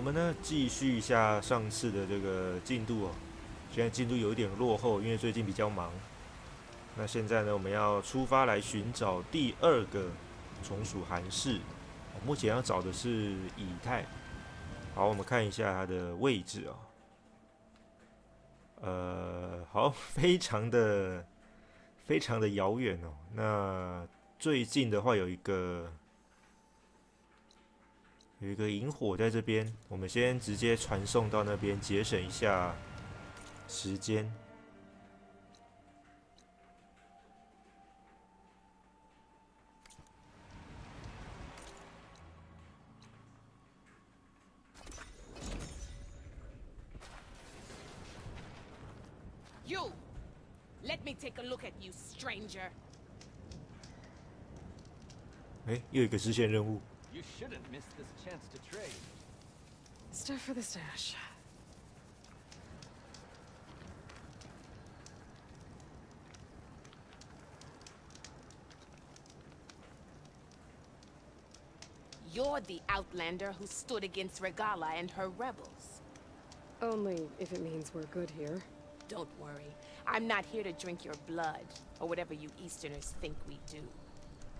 我们呢继续一下上次的这个进度哦。现在进度有一点落后，因为最近比较忙。那现在呢，我们要出发来寻找第2个从属函式。目前要找的是以太。好，我们看一下它的位置哦。好，非常的遥远哦。那最近的话有一个萤火在这边，我们先直接传送到那边，节省一下时间。You, let me take a look at you, stranger. 又有一个支线任务。You shouldn't miss this chance to trade. Stuff for the stash. You're the outlander who stood against Regala and her rebels. Only if it means we're good here. Don't worry. I'm not here to drink your blood, or whatever you Easterners think we do.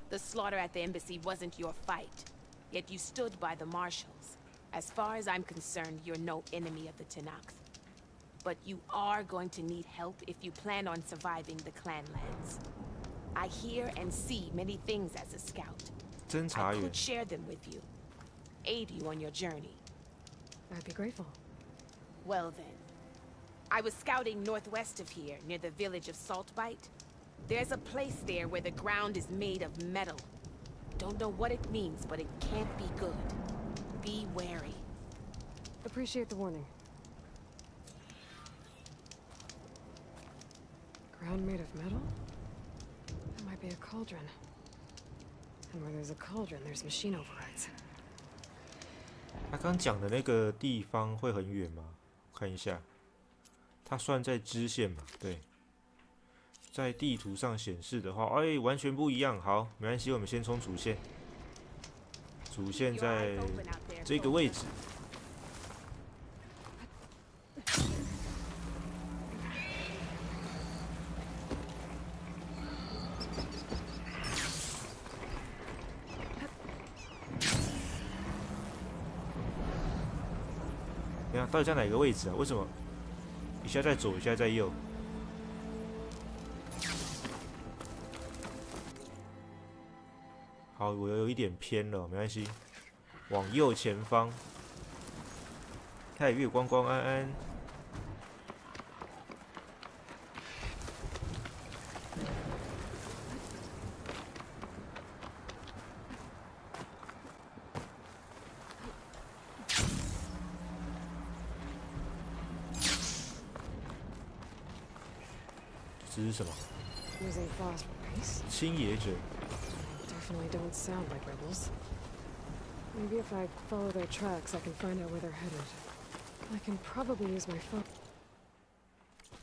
The slaughter at the embassy wasn't your fight, yet you stood by the marshals. As far as I'm concerned, you're no enemy of the Tenakth. But you are going to need help if you plan on surviving the clanlands. I hear and see many things as a scout. 侦查 I 员 could share them with you, aid you on your journey. I'd be grateful. Well then, I was scouting northwest of here, near the village of Saltbite. There's a place there where the ground is made of metal. Don't know what it means, but it can't be good. Be wary. Appreciate the warning. Ground made of metal? That might be a cauldron. And where there's a cauldron, there's machine overrides. 他刚讲的那个地方会很远吗？看一下，它算在支线嘛？对，在地图上显示的话，完全不一样。好，没关系，我们先冲主线。主线在这个位置。你看，到底在哪个位置啊？为什么一下在左，一下在右？好，我有一点偏了，没关系，往右前方。看月光光安安。这是什么？ Using phosphorus. 青野者。 Definitely don't sound like rebels. Maybe if I follow their tracks, I can find out where they're headed. I can probably use my phone.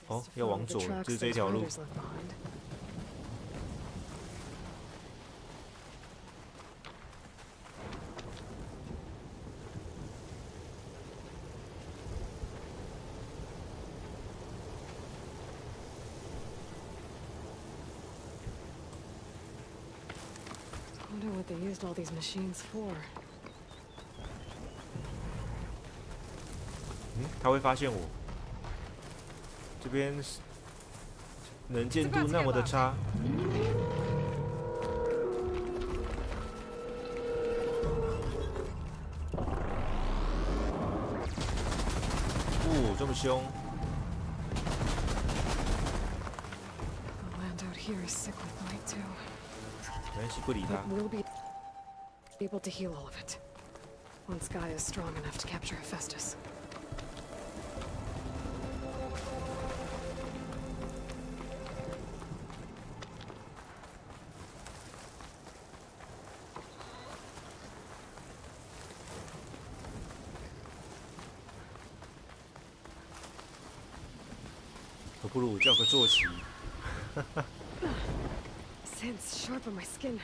哦，要往左，就是这条路。I wonder what they used all these machines for. 他会发现我。这边能见度那么的差。这么凶。The land out here is sick with blight too. 没关系，不理他。 But we'll be able to heal all of it once Gaia is strong enough to capture Hephaestus. 可不如我叫个坐骑。Sand's sharp on my skin.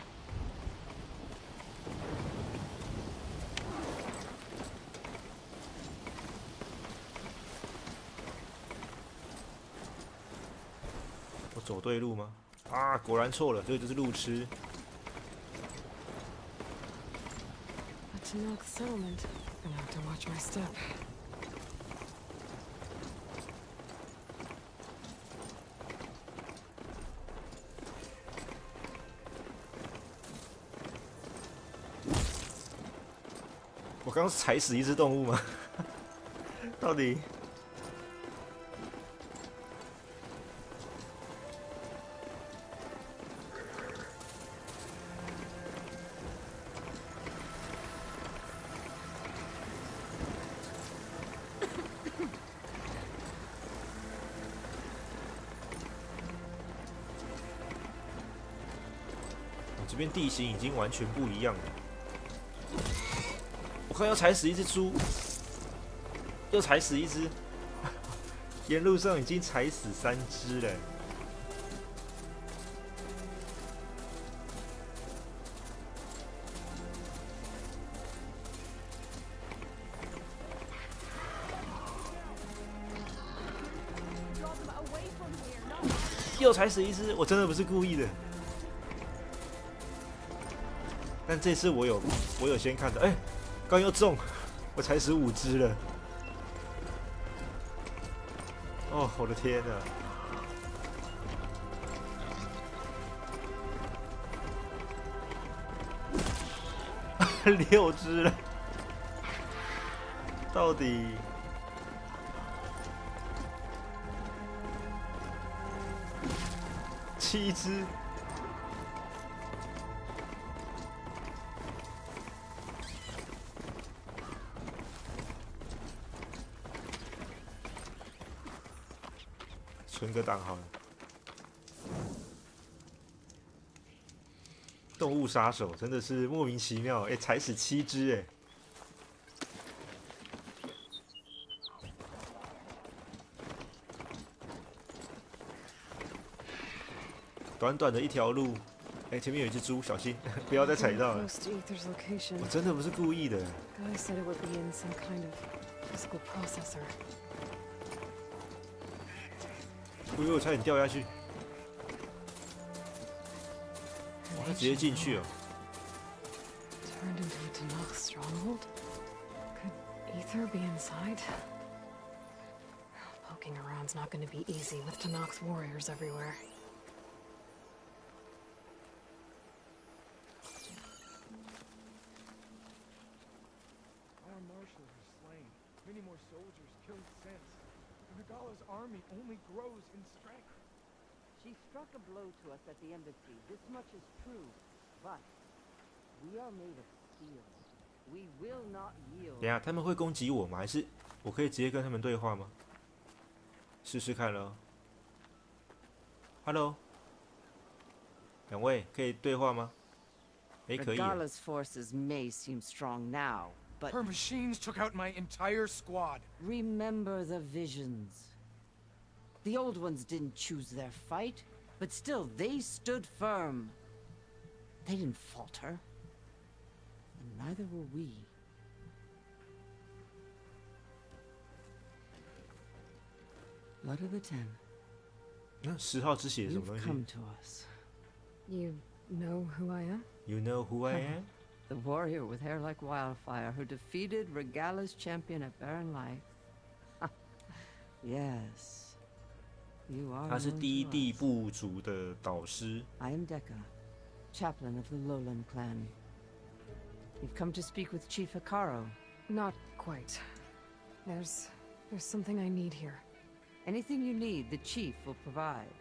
走对路吗？啊，果然错了，这就是路痴。A Tanakh settlement. Gonna have to watch my step. 我刚踩死一只动物吗？到底？这边地形已经完全不一样了。我看要踩死一只猪，又踩死一只，沿路上已经踩死3只了。又踩死一只，我真的不是故意的。但这次我有先看到，哎、刚又中，我踩死5只了。哦，我的天哪！6只了，到底7只。存个档好了。动物杀手真的是莫名其妙，哎，踩死7只哎。短短的一条路，哎，前面有一只猪，小心不要再踩到了。 Close to Ether's location. 我真的不是故意的。Guy said it would be in some kind of physical processor. 我以为我差点掉下去，哇，他直接进去哦。Turned into a Tanakh stronghold? Could Ether be inside? Poking around's not going to be easy with Tanakh's warriors everywhere. Our marshals are slain. Many more soldiers killed since. Nagala's army only grows in strength. She struck a blow to us at the embassy. This much is true. But we are made of steel. We will not yield. 等一下，他们会攻击我吗？还是我可以直接跟他们对话吗？试试看咯。Hello， 两位可以对话吗？哎，可以。Nagala's forces may seem strong now, but Her machines took out my entire squad. remember the visions. The old ones didn't choose their fight, but still they stood firm. They didn't falter. And neither will we. Blood of the Ten. 那10号之血是什么 You've 东 come 西 to us. You know who I am? ？You know who I am？ The warrior with hair like wildfire who defeated Regala's champion at Barren Light. Yes. You are 他是 known 第一 to 地 us. 部族的导师。 I am Decca, chaplain of the Lowland clan. You've come to speak with Chief Hikaru. Not quite. There's something I need here. Anything you need, the chief will provide.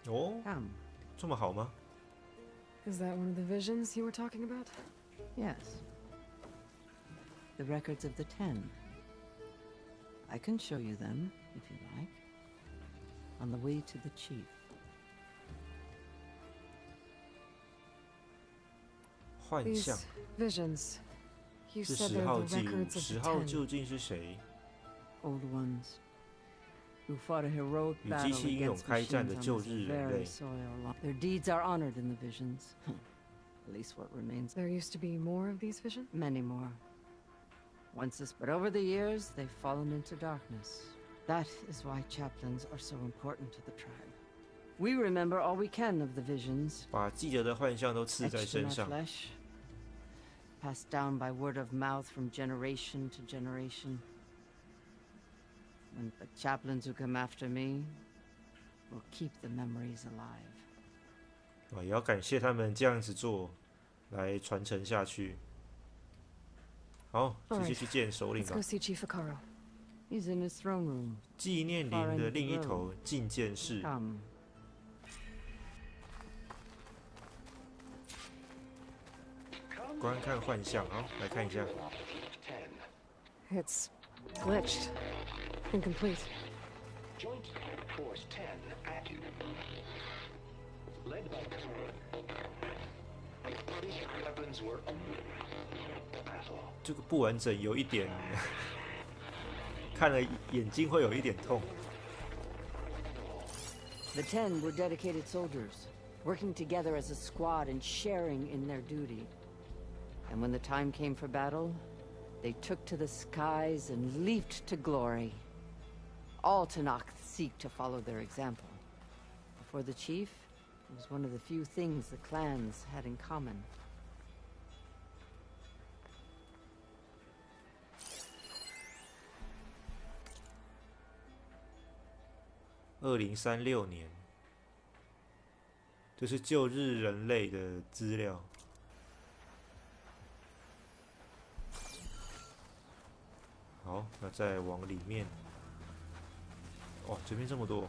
哦， Come. 这么好吗？ Is that one of the visions you were talking about? Yes. The records of the Ten. I can show you them, if you like. On the way to the chief. 幻 These 象 visions. You 是 said 10 they're 号 the 记录， records of 10 the 号 Ten. 究竟是谁？ Old ones. Who fought a heroic 与 battle 机器英勇 against 开战 machines 的 on 旧 this 日人 very 类。 soil. Their deeds are honored in the visions. At least what remains. There used to be more of these visions? Many more. Once this, but over the years, they've fallen into darkness. That is why chaplains are so important to the tribe. We remember all we can of the visions. 把记得的幻象都刺在 Etched in 身 our 上。 flesh, passed down by word of mouth from generation to generation. And the chaplains who come after me will keep the memories alive. 也要感谢他们这样子做，来传承下去。好，直接去见首领 Let's 吧 go。see Chief Akaro. He's in his throne room. 纪念林的另一头，觐见室。 Come. 观看幻象，好，来看一下。 It's glitched. Incomplete. Joint Force 10 active. Led by weapons were battle. 这个不完整，有一点，看了眼睛会有一点痛。 The 10 were dedicated soldiers, working together as a squad and sharing in their duty. And when the time came for battle, they took to the skies and leaped to glory. All Tanakh seek to follow their example. For the chief, it was one of the few things the clans had in common. 2036年，这是旧日人类的资料。好，那再往里面。哦，这边这么多。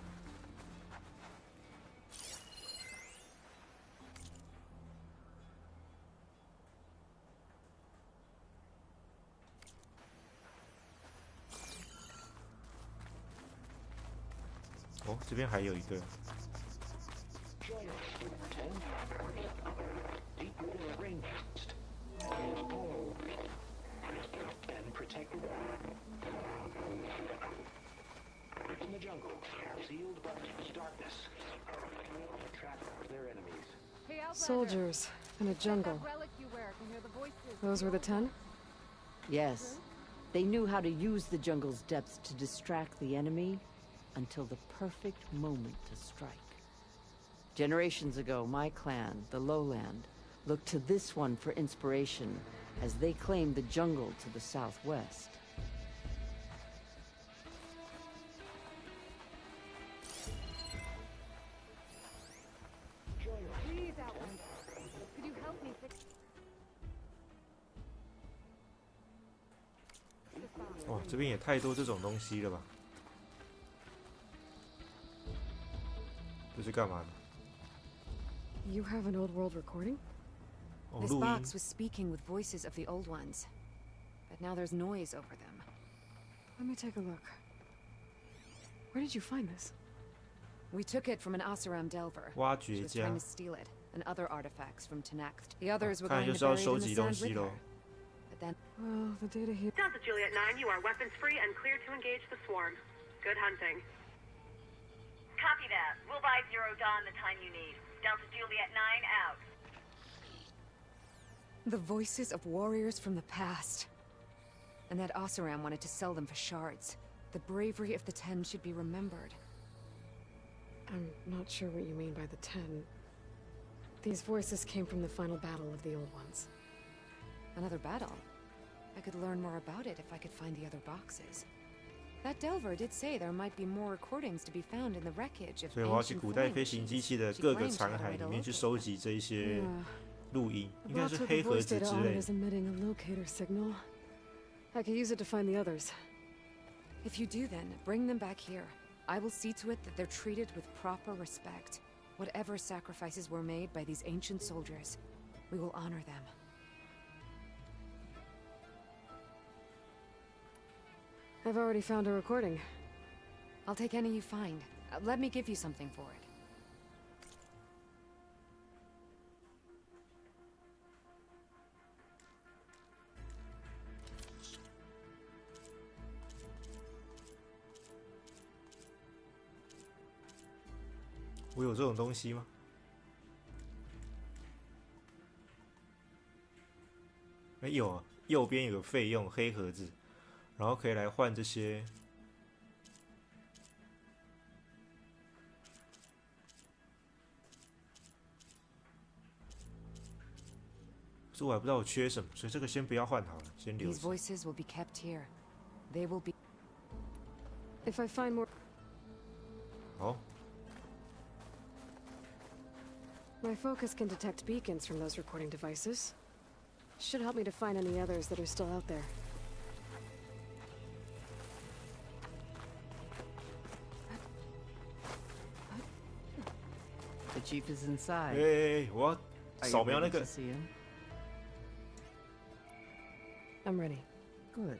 哦，这边还有一个。 Joint Force 10 deeply arranged and protected in the jungle, sealed by darkness. Trap their enemies. Soldiers in a jungle. Those were the 10? Yes, they knew how to use the jungle's depths to distract the enemy until the perfect moment to strike. Generations ago, my clan, the Lowland, looked to this one for inspiration as they claimed the jungle to the southwest. Please, Outland. Could you help me fix 哇，这边也太多这种东西了吧？这是干嘛的？ You have an old world recording? 哦， This 录音 box。was speaking with voices of the old ones, but now there's noise over them. Let me take a look. Where did you find this? We took it from an Oseram delver. 挖 She 掘 was 家 trying to，steal it, and other artifacts from Tanakh. The others were 看来 going 就 to 是要 bury it 收 in the 集东 sand 西 with 喽 her.。But then Well, the data here. Delta Juliet 9, you are weapons free and clear to engage the swarm. Good hunting. Copy that. We'll buy Zero Dawn the time you need. Delta Juliet 9 out. the voices of warriors from the past. And that Oseram wanted to sell them for shards. The bravery of the 10 should be remembered. I'm not sure what you mean by the 10. These voices came from the final battle of the old ones. Another battle? I could learn more about it if I could find the other boxes. That delver did say there might be more recordings to be found in the wreckage of 所以我要去 ancient 古代 flying 飞行机 machines. 器的 She 各个 claimed she 残 had a 骸 way 里 to 面去 locate 收集这一些 Yeah. 录音， The 应该 box 是 with the 黑盒 voice 子 data 之 on 类 it 的 is。emitting a locator signal. I could use it to find the others. If you do then, bring them back here. I will see to it that they're treated with proper respect. Whatever sacrifices were made by these ancient soldiers, we will honor them. I've already found a recording. I'll take any you find. Let me give you something for it. 我有这种东西吗？哎，有啊，右边有个费用黑盒子，然后可以来换这些可是我还不知道我缺什么，所以这个先不要换好了，先留 These 着。 voices will be kept here. They will be. If I find more, 好， my focus can detect beacons from those recording devices. Should help me to find any others that are still out there. The chief is 哎 inside. 哎哎，我要 Are 扫 you 描那 ready 个 to。see him? I'm ready. Good.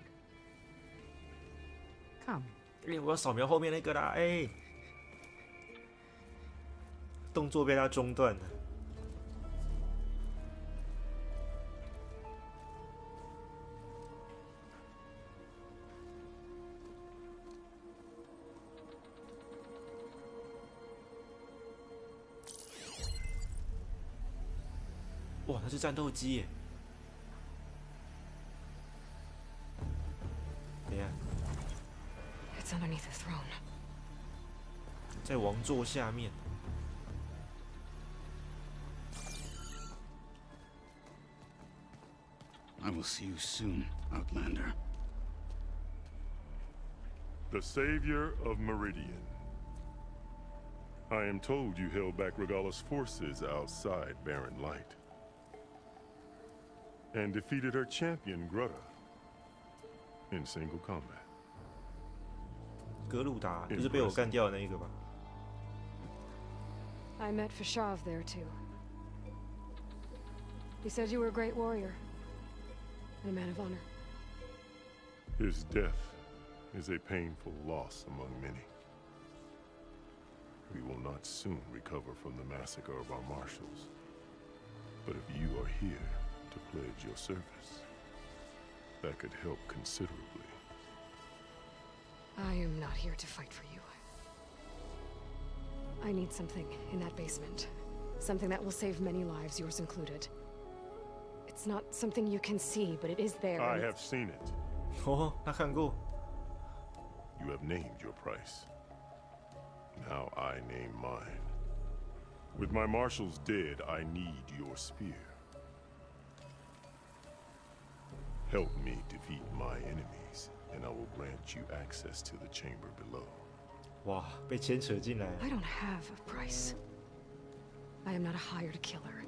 Come. 哎，我要扫描后面那个啦，哎，动作被他中断了。哇，那是战斗机耶！等一下， It's underneath the throne. 在王座下面。 I will see you soon, Outlander. The savior of Meridian. I am told you held back Regala's forces outside Barren Light. And defeated her champion, Grutta, in single combat. 格鲁达就是被我干掉的那一个吧？ I met Fashav there too. He said you were a great warrior. And a man of honor. His death is a painful loss among many. We will not soon recover from the massacre of our marshals. But if you are here to pledge your service, that could help considerably. I am not here to fight for you. I need something in that basement. Something that will save many lives, yours included. It's not something you can see, but it is there. I have seen it. 哦，他看过。 You have named your price. Now I name mine. With my marshals dead, I need your spear. Help me defeat my enemies, and I will grant you access to the chamber below. 哇，被牵扯进来了。 I don't have a price. I am not a hired killer.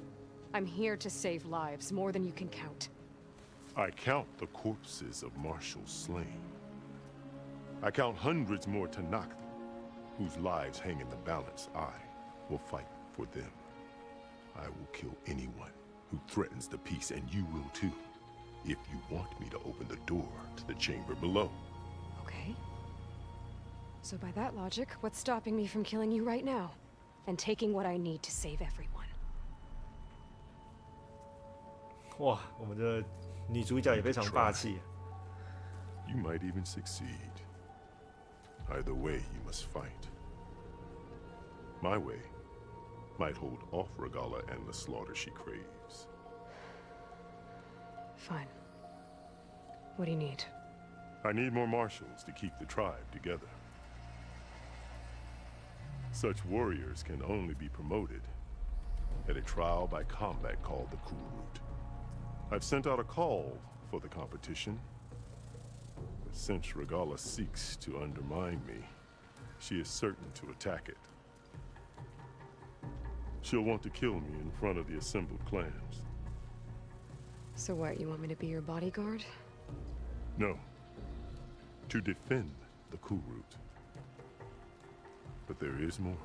I'm here to save lives, more than you can count. I count the corpses of marshals slain. I count hundreds more Tanakh, whose lives hang in the balance. I will fight for them. I will kill anyone who threatens the peace, and you will too, if you want me to open the door to the chamber below. Okay. So by that logic, what's stopping me from killing you right now? And taking what I need to save everyone? 哇，我们的女主角也非常霸气。 You might even succeed. Either way, you must fight. My way might hold off Regala and the slaughter she craves. Fine. What do you need? I need more marshals to keep the tribe together. Such warriors can only be promoted at a trial by combat called the Cool Route. I've sent out a call for the competition, but since Regala seeks to undermine me, she is certain to attack it. She'll want to kill me in front of the assembled clans. So what, you want me to be your bodyguard? No. To defend the Cool Route. But there is more.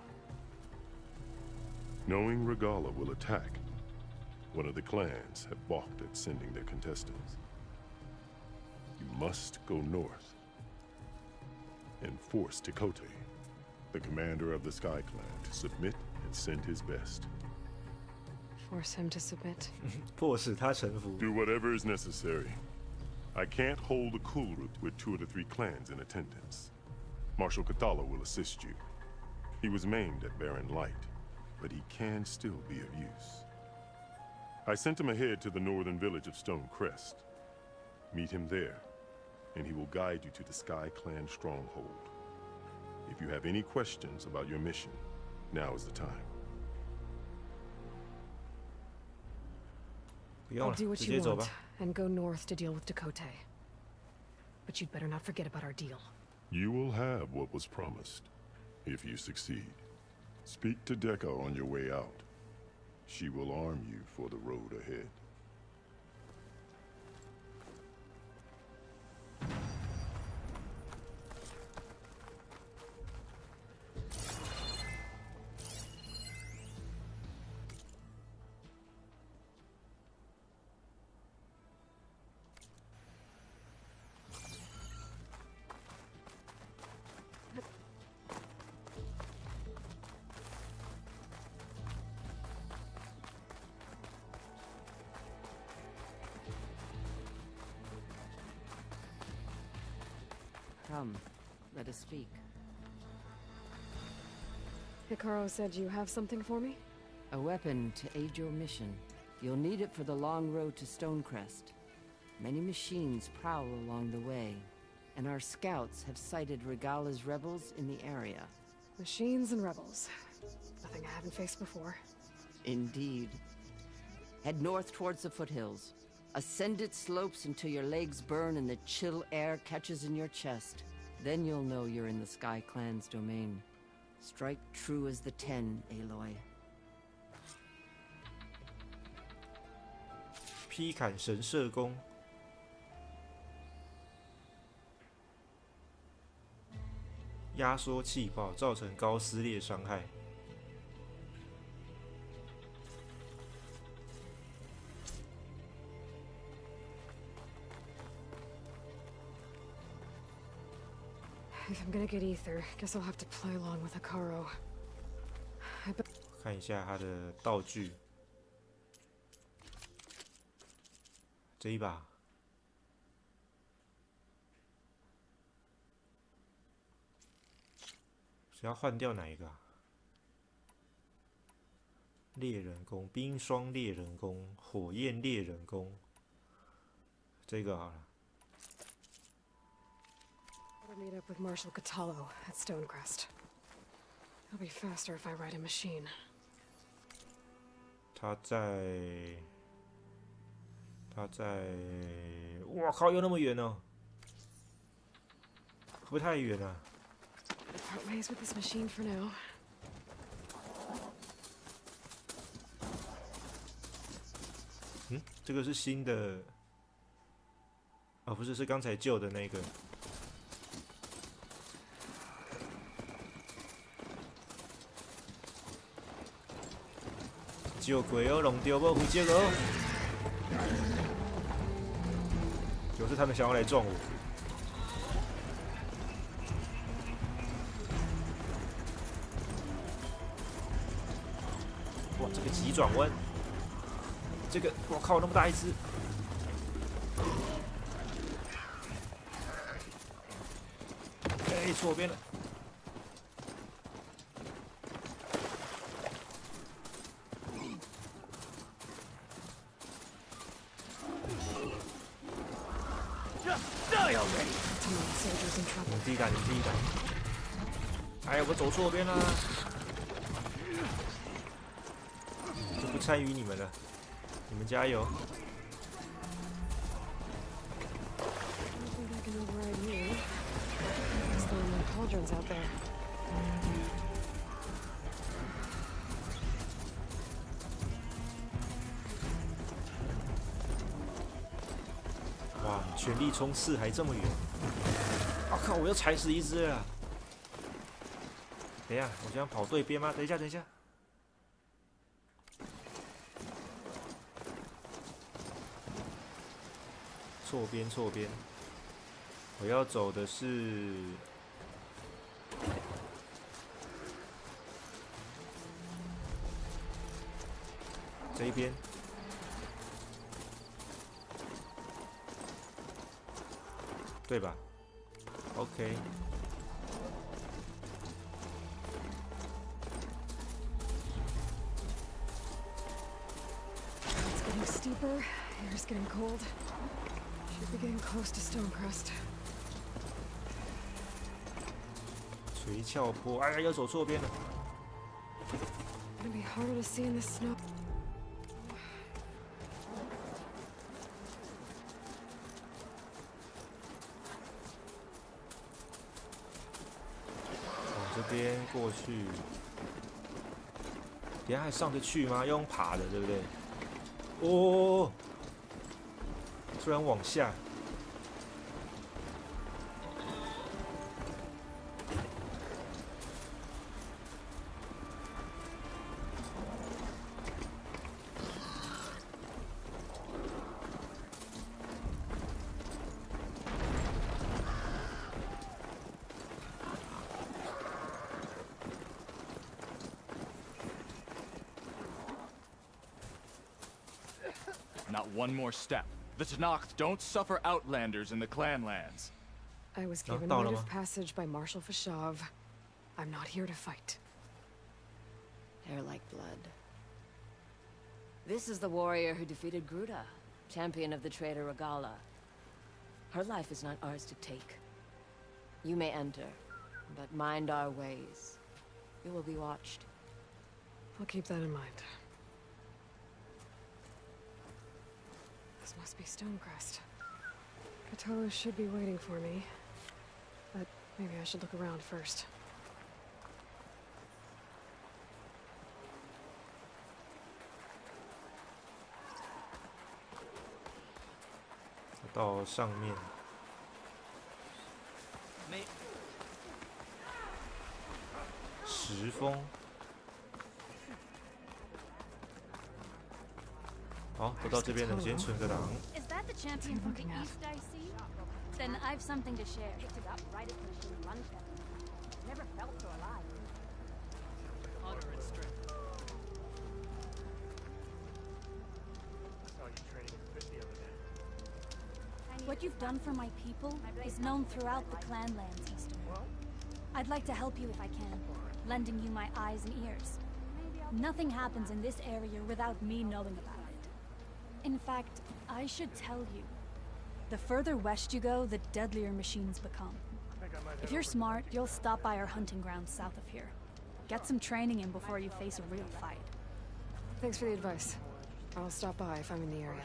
Knowing Regala will attack, one of the clans have balked at sending their contestants. You must go north and force Tekote, the commander of the Sky Clan, to submit and send his best. Force him to submit. 迫使他臣服。 Do whatever is necessary. I can't hold the Cool Route with 2 of the 3 clans in attendance. Marshal Kathala will assist you. He was maimed at Barren Light, but he can still be of use. I sent him ahead to the northern village of Stone Crest. Meet him there, and he will guide you to the Sky Clan stronghold. If you have any questions about your mission, now is the time. 不用 I'll 了， do what 直 you 接走 want 吧。 and go north to deal with Dakota. But you'd better not forget about our deal. You will have what was promised, if you succeed. Speak to Decca on your way out. She will arm you for the road ahead. Come, let us speak. Hikaru said you have something for me? A weapon to aid your mission. You'll need it for the long road to Stonecrest. Many machines prowl along the way, and our scouts have sighted Regala's rebels in the area. Machines and rebels. Nothing I haven't faced before. Indeed. Head north towards the foothills. Ascend its slopes until your legs burn and the chill air catches in your chest. Then you'll know you're in the Sky Clan's domain. Strike true as the 10, Aloy. 劈砍神射弓，压缩气爆，造成高撕裂伤害。If I'm gonna get ether, guess I'll have to play along with Hikaru. 看一下它的道具，这一把是要换掉哪一个啊？猎人弓、冰霜猎人弓、火焰猎人弓，这个好了。 Gotta meet up with Marshal Catallo at Stonecrest. It'll be faster if I ride a machine. 他在，哇靠，又那么远哦，会不会太远了？ Part ways with this machine for now. 嗯，这个是新的，哦，不是，是刚才旧的那个。 救鬼哦，弄丢不回接哦！就是他们想要来撞我。哇，这个急转弯，这个我靠，那么大一只！哎，错边了。 你自己打，你自己打。哎呀，我走错边了，就不参与你们了，你们加油。哇，全力冲刺还这么远！我靠，我又踩死一只了！等一下，我这样跑对边吗？等一下，等一下。错边，错边。我要走的是这一边。 对吧 ？OK。It's getting steeper. Air's getting cold. Should be getting close to Stonecrest. 垂峭坡，哎呀，又走错边了。 Gonna be harder to see in the snow. 这边过去，等一下还上得去吗？要用爬的，对不对？哦，突然往下。Not one more step. The Tenakth don't suffer outlanders in the Clanlands. I was given a rite of passage by Marshal Fashav. I'm not here to fight. Hair like blood. This is the warrior who defeated Gruda, champion of the traitor Regala. Her life is not ours to take. You may enter, but mind our ways. You will be watched. I'll keep that in mind. This must be Stonecrest. Cthulhu should be waiting for me. But maybe I should look around first. 到上面。石峰。好，都到这边了，先存个档。Is that the champion from the east I see? Then I've something to share. Picked it up right at the machine run test. Never felt so alive. Honor and strength. I saw you training your fit the other day. What you've done for my people is known throughout the Clanlands, Easterner. I'd like to help you if I can, lending you my eyes and ears. Nothing happens in this area without me knowing about it. In fact, I should tell you. The further west you go, the deadlier machines become. If you're smart, you'll stop by our hunting grounds south of here. Get some training in before you face a real fight. Thanks for the advice. I'll stop by if I'm in the area.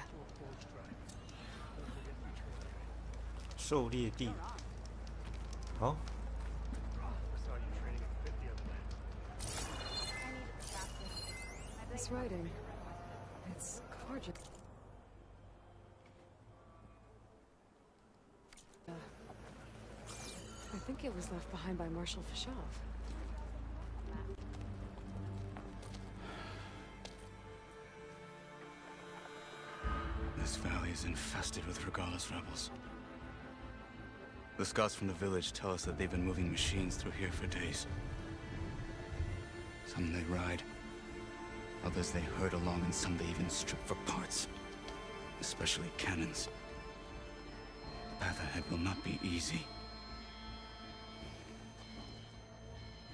狩猎地。好。This writing. It's gorgeous. I think it was left behind by Marshal Fashav. This valley is infested with Regala's rebels. The scouts from the village tell us that they've been moving machines through here for days. Some they ride, others they herd along, and some they even strip for parts. Especially cannons. The path ahead will not be easy.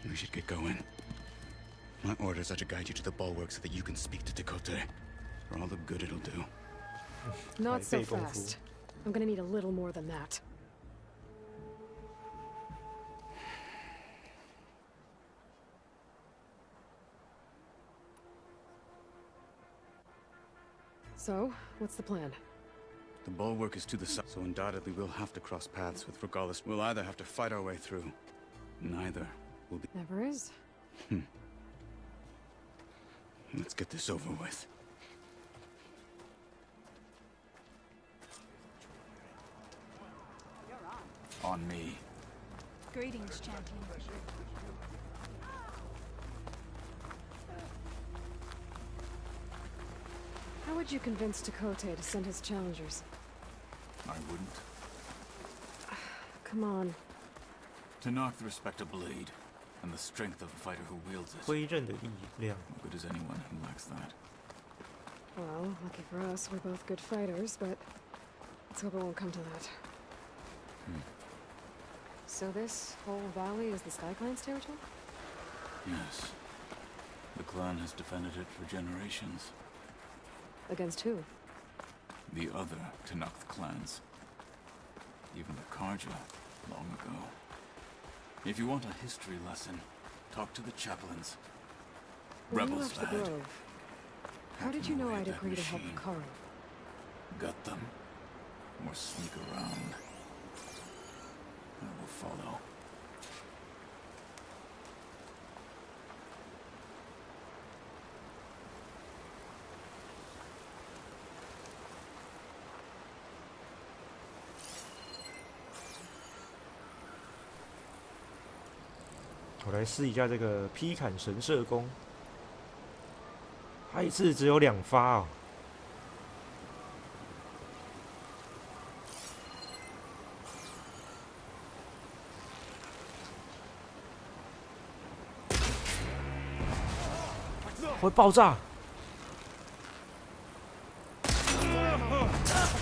We should get going. My orders are to guide you to the bulwark so that you can speak to Tekote. For all the good it'll do. Not so fast. I'm gonna need a little more than that. So, what's the plan? The bulwark is to the south, so undoubtedly we'll have to cross paths with Regalis. We'll either have to fight our way through. Neither will be... Never is. Let's get this over with. On me. Greetings, champion. How would you convince Tekote to send his challengers? I wouldn't. Come on. Tenakth respect a blade, and the strength of a fighter who wields it. 挥刃的力量。 What good is anyone who lacks that? Well, lucky for us, we're both good fighters, but let's hope it won't come to that. So this whole valley is the Sky Clan's territory? Yes. The clan has defended it for generations. Against who? The other Tenakth clans. Even the Karja, long ago. If you want a history lesson, talk to the chaplains. When you Rebels, left the lad. Grove, how did you know I'd agree to help Karo? Gut them. Or sneak around. I will follow. 我来试一下这个劈砍神射弓，它一次只有2发哦。会爆炸！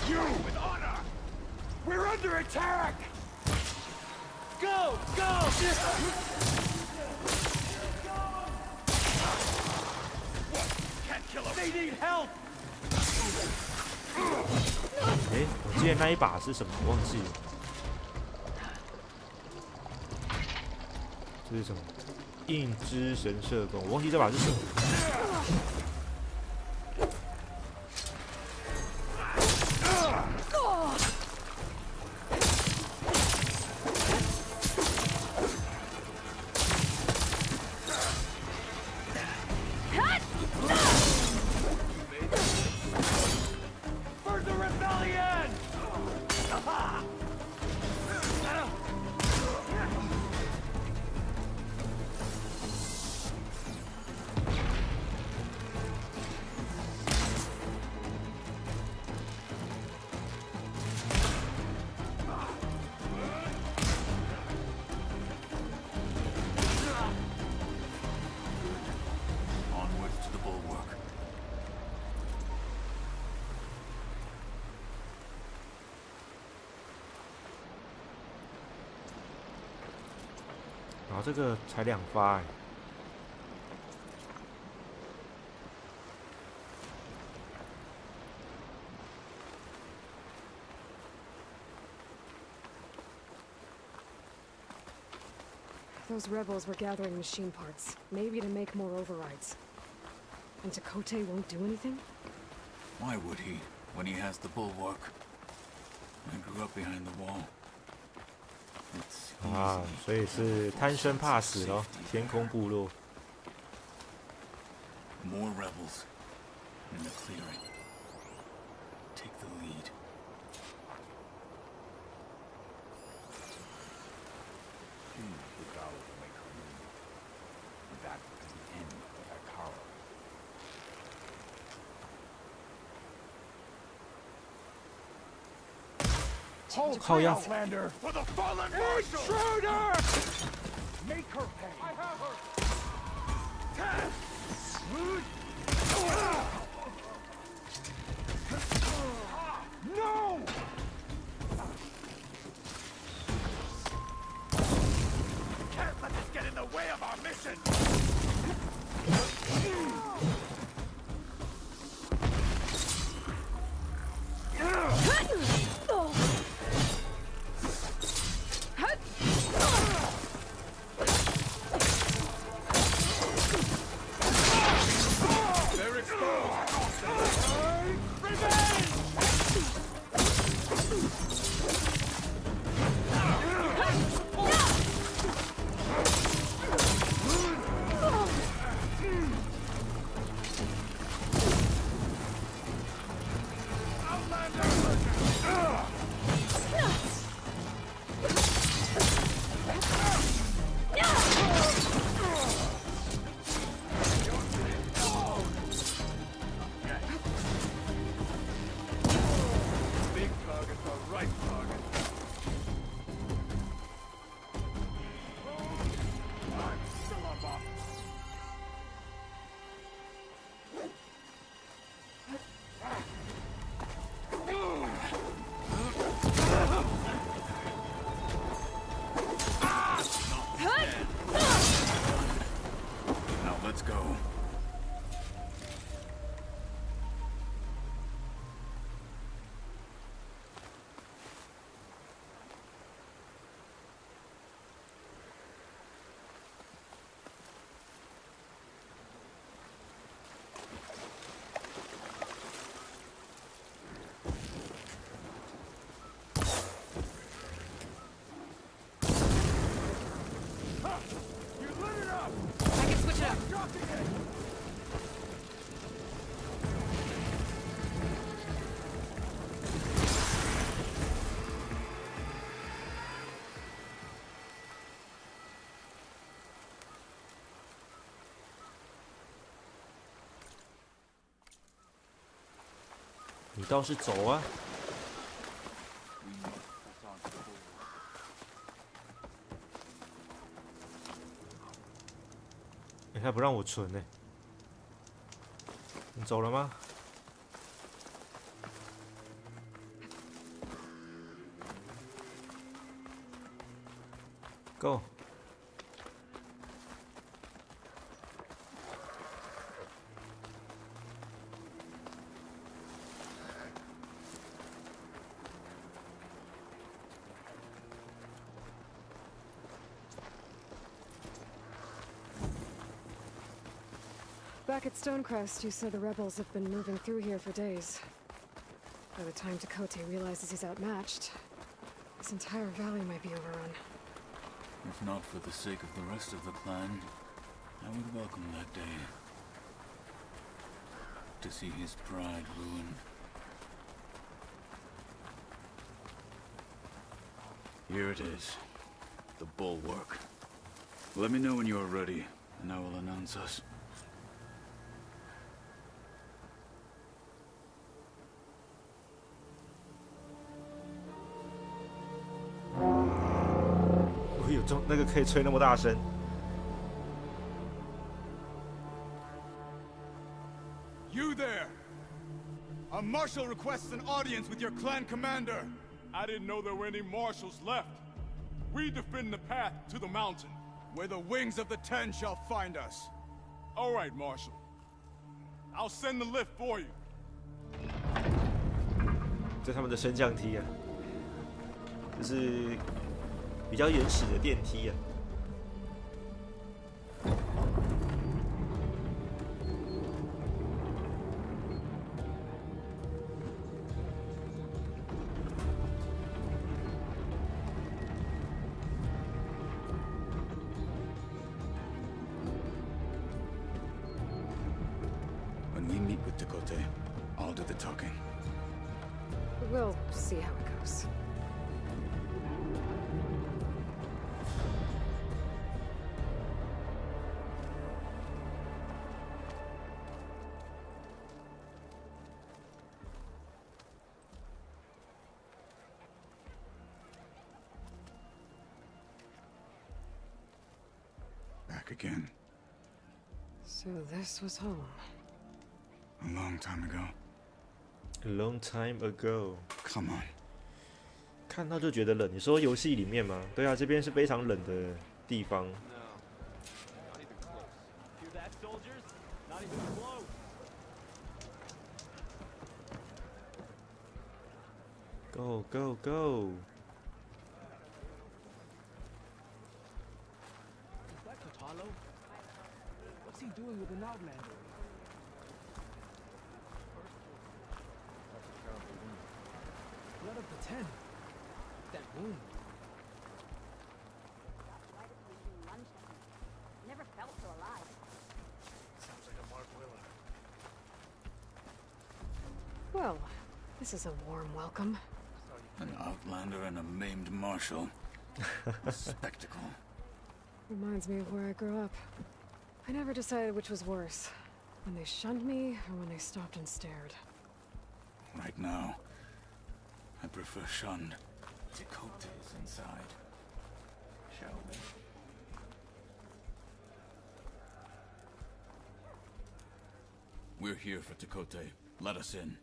You with honor! We're under attack! Go! Go! Can't kill them! They need help! 哎，我记得那一把是什么？忘记了。这是什么？硬之神射弓，我忘记这把是什么。 然后这个才2发哎。 Those rebels were gathering machine parts, maybe to make more overrides. And Chakotay won't do anything? Why would he, when he has the bulwark? I grew up behind the wall. 啊，所以是贪生怕死咯，天空部落。 More rebels in the clearing. Take the lead. Hold Call Outlander for the fallen intruder! Make her pay. I have her. No! Can't let this get in the way of our mission. Let's go. I can switch it up. 你倒是走啊！他不让我存呢。你走了吗？ Go。Back at Stonecrest, you said the rebels have been moving through here for days. By the time Tekote realizes he's outmatched, this entire valley might be overrun. If not for the sake of the rest of the clan, I would welcome that day. To see his pride ruined. Here it is. The bulwark. Let me know when you are ready, and I will announce us. Oh, 那个可以吹那么大声。You there! A marshal requests an audience with your clan commander. I didn't know there were any marshals left. We defend the path to the mountain, where the wings of the Ten shall find us. All right, Marshal. I'll send the lift for you. 这他们的升降梯啊，就是比较原始的电梯啊。When we meet with Tekote, I'll do the talking. We'll see how it goes. Back again. So this was home. A long time ago. A long time ago. Come on. 看到就觉得冷。你说游戏里面吗？对啊，这边是非常冷的地方。Go go go! Is that Katalo? What's he doing with an outlander? Blood of the Ten. That wound. Never felt so alive. Sounds like a Mark Willer. Well, this is a warm welcome. An outlander and a maimed marshal. A spectacle. Reminds me of where I grew up. I never decided which was worse, when they shunned me or when they stopped and stared. Right now, I prefer shunned. Tekote is inside. Shall we? We're here for Tekote. Let us in.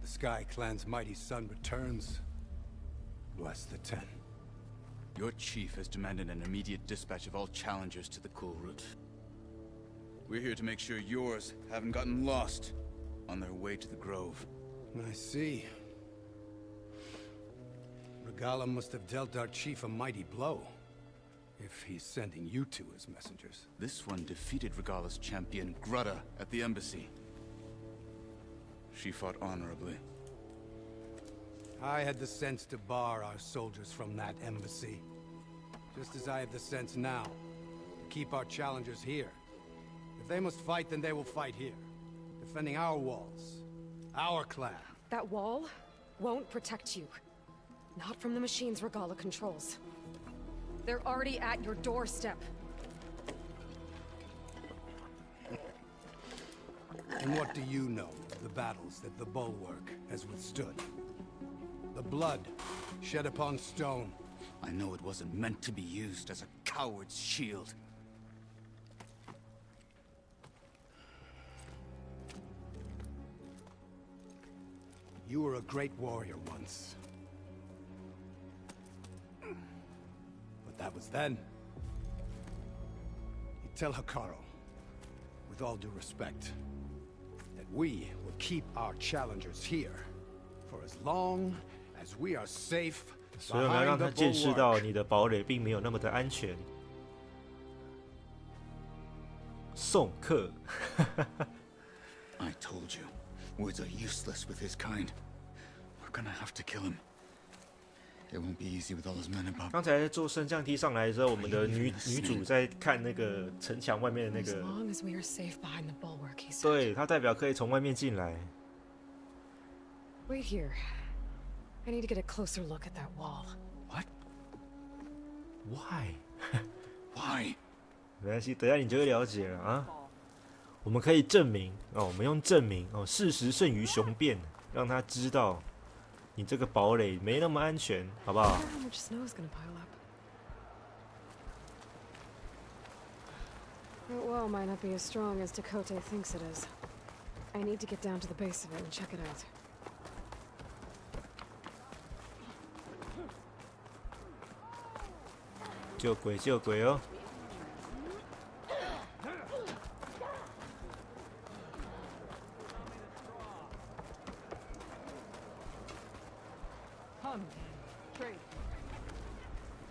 The Sky Clan's mighty son returns. Bless the Ten. Your chief has demanded an immediate dispatch of all challengers to the Cool Route. We're here to make sure yours haven't gotten lost on their way to the Grove. I see. Regala must have dealt our chief a mighty blow, if he's sending you two as messengers. This one defeated Regala's champion, Grudda, at the embassy. She fought honorably. I had the sense to bar our soldiers from that embassy. Just as I have the sense now to keep our challengers here. If they must fight, then they will fight here. Defending our walls. Our clan. That wall won't protect you. Not from the machines Regala controls. They're already at your doorstep. And what do you know of the battles that the bulwark has withstood? The blood shed upon stone. I know it wasn't meant to be used as a coward's shield. You were a great warrior once. But that was then. You tell Hikaru, with all due respect, that we will keep our challengers here for as long as we are safe 所以我们要让他见识到你的堡垒并没有那么的安全。送客。I told you, words are useless with his kind. We're gonna have to kill him. It won't be easy with all his men above. 刚才在坐升降梯上来的时候，我们的女主在看那个城墙外面的那个。对，它代表可以从外面进来。Wait here. I need to get a closer look at that wall. What? Why? Why? 没关系，等一下你就会了解了啊。我们可以证明哦，我们用证明哦，事实胜于雄辩，让他知道你这个堡垒没那么安全，好不好？ How much snow is gonna pile up? That wall might not be as strong as Dakota thinks it is. I need to get down to the base of it and check it out. 救鬼救鬼哦！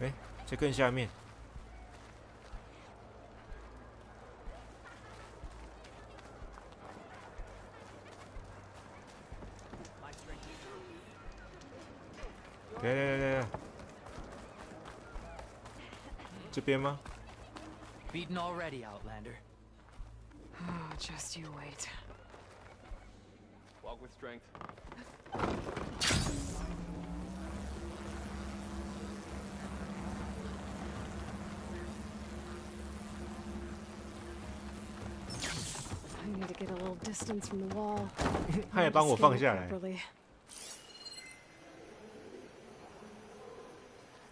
哎，在更下面。来，这边吗？ Beaten already, Outlander. Oh, just you wait. Walk with strength. I need to get a little distance from the wall. 他也帮我放下来。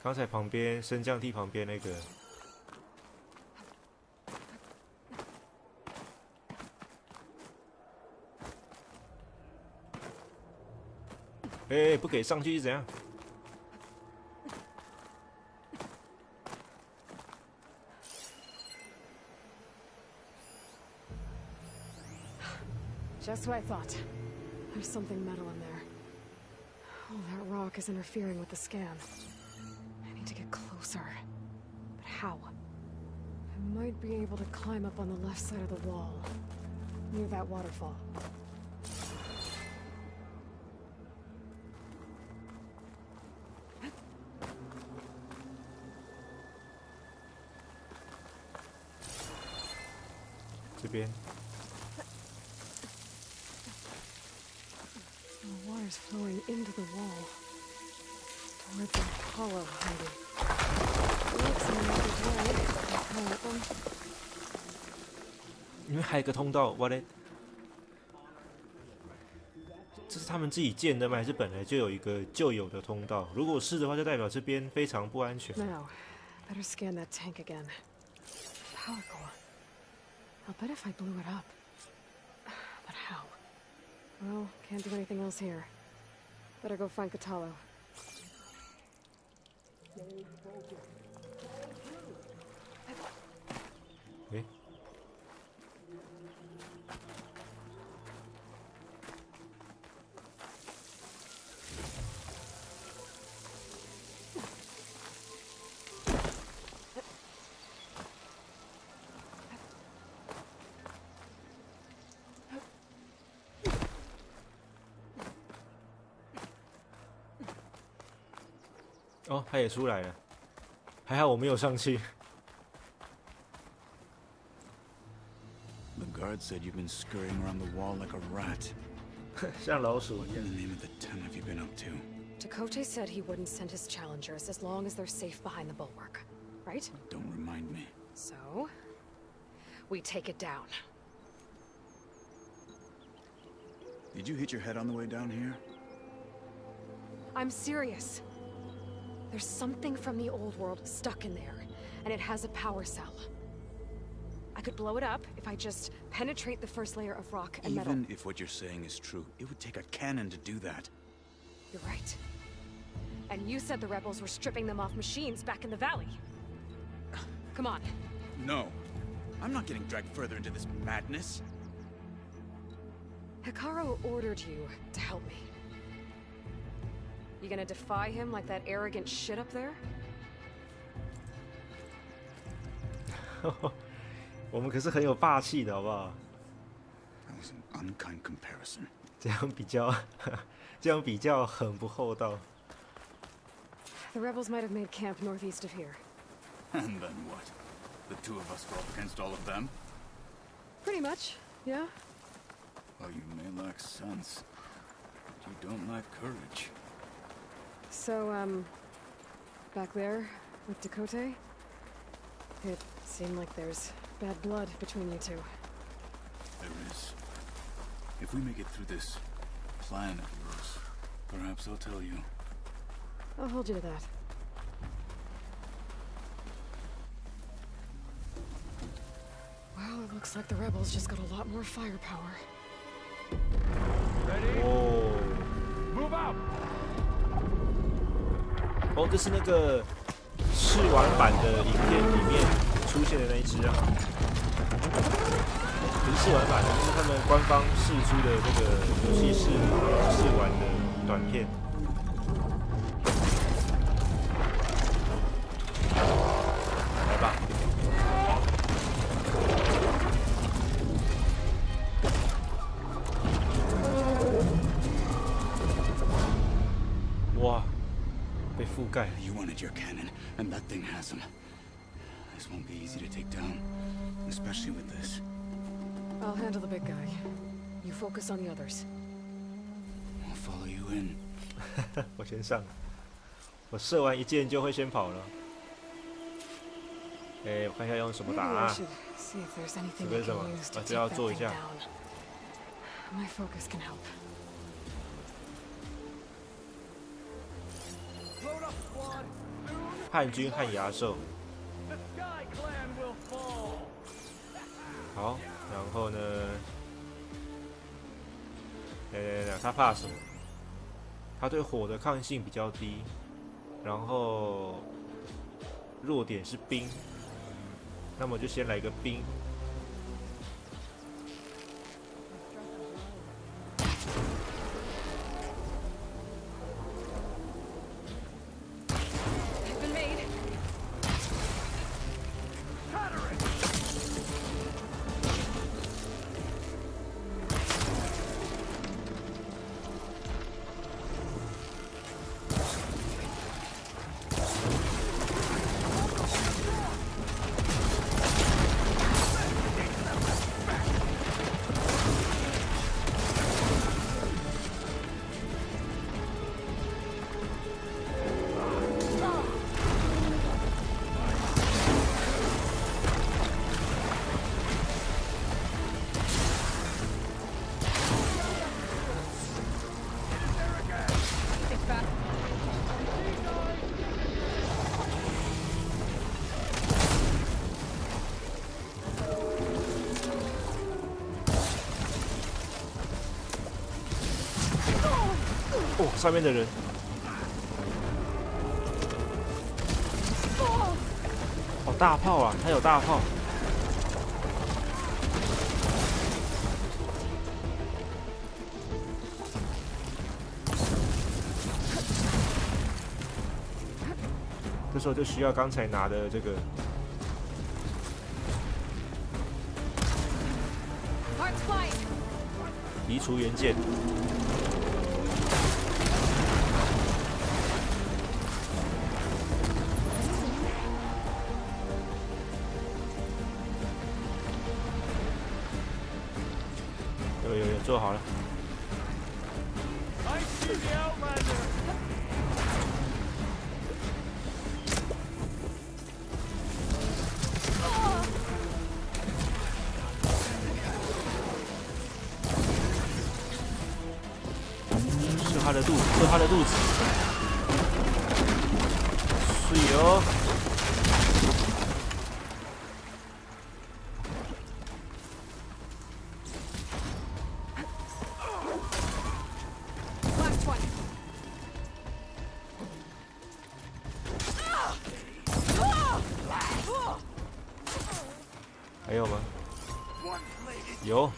刚才旁边升降梯旁边那个。 哎，不给上去是怎样？ Just what I thought. There's something metal in there. Oh, that rock is interfering with the scan. I need to get closer. But how? I might be able to climb up on the left side of the wall, near that waterfall. Here. The water's flowing into the wall, towards that hollow hiding. Looks in another way. I'll open. 因为还有一个通道 ，what it？ 这是他们自己建的吗？还是本来就有一个旧有的通道？如果是的话，就代表这边非常不安全。 Now, better scan that tank again. Power core. I'll bet if I blew it up. But how? Well, can't do anything else here. Better go find Katalo. Okay. 哦，他也出来了，还好我没有上去。The guard said you've been scurrying around the wall like a rat. 像老鼠 What 一样。 in the name of the ten have you been up to? Dakote said he wouldn't send his challengers as long as they're safe behind the bulwark, right? Don't remind me. So, we take it down. Did you hit your head on the way down here? I'm serious. There's something from the old world stuck in there, and it has a power cell. I could blow it up if I just penetrate the first layer of rock and metal. Even if what you're saying is true, it would take a cannon to do that. You're right. And you said the rebels were stripping them off machines back in the valley. Come on. No. I'm not getting dragged further into this madness. Hikaru ordered you to help me. You gonna defy him like that arrogant shit up there? 我们可是很有霸气的，好不好？ That was an unkind comparison. 这样比较，这样比较很不厚道。 The rebels might have made camp northeast of here. And then what? The two of us go up against all of them? Pretty much, yeah. Oh, you may lack sense, but you don't lack courage. So, back there with Dakote, it seemed like there's bad blood between you two. There is. If we make it through this plan of yours, perhaps I'll tell you. I'll hold you to that. Well, it looks like the rebels just got a lot more firepower. Ready? 哦 Move out! 哦，这是那个试玩版的影片里面出现的那一只啊，不是试玩版的，就是他们官方释出的这个游戏试玩的短片。来吧。哇，被覆盖。 You wanted your cannon, and that thing has him. This won't be easy to take down, especially with this. I'll handle the big guy. You focus on the others. I'll follow you in. 我先上，我射完一箭就会先跑了。哎，我看一下用什么打 Maybe I 啊？ should see if there's 这 anything 个 we 是什么？ can use 啊， to 这 take 要 that 做一 thing 下。 down. My focus can help. Load up, squad! Soon, 汉军和牙兽。 the Sky Clan will fall! 好，然后呢？他怕什么？他对火的抗性比较低，然后弱点是冰，那么就先来个冰。 They've been made. It's back. 哦，上面的人。哦，大炮啊，他有大炮。这时候就需要刚才拿的这个 Hearts flying. 移除元件。做好了。I see the Outlander. 射他的肚子，射他的肚子。是哦。 还有吗？有。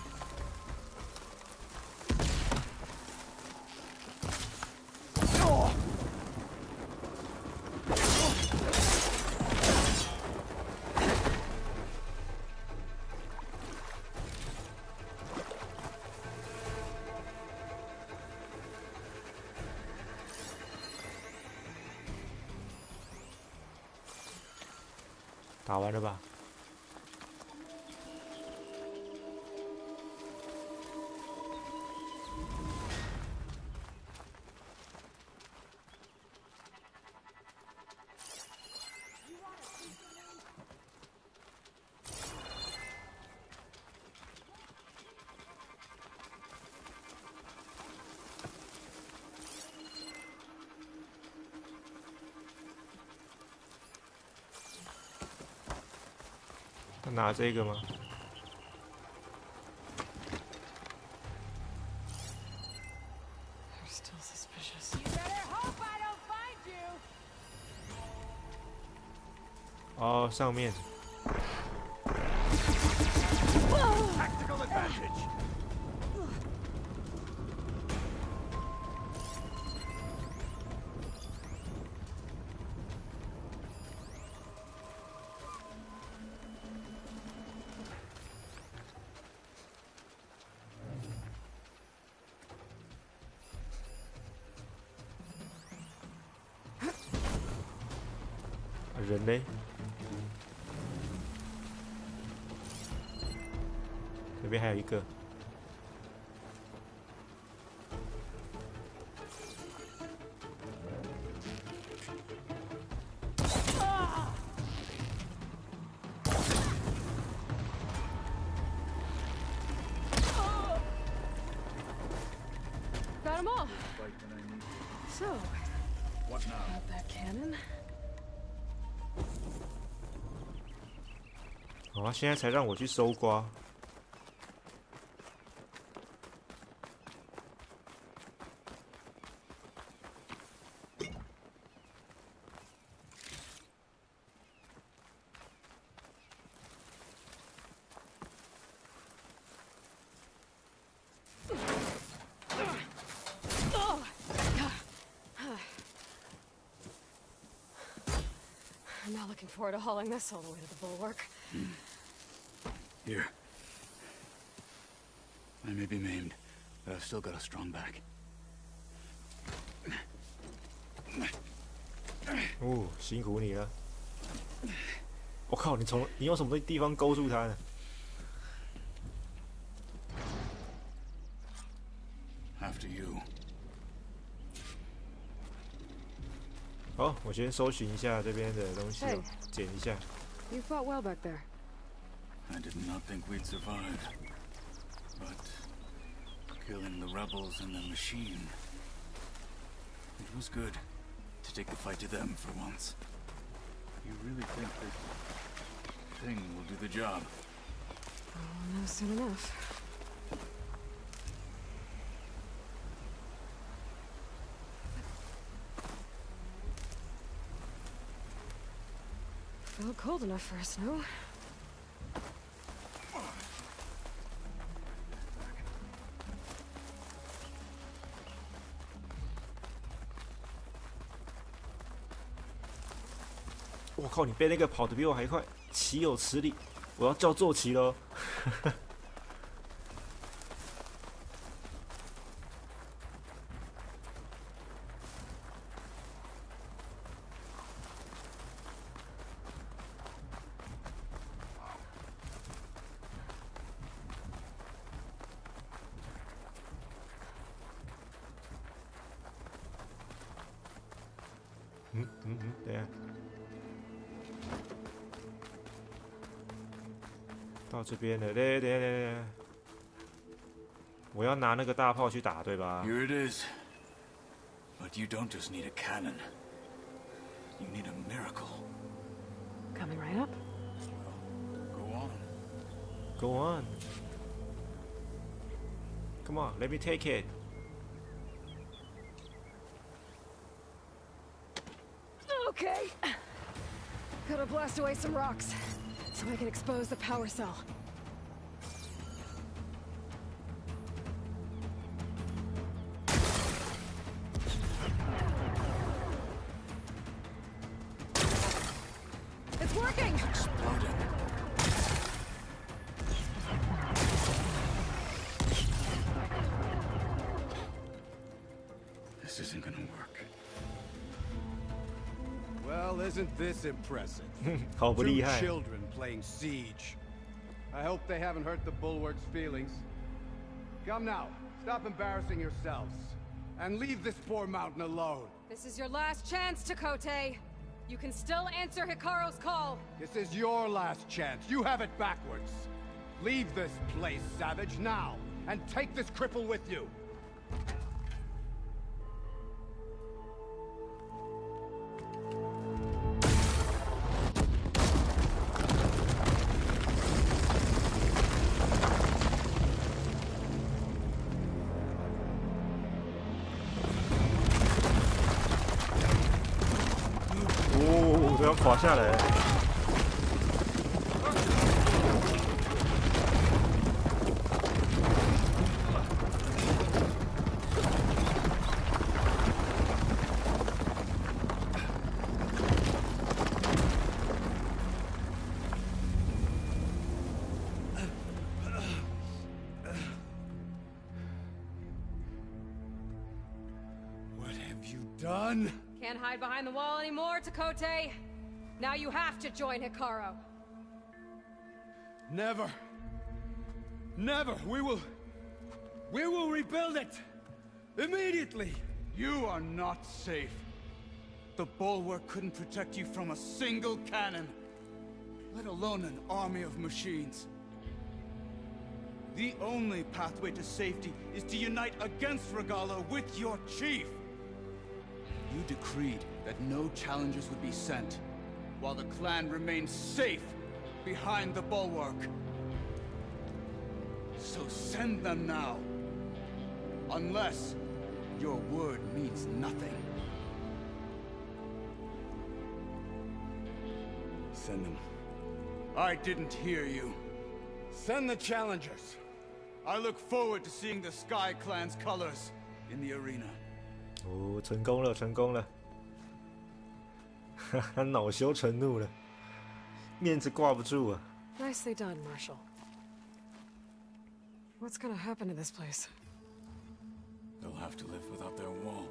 打完了吧？ 他拿这个吗？ 哦，上面。 Tactical advantage. 人呢？这边还有一个。Got them all. So, What now? got that cannon. 好啊，现在才让我去搜刮。I'm not looking forward to hauling this all the way to the bulwark. Here. I may be maimed, but I've still got a strong back. 哦，辛苦你了。我靠，你用什么地方勾住他呢？ After you. 好，我先搜寻一下这边的东西，捡一下。 You fought well back there. I did not think we'd survive. But killing the rebels and the machine. It was good to take the fight to them for once. You really think this thing will do the job? I'll know soon enough. Felt cold enough for a snow. 我靠！你被那个跑得比我还快，岂有此理！我要叫坐骑喽！等一下，到这边了，等一下，我要拿那个大炮去打，对吧？ Here it is. But you don't just need a cannon. You need a miracle. Coming right up. Go on. Go on. Come on, let me take it. Okay. Gotta blast away some rocks, so I can expose the power cell. It's working! Exploding. This isn't gonna work. Well, isn't this impressive? 好不厉 Two 害。 children playing siege. I hope they haven't hurt the bulwark's feelings. Come now, stop embarrassing yourselves. And leave this poor mountain alone. This is your last chance, Takote. You can still answer Hikaru's call. This is your last chance. You have it backwards. Leave this place, Savage, now. And take this cripple with you. 哦，都要垮下来了。What have you done? Can't hide behind the wall anymore, Takote. Now you have to join Hikaru. Never. Never. We will rebuild it. Immediately. You are not safe. The bulwark couldn't protect you from a single cannon, let alone an army of machines. The only pathway to safety is to unite against Regala with your chief. You decreed that no challengers would be sent, while the clan remained safe behind the bulwark. So send them now. Unless your word means nothing. Send them. I didn't hear you. Send the challengers. I look forward to seeing the Sky Clan's colors in the arena. 哦，成功了，成功了！哈哈，恼羞成怒了，面子挂不住啊！ Nicely done, Marshal. What's gonna happen to this place? They'll have to live without their wall.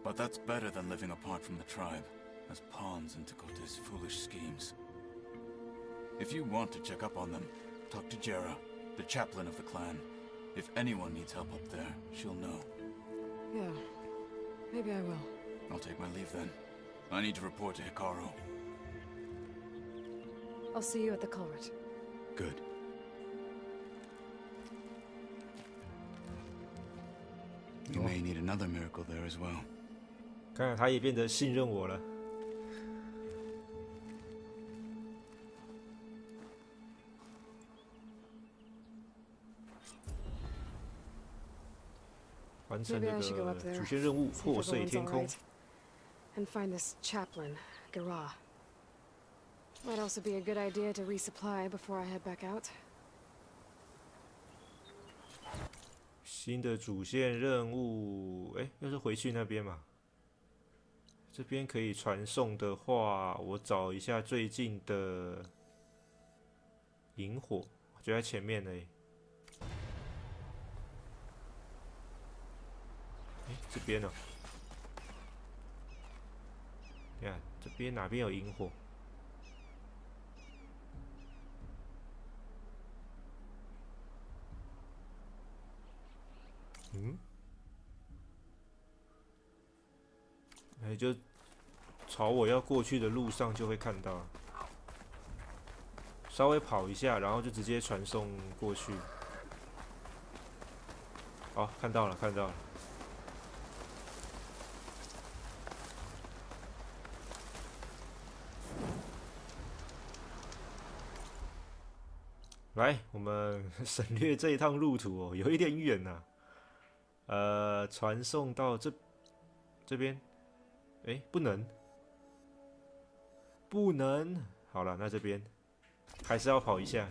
But that's better than living apart from the tribe, as pawns in Takote's foolish schemes. If you want to check up on them, talk to Jera, the chaplain of the clan. If anyone needs help up there, she'll know. Yeah, maybe I will. I'll take my leave then. I need to report to Hikaru. I'll see you at the culvert. Good. You may need another miracle there as well. 看来他也变得信任我了。完成 Maybe 那 I should go 个 up there. 主线任务， see if 破碎 everyone's 天空 alright.。And find this chaplain, Gara. Might also be a good idea to resupply before I head back out. 新的主线任务，哎，又是回去那边嘛？这边可以传送的话，我找一下最近的萤火，就在前面而已。哎，这边呢？你看这边哪边有萤火？嗯，哎，就朝我要过去的路上就会看到。稍微跑一下，然后就直接传送过去。好，看到了，看到了。来，我们省略这一趟路途哦，有一点远呐、传送到这边，哎，不能，不能。好了，那这边还是要跑一下。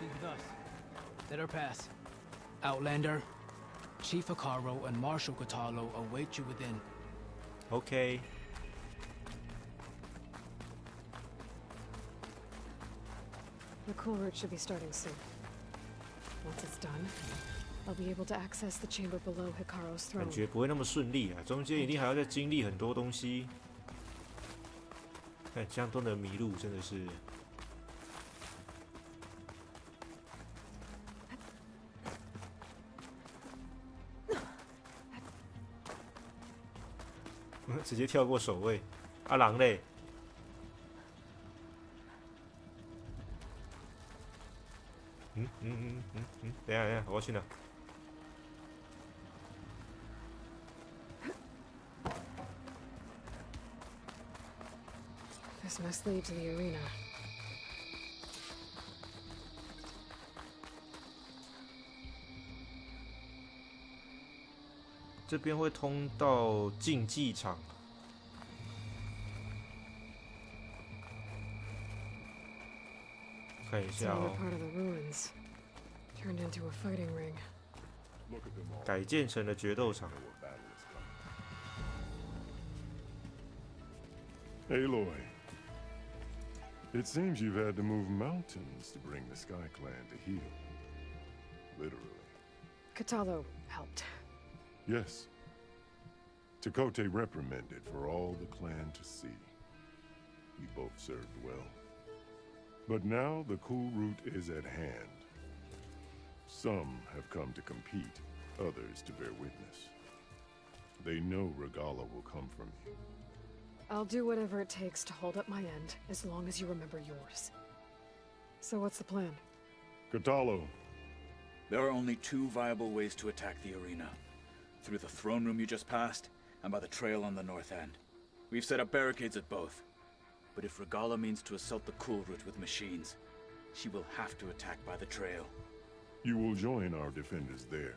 She's with us. Let her pass. Outlander, Chief Hikaru and Marshal Katalo await you within. OK。The cool route should be starting soon. Once it's done, I'll be able to access the chamber below Hikaru's 感 throne. 觉不会那么顺利啊，中间一定还要再经历很多东西。看这样都能迷路，真的是。直接跳过守卫，阿狼嘞。等一下，我要去哪？ This must lead to the arena. 这边会通到竞技场。看一 It's 下 another 哦， part of the ruins, turned into a fighting ring. 改建成了决斗场。 Aloy, it seems you've had to move mountains to bring the Sky Clan to heel. Literally. Katalo helped. Yes. Takote reprimanded for all the clan to see. You both served well. But now the cool route is at hand. Some have come to compete, others to bear witness. They know Regala will come from you. I'll do whatever it takes to hold up my end, as long as you remember yours. So what's the plan? Katalo. There are only two viable ways to attack the arena. Through the throne room you just passed, and by the trail on the north end. We've set up barricades at both. But if Regala means to assault the cool route with machines, she will have to attack by the trail. You will join our defenders there.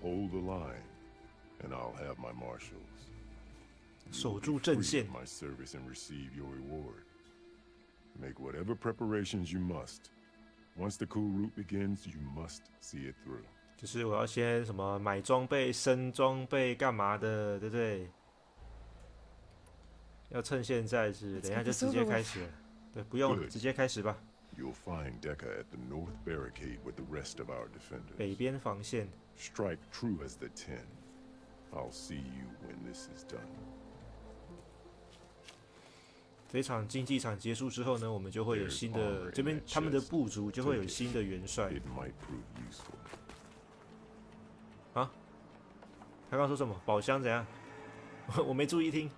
Hold the line, and I'll have my marshals. 守住阵线。 My service and receive your reward. Make whatever preparations you must. Once the cool route begins, you must see it through. 就是我要先什么买装备、升装备干嘛的，对不对？要趁现在是，等一下就直接开始了。对，不用了，直接开始吧。 You'll find Dekka at the north barricade with the rest of our defenders. 北边防线。 Strike true as the 10. I'll see you when this is done. 这场竞技场结束之后呢，我们就会有新的这边他们的部族就会有新的元帅。啊？他刚说什么？宝箱怎样？我没注意听。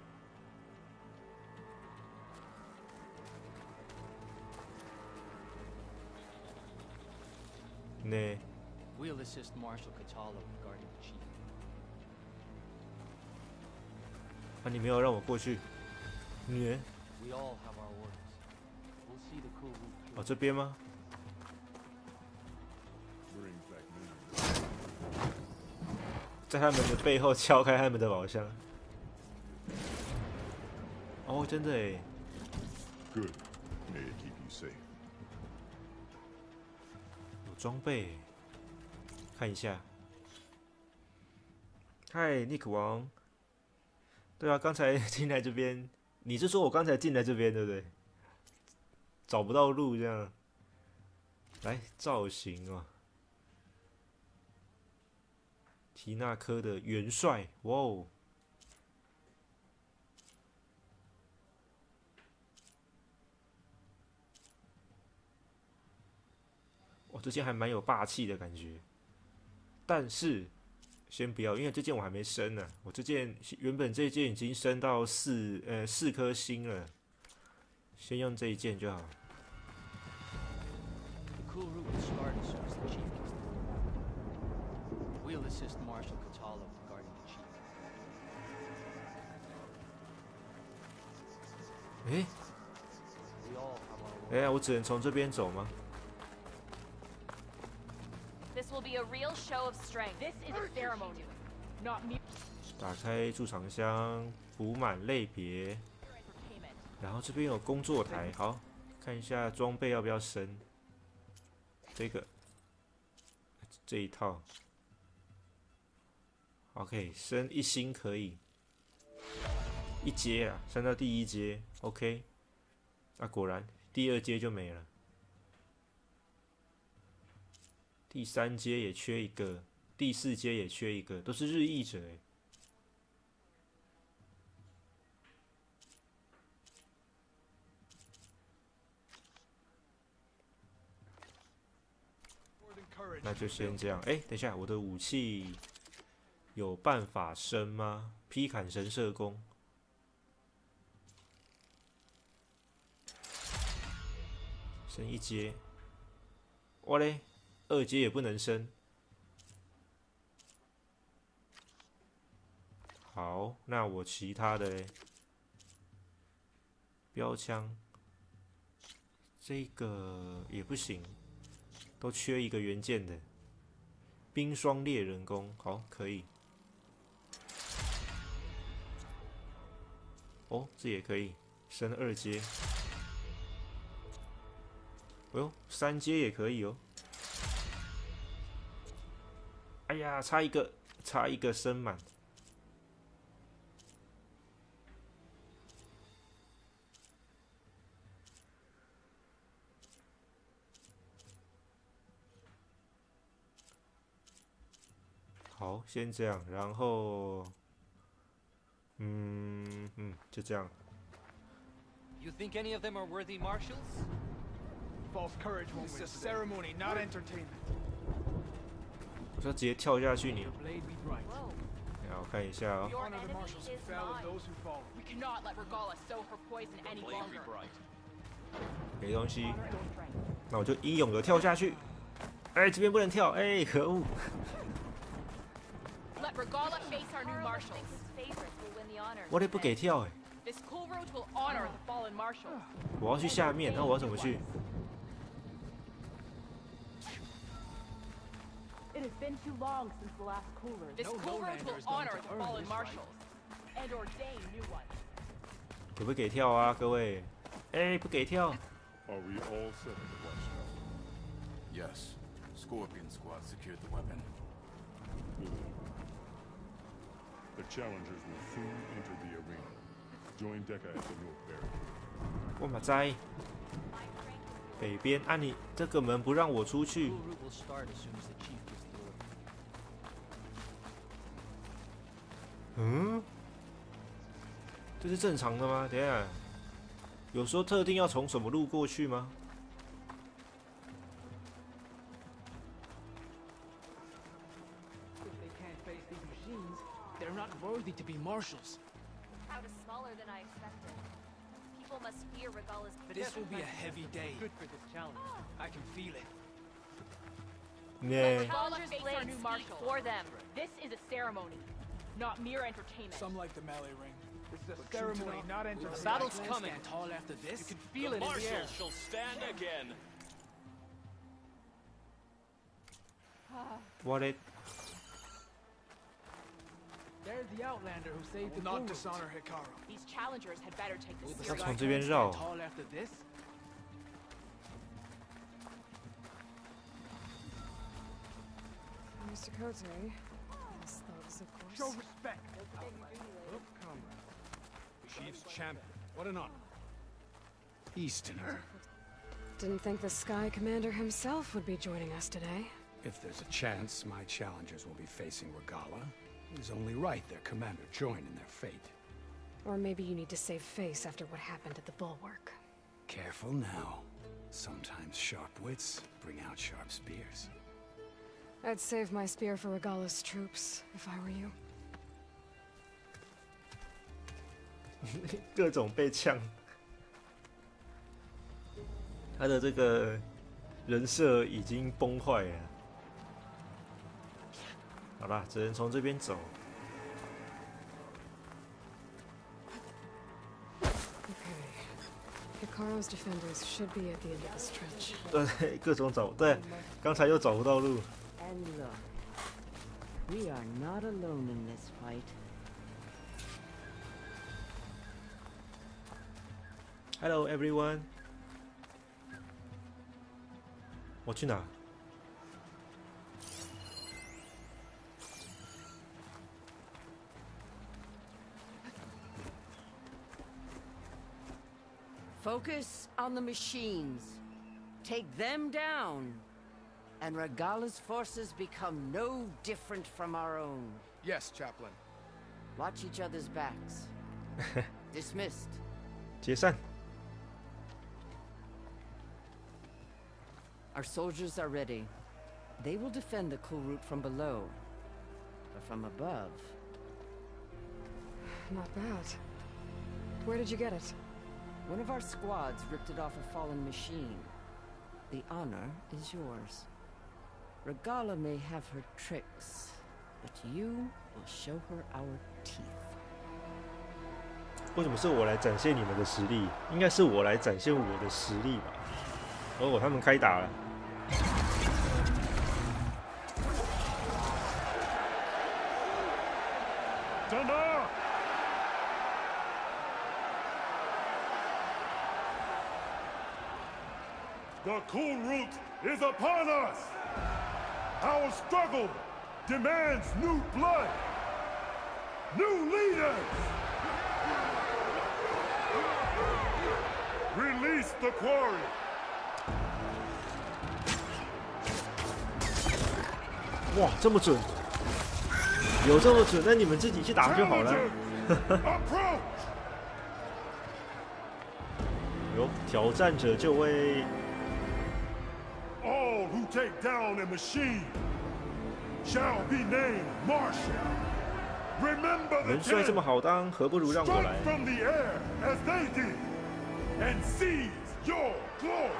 呢？ We'll assist Marshal Katalo in guarding the chief. 啊，你没有让我过去。你？ We all have our orders. We'll see the cool route. 哦，这边吗？在他们的背后敲开他们的宝箱。哦，真的诶。Good. May it keep you safe. 有装备，看一下。嗨，尼克王。对啊，刚才进来这边，你是说我刚才进来这边对不对？找不到路这样。来，造型啊。提纳科的元帅，哇哦！哇，这件还蛮有霸气的感觉。但是先不要，因为这件我还没升呢。我这件原本这件已经升到4颗星了，先用这一件就好。The cool route will start as soon as the chief gets there. We'll assist Marshal Catallo regarding the chief. 我只能从这边走吗？ This will be a real show of strength. This is a ceremony, not me. 打开贮藏箱，补满类别，然后这边有工作台，好，看一下装备要不要升。这一套 ，OK， 升1星可以，1阶啊，升到第1阶 ，OK， 啊，果然第2阶就没了。 第3阶也缺1个，第4阶也缺1个，都是日裔者哎。那就先这样。等一下，我的武器有办法升吗？劈砍神射弓，升1阶。我嘞，2阶也不能升。好，那我其他的嘞，标枪，这个也不行，都缺1个元件的。冰霜猎人弓，好，可以。哦，这也可以，升2阶。哎呦，3阶也可以哦。哎呀，差一个升满。好，先这样，然后，就这样。You think any of them are worthy marshals? False courage won't win. This is a ceremony, not entertainment. 我说直接跳下去你。 Blade be bright. 让我看一下哦。 Honor the marshals who fell and those who fall. We cannot let Regala sow her poison any longer. 给东西，那我就英勇的跳下去。哎，这边不能跳，哎，可恶。 Let Regala face our new marshals. 我得不给跳哎。 This cool road will honor the fallen marshals. 我要去下面，那我要怎么去？ It has been too long since the last cool road. This cool road will honor the fallen marshals and ordain new ones. 可不可以跳啊，各位？哎，不给跳。 Are we all set at the watchtower? Yes. Scorpion Squad secured the weapon. Good. The challengers will soon enter the arena. Join Deca at the North Barricade. 我马在北边啊！你这个门不让我出去。 Cool route will start as soon as the chief gets the order. 这是正常的吗？等一下，有说特定要从什么路过去吗？ If they can't face these machines, they're not worthy to be marshals. Crowd is smaller than I expected. People must fear Regala's. This will be a heavy day. Good for this challenge. I can feel it. Yeah. Regala face our new marshals. For them. This is a ceremony, not mere entertainment. Some like the melee ring. This is a ceremony, not entertainment. The battle's coming. Stand tall after this. You can feel it in the air. Shall stand again. What it? There's the Outlander who saved the Not cool dishonor route. Hikaru. These challengers had better take Will this the That's seriously. from这边 Skyclans 绕。 stand tall after this? Mr. Cote, his thugs, of course. Show respect. Look, comrade. Chief's champion. What an honor. Easterner. Didn't think the Sky Commander himself would be joining us today. If there's a chance my challengers will be facing Regala, it is only right their commander join in their fate. Or maybe you need to save face after what happened at the Bulwark. Careful now. Sometimes sharp wits bring out sharp spears. I'd save my spear for Regala's troops, if I were you. 各种被呛，他的这个人设已经崩坏了。好啦，只能从这边走。Hikaru's defenders should be at the end of this trench. 对，各种找，对，刚才又找不到路。 And look, we are not alone in this fight. Hello everyone. 我去哪？ Focus on the machines. Take them down. And Regala's forces become no different from our own. Yes, Chaplain. Watch each other's backs. Dismissed. 解散。 Our soldiers are ready. They will defend the cool route from below. But from above... Not bad. Where did you get it? One of our squads ripped it off a fallen machine. The honor is yours. Regala may have her tricks, but you will show her our teeth. 为什么是我来展现你们的实力？应该是我来展现我的实力吧。哦，他们开打了。站住！ The cool route is upon us! Our struggle demands new blood! New leaders! Release the quarry! 哇，这么准！有这么准？那你们自己去打就好了。有挑战者就位。 All who take down a machine shall be named Marshal. Remember the 人帅这么好当，何不如让我来 from the air as they did and seize your glory.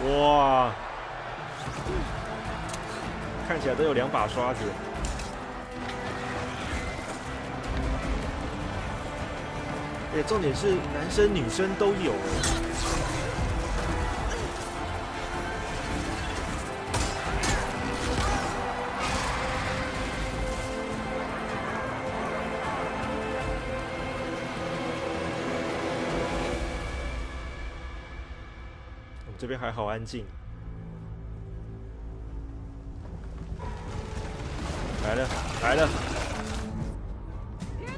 哇，看起来都有2把刷子。 哎，重点是男生女生都有。我们这边还好安静。来了，来了，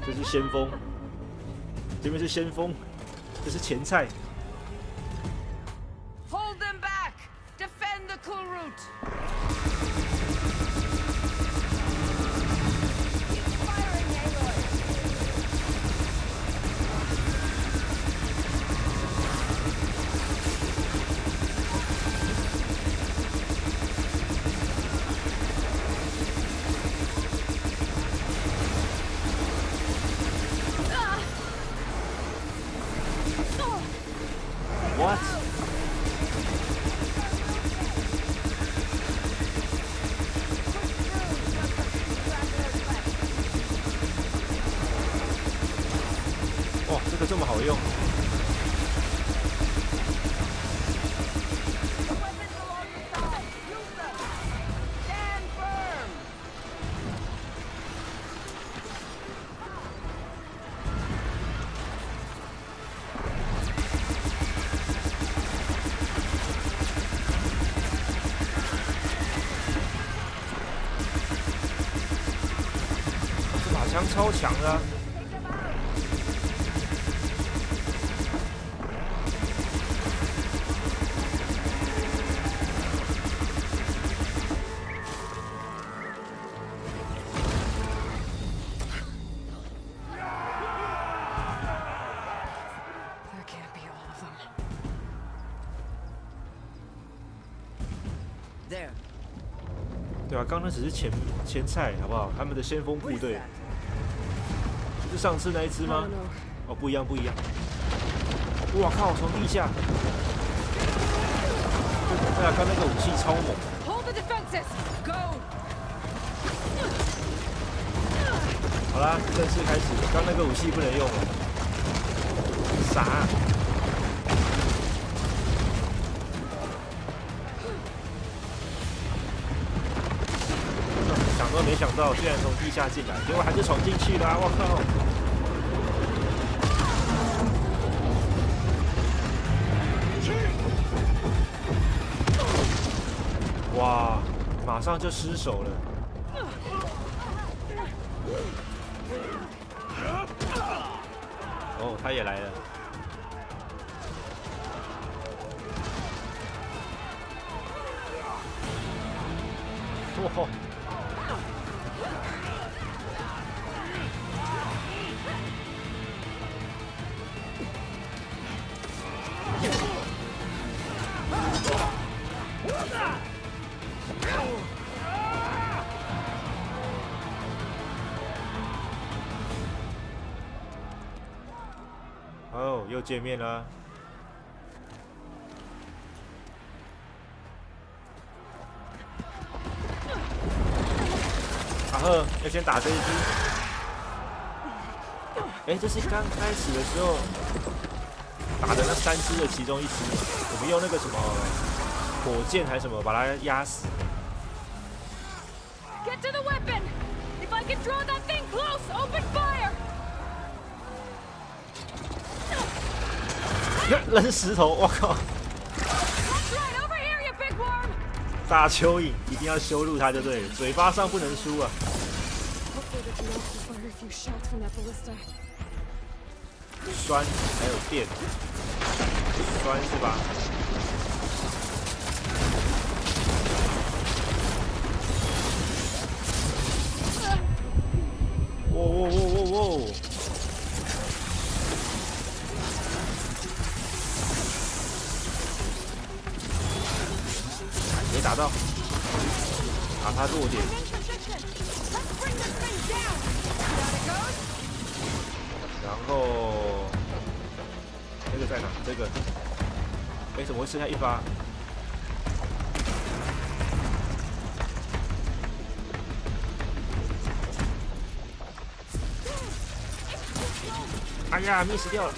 这是先锋。 这边是先锋，这是前菜。 Hold them back! Defend the cool route! Firing, Aloy! What？ 哇，这个这么好用！枪超强的、啊。对吧？刚刚只是前菜，好不好？他们的先锋部队，是上次那一只吗？哦，不一样，不一样。哇靠！从地下，对啊，刚那个武器超猛。好啦，正式开始。刚那个武器不能用了，傻。想都没想到，居然从地下进来，结果还是闯进去了、啊！我靠！哇，马上就失手了。哦，他也来了。哇！哦，又见面了。然后要先打这一只。哎，这是刚开始的时候打的那3只的其中1只，我们用那个什么火箭还是什么把它压死。Get to the weapon! If I can draw that thing close, open fire! 扔石头，我靠！大蚯蚓一定要羞辱他就对了，嘴巴上不能输啊！酸还有电，酸是吧？哇哇哇哇哇！没打到，打他弱点。然后这个在哪？这个，哎，怎么会剩下1发？哎呀 ，miss 掉了。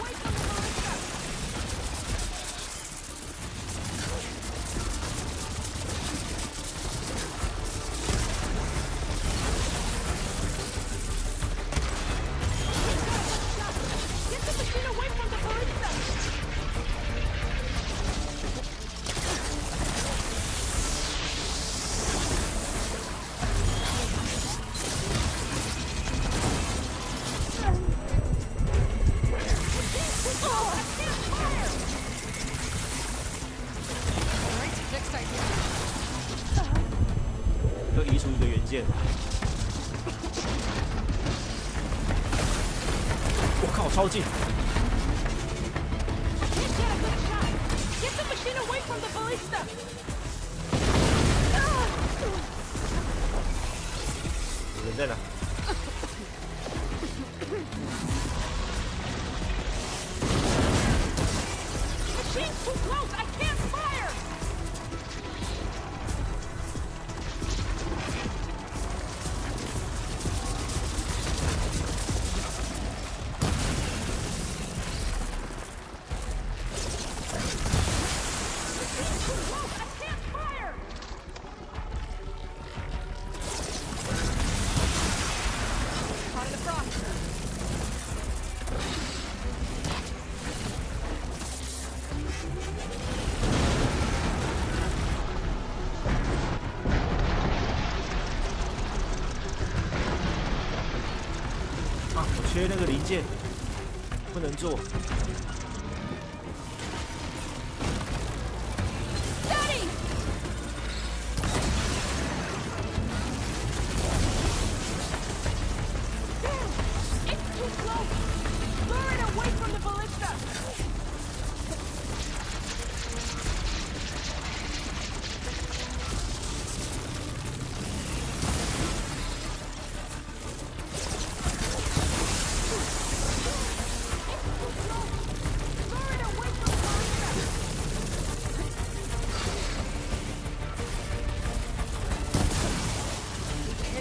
又移除一个元件，我靠，超近！人在哪？缺那个零件，不能做。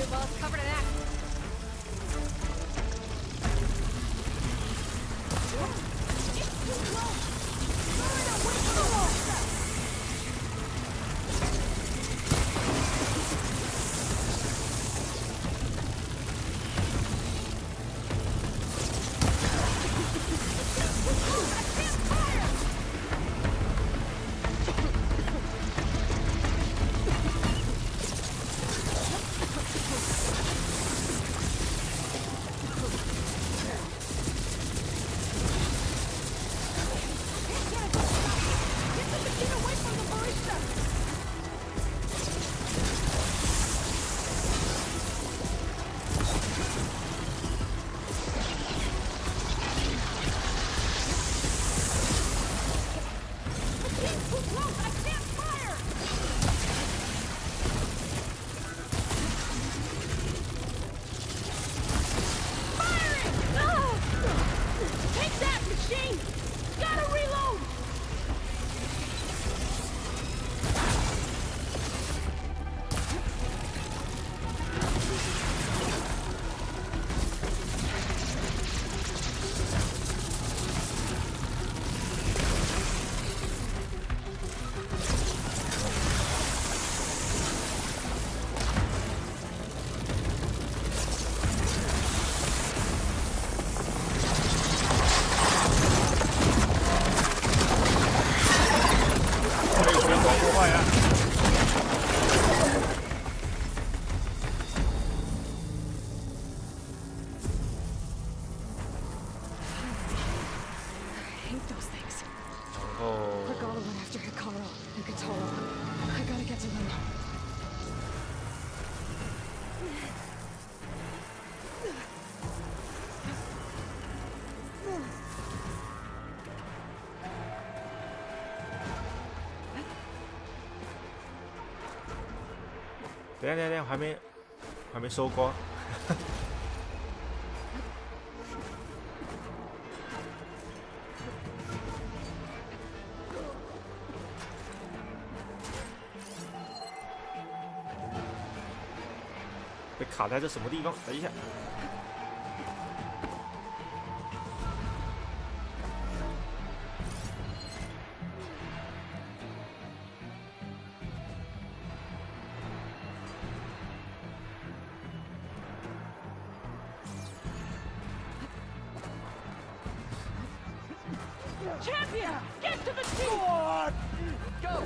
boss, covered in axe. It's too close! Fire away from the wall! I gotta get to them. 等一下，还没收光。被卡在这什么地方？等一下。Champion, get to the team! Go!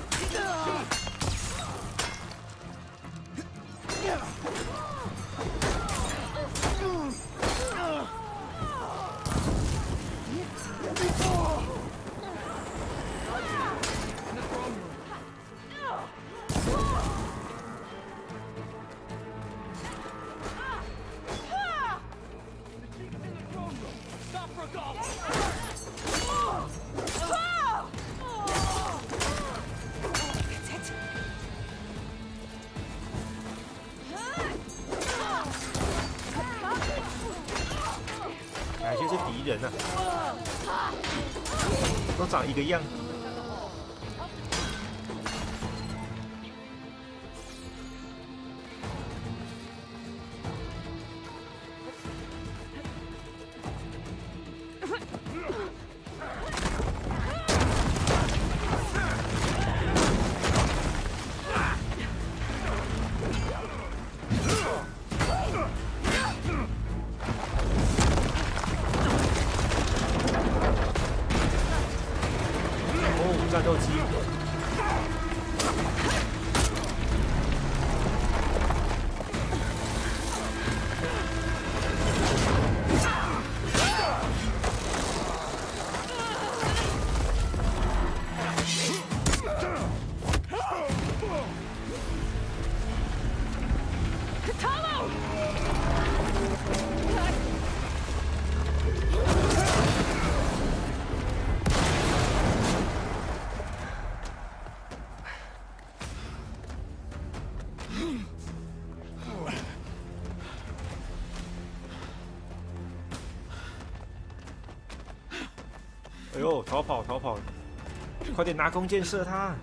哪些是敌人啊？都长一个样。战斗机。哎呦，逃跑！快点拿弓箭射他！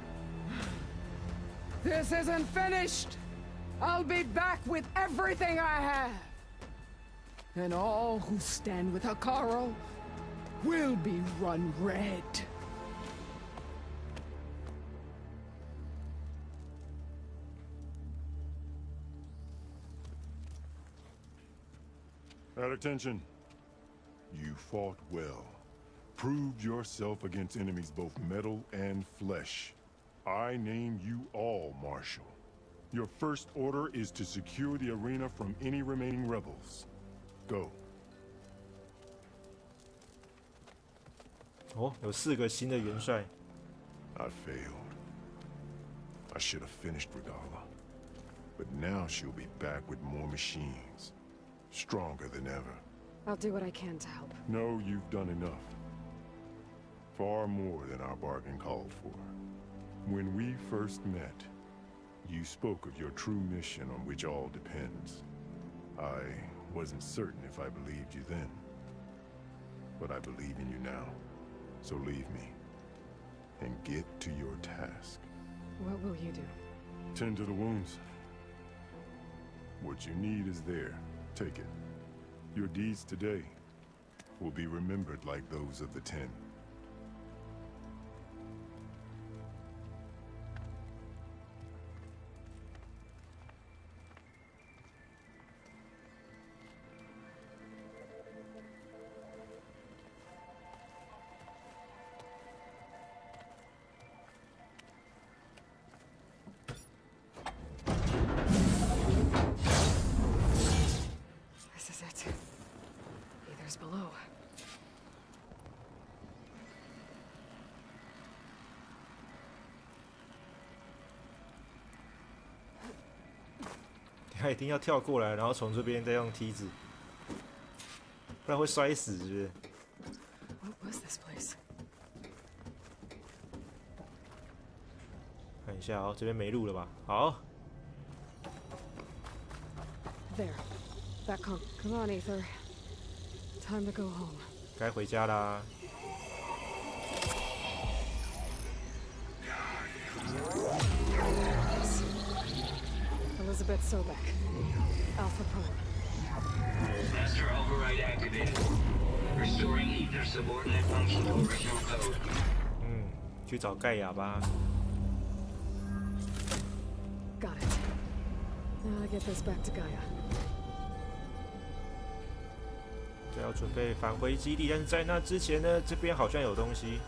This isn't finished. I'll be back with everything I have. And all who stand with Hikaru will be run red. At attention. You fought well. Proved yourself against enemies both metal and flesh. I name you all Marshal. Your first order is to secure the arena from any remaining rebels. Go. 哦，有4个新的元帅。I failed. I should have finished Regala. But now she'll be back with more machines. Stronger than ever. I'll do what I can to help. No, you've done enough. Far more than our bargain called for. When we first met, you spoke of your true mission on which all depends. I wasn't certain if I believed you then. But I believe in you now. So leave me. And get to your task. What will you do? Tend to the wounds. What you need is there. Take it. Your deeds today will be remembered like those of the 10. This is it. Either's below.他一定要跳过来，然后从这边再用梯子，不然会摔死，是不是？ What was this place? 看一下哦，这边没路了吧？好。 There. That come on, Ether. Time to go home. 该回家啦。 Elizabeth Sobek. Alpha Prime. Master override activated. Restoring ether subordinate function to original code. 去找盖亚吧。 Got it. Now I get this back to Gaia. 这要准备返回基地，但是在那之前呢，这边好像有东西。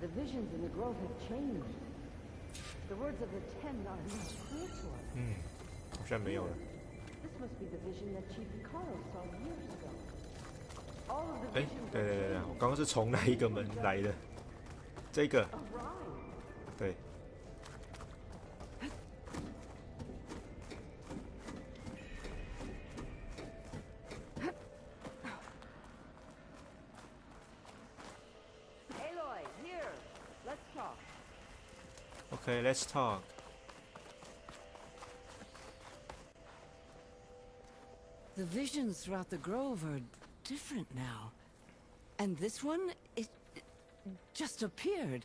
The visions in the grove have changed. The words of the 10 are not clear to us. 好像没有了。 This must be the vision that Chief Hikaru saw years ago. All of the 哎， visions 对，我刚刚是从哪一个门来的？这个。对。 Aloy, here. Let's talk. Okay, let's talk. The visions throughout the grove are different now. And this one, it just appeared.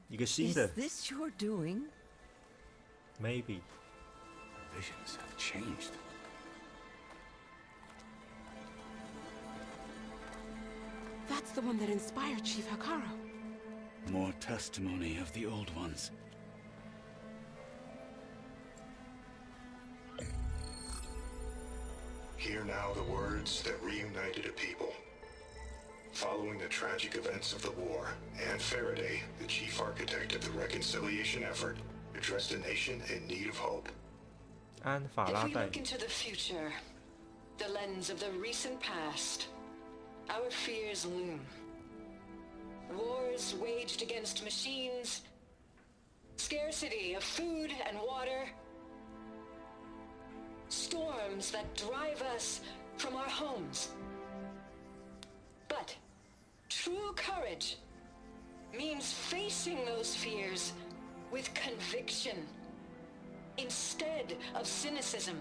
一个新的。 Is this your doing? Maybe. Visions have changed. That's the one that inspired Chief Hikaru. More testimony of the old ones. Hear now the words that reunited a people. Following the tragic events of the war, Anne Faraday, the chief architect of the reconciliation effort, addressed a nation in need of hope. 安法拉 If we 戴 look into the future, the lens of the recent past, our fears loom. Wars waged against machines, scarcity of food and water, storms that drive us from our homes. But true courage means facing those fears with conviction, instead of cynicism.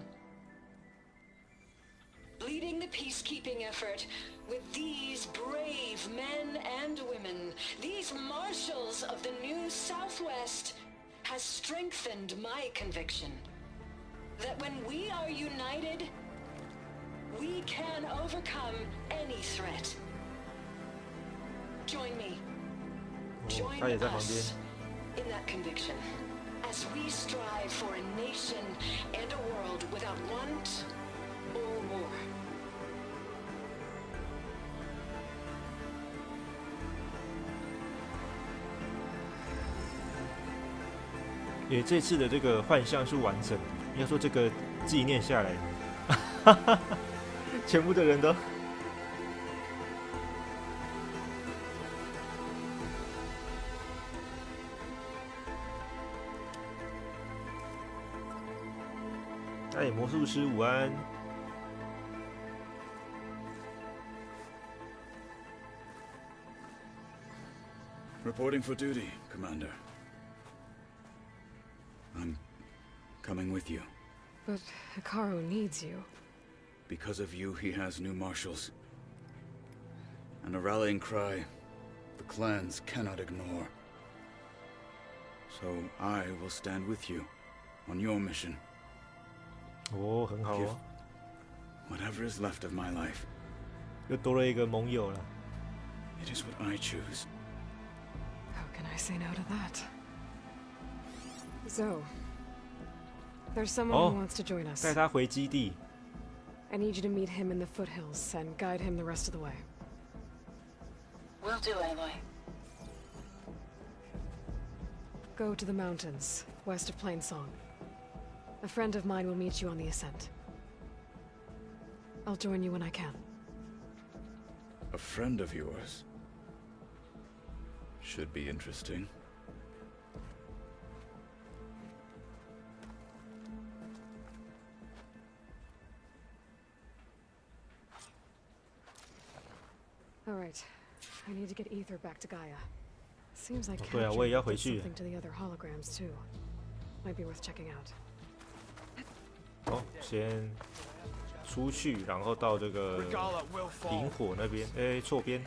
Leading the peacekeeping effort with these brave men and women, these marshals of the new Southwest, has strengthened my conviction that when we are united, we can overcome any threat. Join me. Join us in that conviction as we strive for a nation and a world without want or war. 因为这次的这个幻象是完整的，应该说这个纪念下来，哈哈，全部的人都。哎，魔术师午安。Reporting for duty, Commander. I'm coming with you. But Hikaru needs you. Because of you, he has new marshals. And a rallying cry the clans cannot ignore. So I will stand with you on your mission. 哦，很好哦。Whatever is left of my life. 又多了一个盟友了。It is what I choose. How can I say no to that? Zoe, there's someone who wants to join us. 带他回基地。I need you to meet him in the foothills and guide him the rest of the way. Will do, Aloy. Go to the mountains, west of Plainsong. A friend of mine will meet you on the ascent. I'll join you when I can. A friend of yours? Should be interesting. All right. I need to get Ether back to Gaia. Seems like 对啊，我也要回去。 something to the other holograms too. Might be worth checking out. 哦，先出去，然后到这个萤火那边。哎，错边。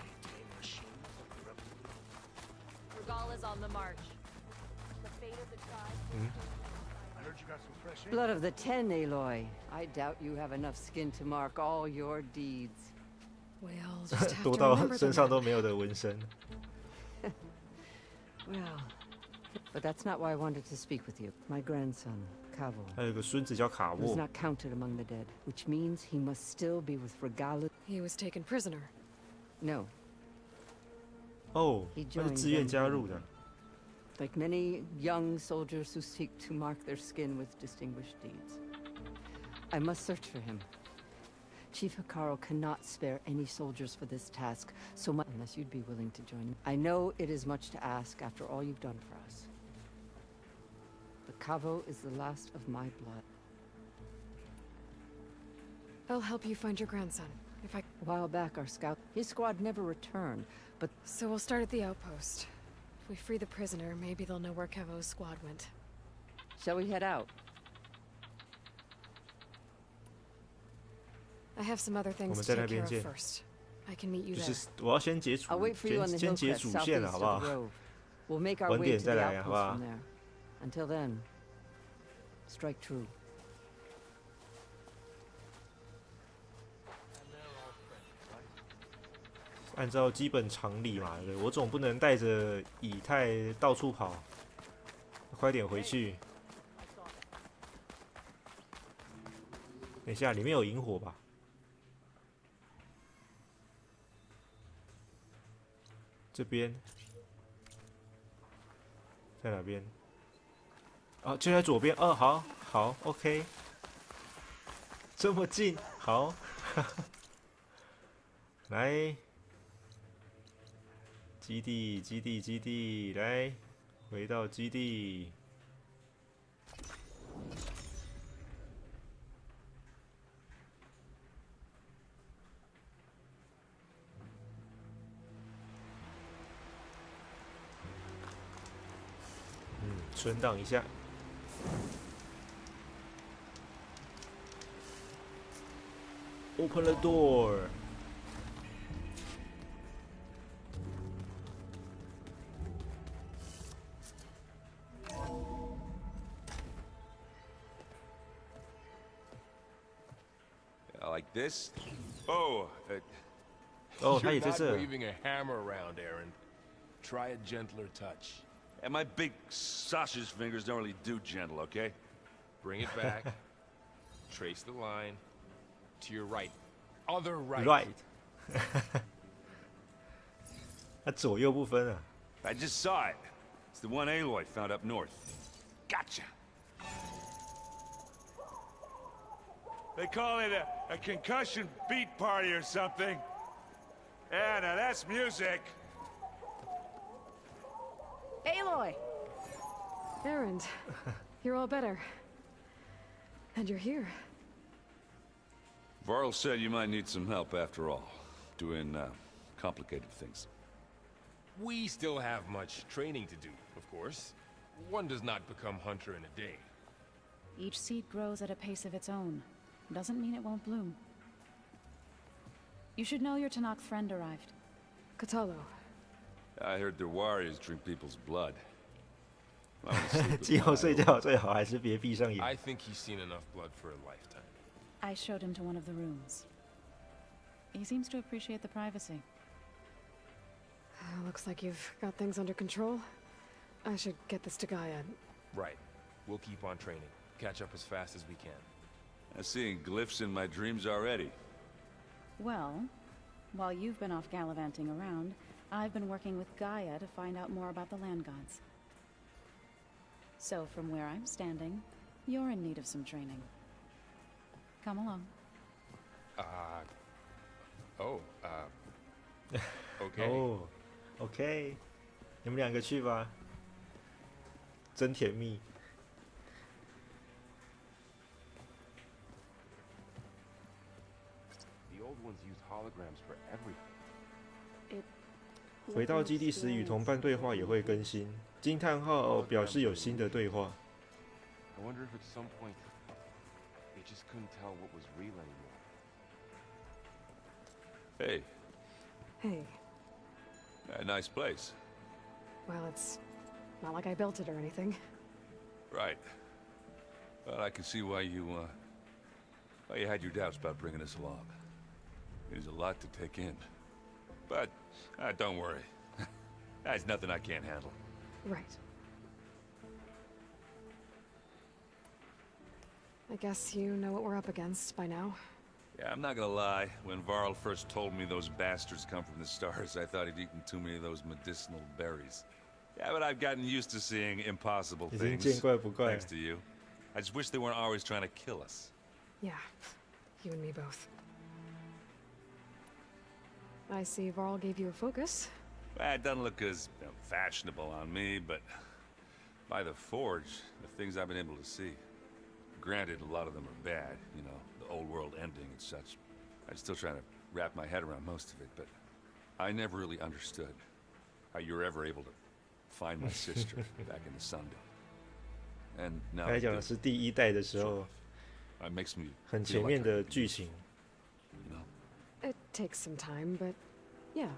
Blood of the Ten, Aloy. I doubt you have enough skin to mark all your deeds. Well, just have 多 to 到 remember 身 them. 上都没有的纹身。 Well, but that's not why I wanted to speak with you. My grandson, Cavo, 还有个孙子叫卡 was 沃。 not counted among the dead, which means he must still be with Regala. He was taken prisoner. No. 哦， He 他是 joined 自愿 them 加入的。 Like many young soldiers who seek to mark their skin with distinguished deeds. I must search for him. Chief Hikaru cannot spare any soldiers for this task, so much unless you'd be willing to join me. I know it is much to ask after all you've done for us. But Cavo is the last of my blood. I'll help you find your grandson. If I... A while back, our scout, his squad never returned, but... So we'll start at the outpost. If we free the prisoner, maybe they'll know where Cavo's squad went. Shall we head out? I have some other 我们 things 在 to 那 take 边 care of 见。 first. I can meet you 就 there. 是我要先解 I'll wait for you on the 先 hill 解 crest 主线 southeast 了，好 of 不好 the？ grove. We'll make our 晚 way 点 to 再 the 来，好不 outpost 好 from？ there. Until then, strike true. 按照基本常理嘛，对，我总不能带着以太到处跑，快点回去。等一下，里面有萤火吧？这边在哪边？哦，就在左边。哦，好，好 ，OK， 这么近，好，来。 基地，基地，基地，来，回到基地。存档一下。Open the door. Like this? Oh, Oh, You're 他也在 not 这。 waving a hammer around, Aaron. Try a gentler touch. And my big sausage fingers don't really do gentle, okay? Bring it back. Trace the line. To your right. Other right. Right. 他左右不分啊。 I just saw it. It's the one Aloy found up north. Gotcha. They call it a concussion beat party or something. Yeah, now that's music. Aloy! Erend, you're all better. And you're here. Varl said you might need some help after all. Doing, complicated things. We still have much training to do, of course. One does not become hunter in a day. Each seed grows at a pace of its own. Doesn't mean it won't bloom. You should know your Tanakh friend arrived. Kotallo. I heard their warriors drink people's blood. 今后睡觉最好还是别闭上眼。 I think he's seen enough blood for a lifetime. I showed him to one of the rooms. He seems to appreciate the privacy. Looks like you've got things under control. I should get this to Gaia. Right. We'll keep on training. Catch up as fast as we can. I'm seeing glyphs in my dreams already. Well, while you've been off gallivanting around, I've been working with Gaia to find out more about the land gods. So from where I'm standing, you're in need of some training. Come along. Okay. 哦 ，OK， 你们两个去吧，真甜蜜。 The old ones use holograms for everything. 回到基地时与同伴对话也会更新。惊叹号表示有新的对话。 I wonder if at some point they just couldn't tell what was real anymore. Hey, Hey. a nice place. Well, it's not like I built it or anything. Right. But I can see why you had your doubts about bringing us along. It is a lot to take in. But, don't worry. That's nothing I can't handle. Right. I guess you know what we're up against by now. Yeah, I'm not gonna lie. When Varl first told me those bastards come from the stars, I thought he'd eaten too many of those medicinal berries. Yeah, but I've gotten used to seeing impossible 已经 things. 见怪不怪。 Thanks to you. I just wish they weren't always trying to kill us. Yeah, you and me both. I see Varl gave you a focus. Well, it doesn't look as fashionable on me, but by the Forge, the things I've been able to see. Granted, a lot of them are bad, you know, the old world ending and such. I'm still trying to wrap my head around most of it, but I never really understood how you were ever able to find my sister back in the Sunday. And now 刚才讲的是第一代的时候， it makes me 很 feel 前 like 面 I 的 could 剧 use 情。 you know? It takes some time, but yeah.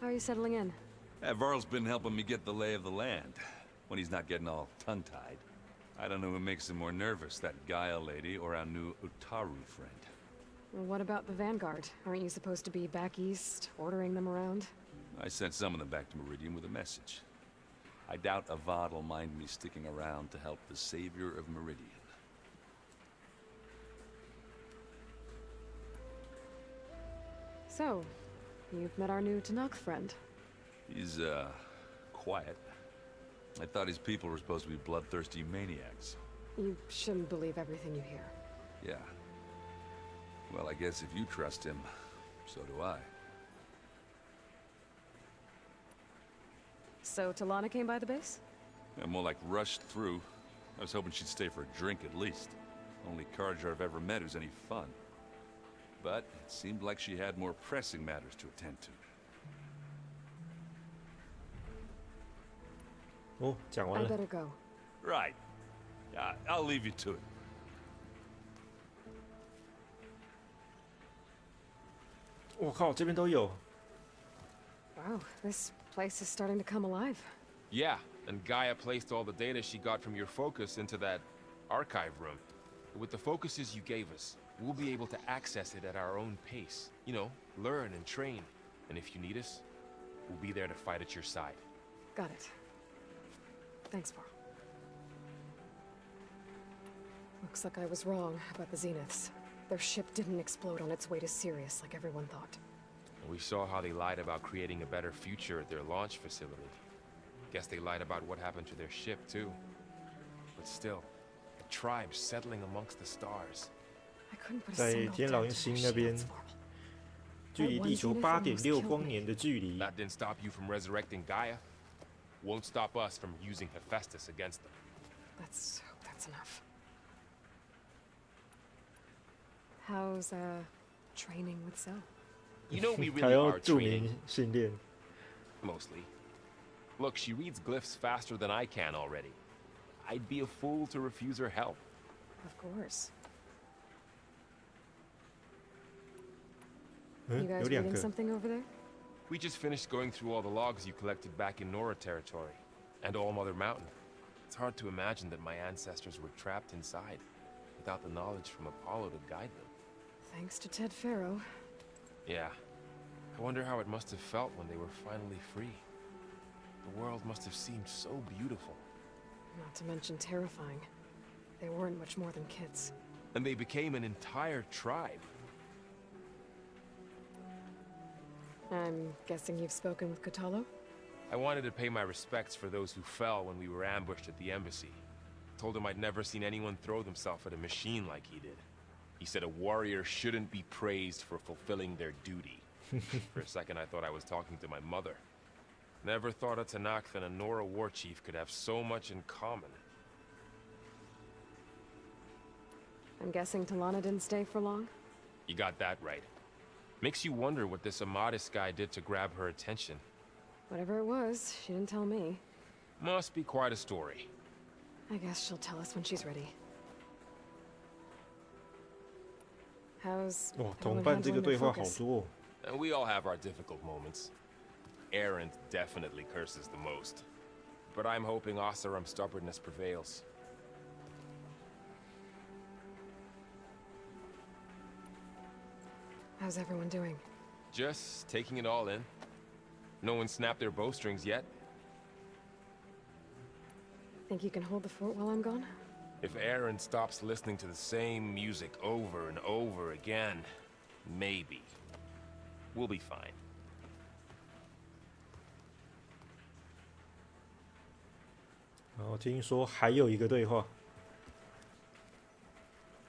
How are you settling in? Varl's been helping me get the lay of the land, when he's not getting all tongue-tied. I don't know who makes him more nervous, that Gaia lady or our new Utaru friend. Well, what about the Vanguard? Aren't you supposed to be back east, ordering them around? I sent some of them back to Meridian with a message. I doubt Avad will mind me sticking around to help the savior of Meridian. So, you've met our new Tanakh friend. He's, quiet. I thought his people were supposed to be bloodthirsty maniacs. You shouldn't believe everything you hear. Yeah. Well, I guess if you trust him, so do I. So, Talana came by the base? Yeah, more like rushed through. I was hoping she'd stay for a drink at least. Only Carja I've ever met who's any fun. But it seemed like she had more pressing matters to attend to. 哦，讲完 I 了。 better go. Right. I'll leave you to it. 我靠，这边都有。Wow, this place is starting to come alive. Yeah, and Gaia placed all the data she got from your focus into that archive room. With the focuses you gave us, we'll be able to access it at our own pace. You know, learn and train. And if you need us, we'll be there to fight at your side. Got it. Thanks, Varl. Looks like I was wrong about the Zeniths. Their ship didn't explode on its way to Sirius like everyone thought. We saw how they lied about creating a better future at their launch facility. Guess they lied about what happened to their ship, too. But still, a tribe settling amongst the stars. I couldn't put a 在 single 天狼 dent in 星 their 那边 shields, Varl. 距离地球8.6光年的距离。 That didn't stop you from resurrecting Gaia. Won't stop us from using Hephaestus against them. Let's hope that's enough. How's, training with Zoe? You know we 还 really 要 are 助 training. 眠训练。 Mostly. Look, she reads glyphs faster than I can already. I'd be a fool to refuse her help. Of course. 嗯， You guys 有2 reading 个。 something over there? We just finished going through all the logs you collected back in Nora territory, and All Mother Mountain. It's hard to imagine that my ancestors were trapped inside, without the knowledge from Apollo to guide them. Thanks to Ted Faro. Yeah. I wonder how it must have felt when they were finally free. The world must have seemed so beautiful. Not to mention terrifying. They weren't much more than kids. And they became an entire tribe. I'm guessing you've spoken with Kotallo? I wanted to pay my respects for those who fell when we were ambushed at the embassy. Told him I'd never seen anyone throw themselves at a machine like he did. He said a warrior shouldn't be praised for fulfilling their duty. For a second I thought I was talking to my mother. Never thought a Tanakh and a Nora war chief could have so much in common. I'm guessing Talana didn't stay for long? You got that right. Makes you wonder what this Amadis guy did to grab her attention. Whatever it was, she didn't tell me. Must be quite a story. I guess she'll tell us when she's ready. How's 哇， everyone 同伴这个 handling 对 their 话好 focus? 哦 多、哦。 And we all have our difficult moments. Erend definitely curses the most. But I'm hoping Oseram's stubbornness prevails. How's everyone doing? Just taking it all in. No one snapped their bowstrings yet. Think you can hold the fort while I'm gone? If Erend stops listening to the same music over and over again, maybe. We'll be fine. 然后听说还有一个对话，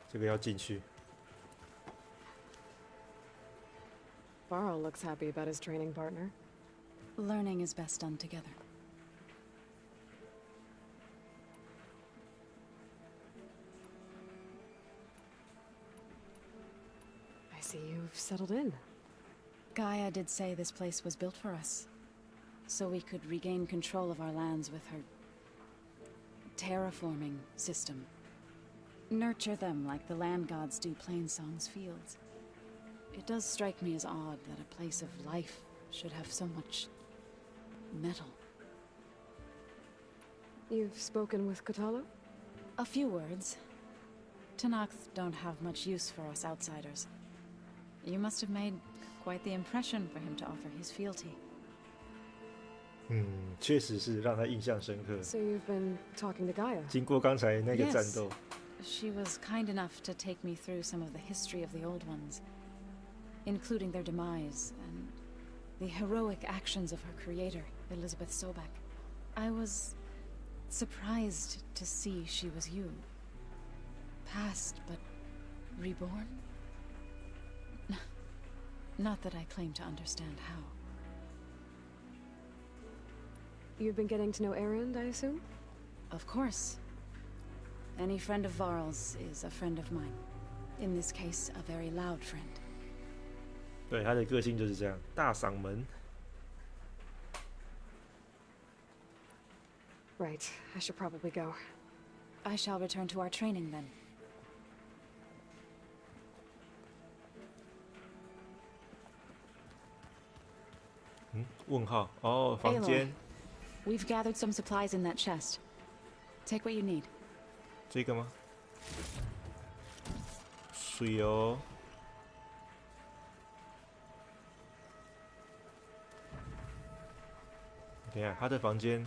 这个要进去。 Varl looks happy about his training partner. Learning is best done together. I see you've settled in. Gaia did say this place was built for us, so we could regain control of our lands with her terraforming system. Nurture them like the land gods do Plainsong's fields. It does strike me as odd that a place of life should have so much metal. You've spoken with Kotallo? A few words. Tanakh don't have much use for us outsiders. You must have made quite the impression for him to offer his fealty. 确实是让他印象深刻。 So you've been talking to Gaia? 经过刚才那个战斗 She was kind enough to take me through some of the history of the Old Ones, including their demise and the heroic actions of her creator, Elizabeth Sobek. I was surprised to see she was you. Past, but reborn? Not that I claim to understand how. You've been getting to know Erend, I assume? Of course. Any friend of Varl's is a friend of mine. In this case, a very loud friend. 对，他的个性就是这样，大嗓门。 Right, I should probably go. I shall return to our training then. 问号哦，房间 We've gathered some supplies in that chest. Take what you need. 这个吗？水哦。等一下，他的房间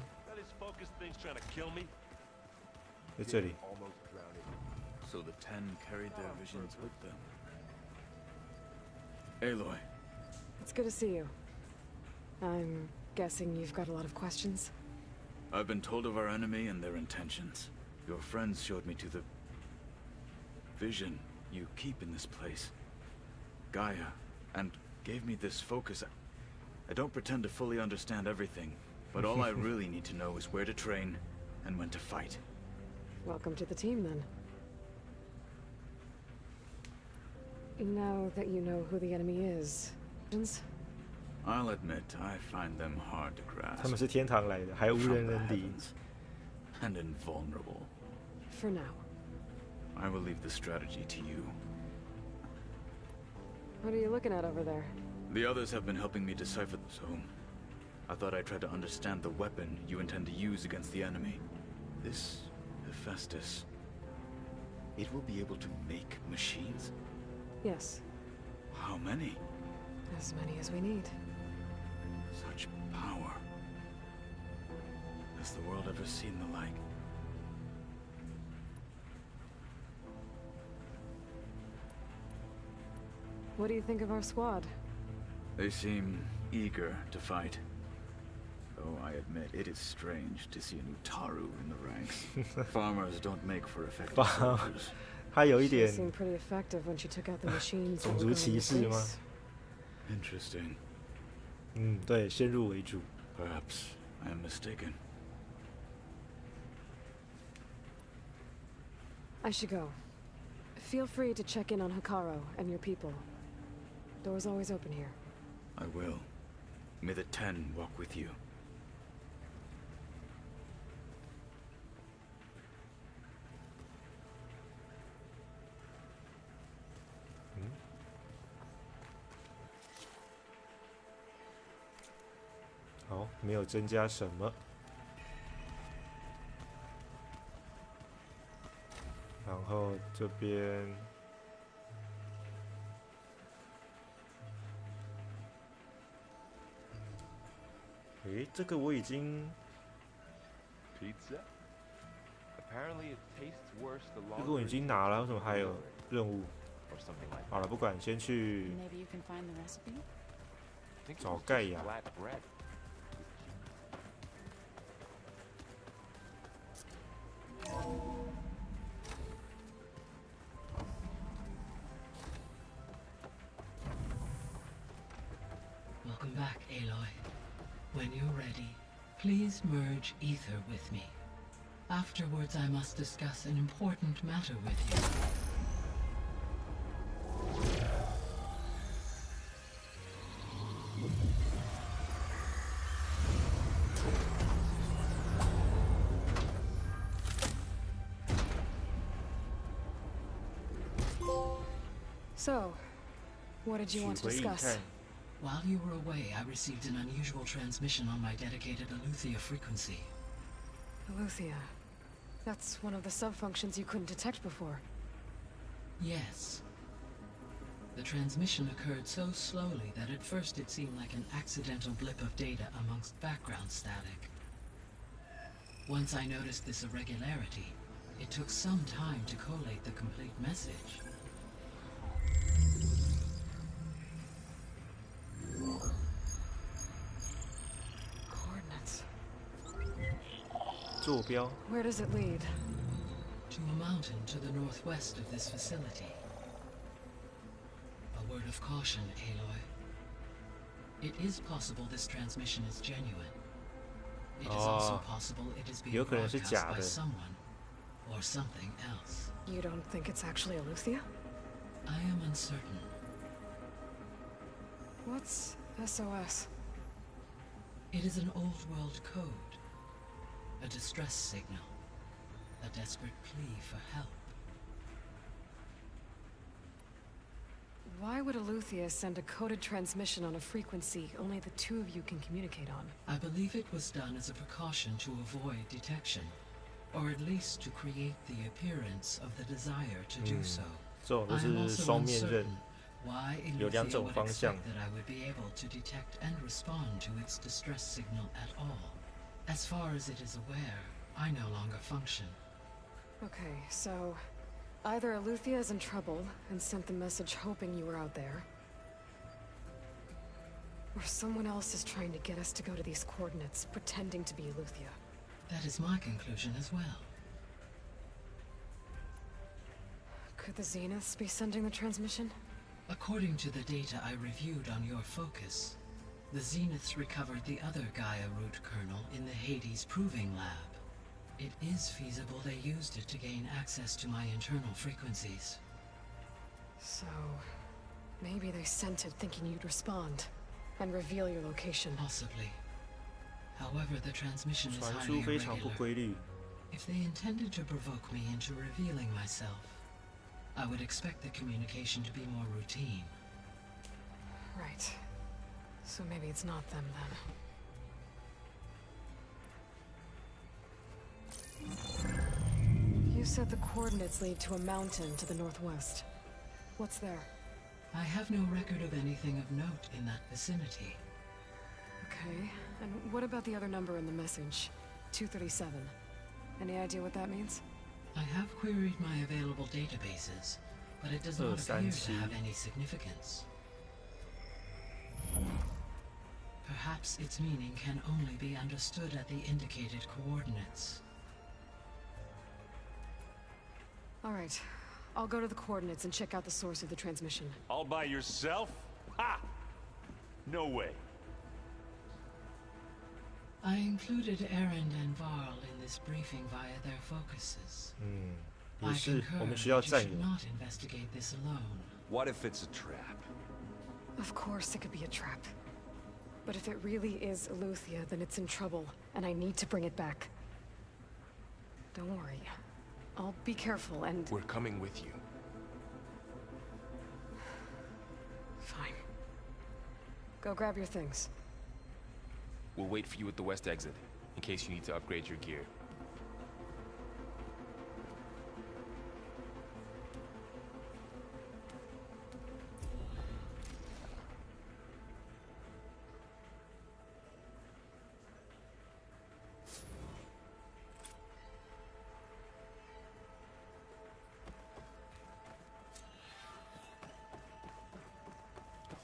在这里。 So the 10 carried their visions with them. Aloy. It's good to see you. I'm guessing you've got a lot of questions? I've been told of our enemy and their intentions. Your friends showed me to the vision you keep in this place, Gaia, and gave me this focus. I don't pretend to fully understand everything, but all I really need to know is where to train and when to fight. Welcome to the team, then. Now that you know who the enemy is, I'll admit I find them hard to grasp. 他们是天堂来的，还无人能敌。 And invulnerable. For now. I will leave the strategy to you. What are you looking at over there? The others have been helping me decipher the zone. I thought I'd try to understand the weapon you intend to use against the enemy. This Hephaestus. It will be able to make machines? Yes. How many? As many as we need. Such power. Has the world ever seen the like? What do you think of our squad? They seem eager to fight. Though I admit, it is strange to see a new Taru in the ranks. Farmers don't make for effective soldiers. 他有一点 She seemed pretty effective when she took out the machines. 种族歧视吗？ Interesting. 嗯，对，先入为主。 Perhaps I am mistaken. I should go. Feel free to check in on Hikaru and your people. Door's always open here. I will. May the 10 walk with you. Hmm? 好，没有增加什么。然后这边，诶，这个我已经， Pizza? Apparently it tastes worse the 这 longer 个我已经拿了，为什么还有任务？ or something like 好了，不管，先去 Maybe you can find the recipe? I think it 找 was 盖 just 亚。 flat bread. Welcome back, Aloy. When you're ready, please merge ether with me. Afterwards, I must discuss an important matter with you. So, what did you want to discuss? While you were away, I received an unusual transmission on my dedicated Aletheia frequency. Aletheia. That's one of the sub-functions you couldn't detect before. Yes. The transmission occurred so slowly that at first it seemed like an accidental blip of data amongst background static. Once I noticed this irregularity, it took some time to collate the complete message. Coordinates. 坐标。 Where does it lead? To a mountain to the northwest of this facility. A word of caution, Aloy. It is possible this transmission is genuine. It is also possible it is being 有可能是 broadcast 假 by 的。 someone or something else. You don't think it's actually Aletheia? I am uncertain. What's SOS? It is an old world code. A distress signal. A desperate plea for help. Why would Eleuthia send a coded transmission on a frequency only the two of you can communicate on? I believe it was done as a precaution to avoid detection, or at least to create the appearance of the desire to do so. 这种都是双面刃， Why 有两 Eleuthia 种 would 方向。 expect that I would be able to detect and respond to its distress signal at all. As far as it is aware, I no longer function. Okay, so either Eleuthia is in trouble and sent the message hoping you were out there, or someone else is trying to get us to go to these coordinates, pretending to be Eleuthia. That is my conclusion as well. Could the Zeniths be sending the transmission? According to the data I reviewed on your focus, the Zeniths recovered the other Gaia root kernel in the Hades Proving Lab. It is feasible they used it to gain access to my internal frequencies. So, maybe they sent it thinking you'd respond and reveal your location. Possibly. However, the transmission is 传 highly 输非常不 irregular. 规律。 If they intended to provoke me into revealing myself, I would expect the communication to be more routine. Right. So maybe it's not them then. You said the coordinates lead to a mountain to the northwest. What's there? I have no record of anything of note in that vicinity. Okay, and what about the other number in the message? 237. Any idea what that means? I have queried my available databases, but it does not appear to have any significance. Perhaps its meaning can only be understood at the indicated coordinates. All right, I'll go to the coordinates and check out the source of the transmission. All by yourself? Ha! No way. I included Erend and Varl in this briefing via their focuses. I 也是， concur 我们 that 需要 you 战 should 友。 not investigate this alone. What if it's a trap? Of course it could be a trap. But if it really is Eleuthia, then it's in trouble, and I need to bring it back. Don't worry. I'll be careful and... We're coming with you. Fine. Go grab your things. We'll wait for you at the west exit, in case you need to upgrade your gear.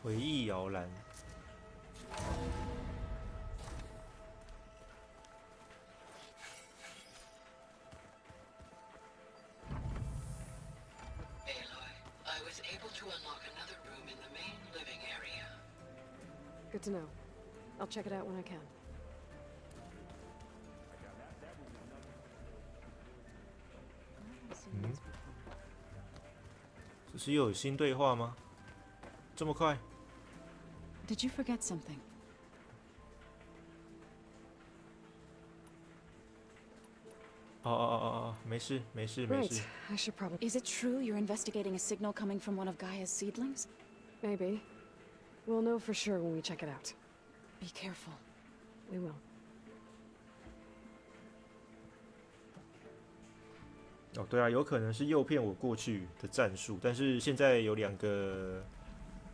回忆摇篮。 I was able to unlock another room in the main living area. Good to know. I'll check it out when I can. 这是又有新对话吗？这么快？ Did you forget something? 哦，没事没事没 Right. 事。 I should probably... Is it true you're investigating a signal coming from one of Gaia's seedlings? Maybe. We'll know for sure when we check it out. Be careful. We will. 哦，对啊，有可能是诱骗我过去的战术，但是现在有2个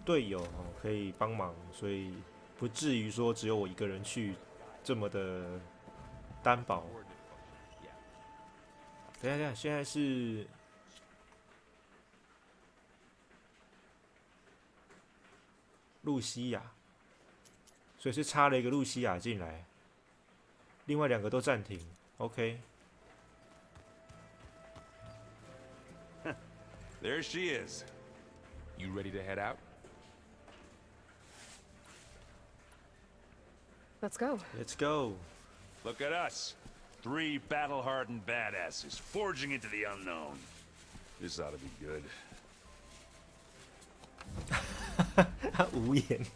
队友哦可以帮忙，所以不至于说只有我一个人去这么的单薄。等一下，现在是露西亚，所以是插了一个露西亚进来，另外2个都暂停。OK。 There she is. You ready to head out? Let's go. Let's go. Look at us. 3 battle-hardened badasses forging into the unknown. This ought to be good. 他无言。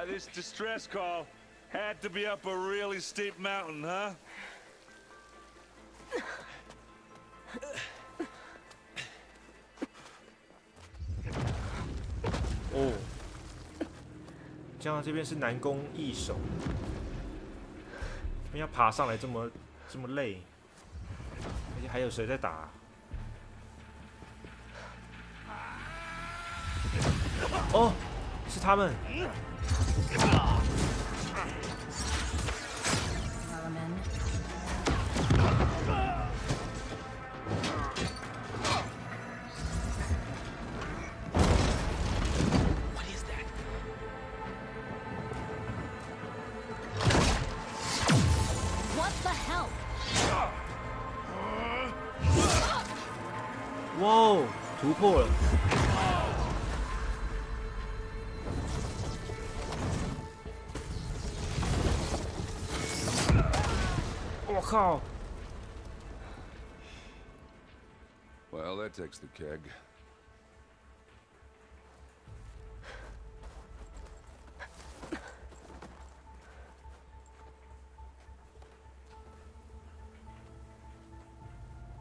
this distress call had to be up a really steep mountain, huh? Oh. 加上这边是南宫易手，因为要爬上来这么累，而且还有谁在打？哦，是他们。哇哦，突破了！我靠！ Well, that takes the keg.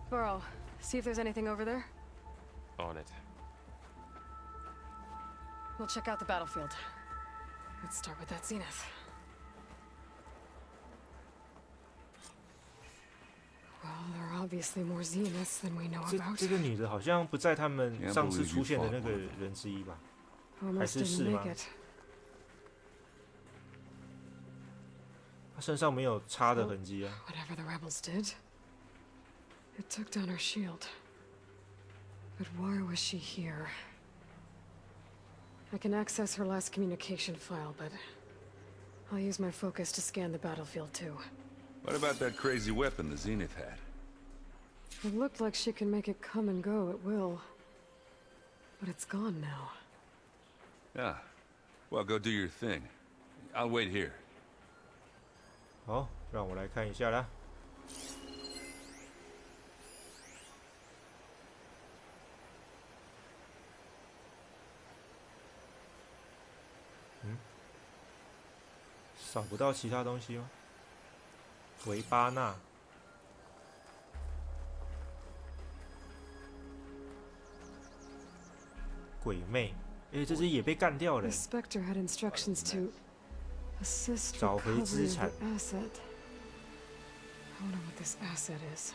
Burrow, see if there's anything over there. On it. We'll check out the battlefield. Let's start with that zenith. Well, there are obviously more zeniths than we know about. 这个女的好像不在他们上次出现的那个人之一吧？还是是吗？她身上没有插的痕迹啊。Whatever the rebels did, it took down her shield. But why was she here? I can access her last communication file, but I'll use my focus to scan the battlefield too. What about that crazy weapon the Zenith had? It looked like she can make it come and go at will. But it's gone now. Yeah. Well, go do your thing. I'll wait here. 好，让我来看一下啦。找不到其他东西吗？维巴纳，鬼妹，这只也被干掉了。Spectre had instructions to assist 找回资产。I wonder what this asset is.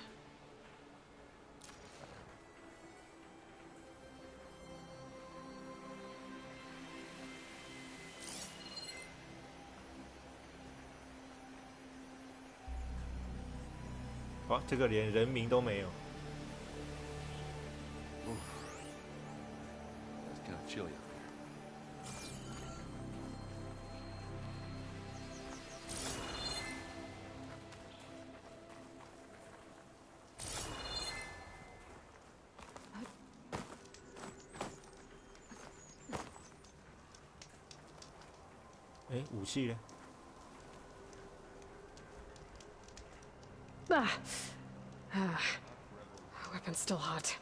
哇，这个连人名都没有。That's kind of chilly out there. 武器呢？ Weapon's still hot.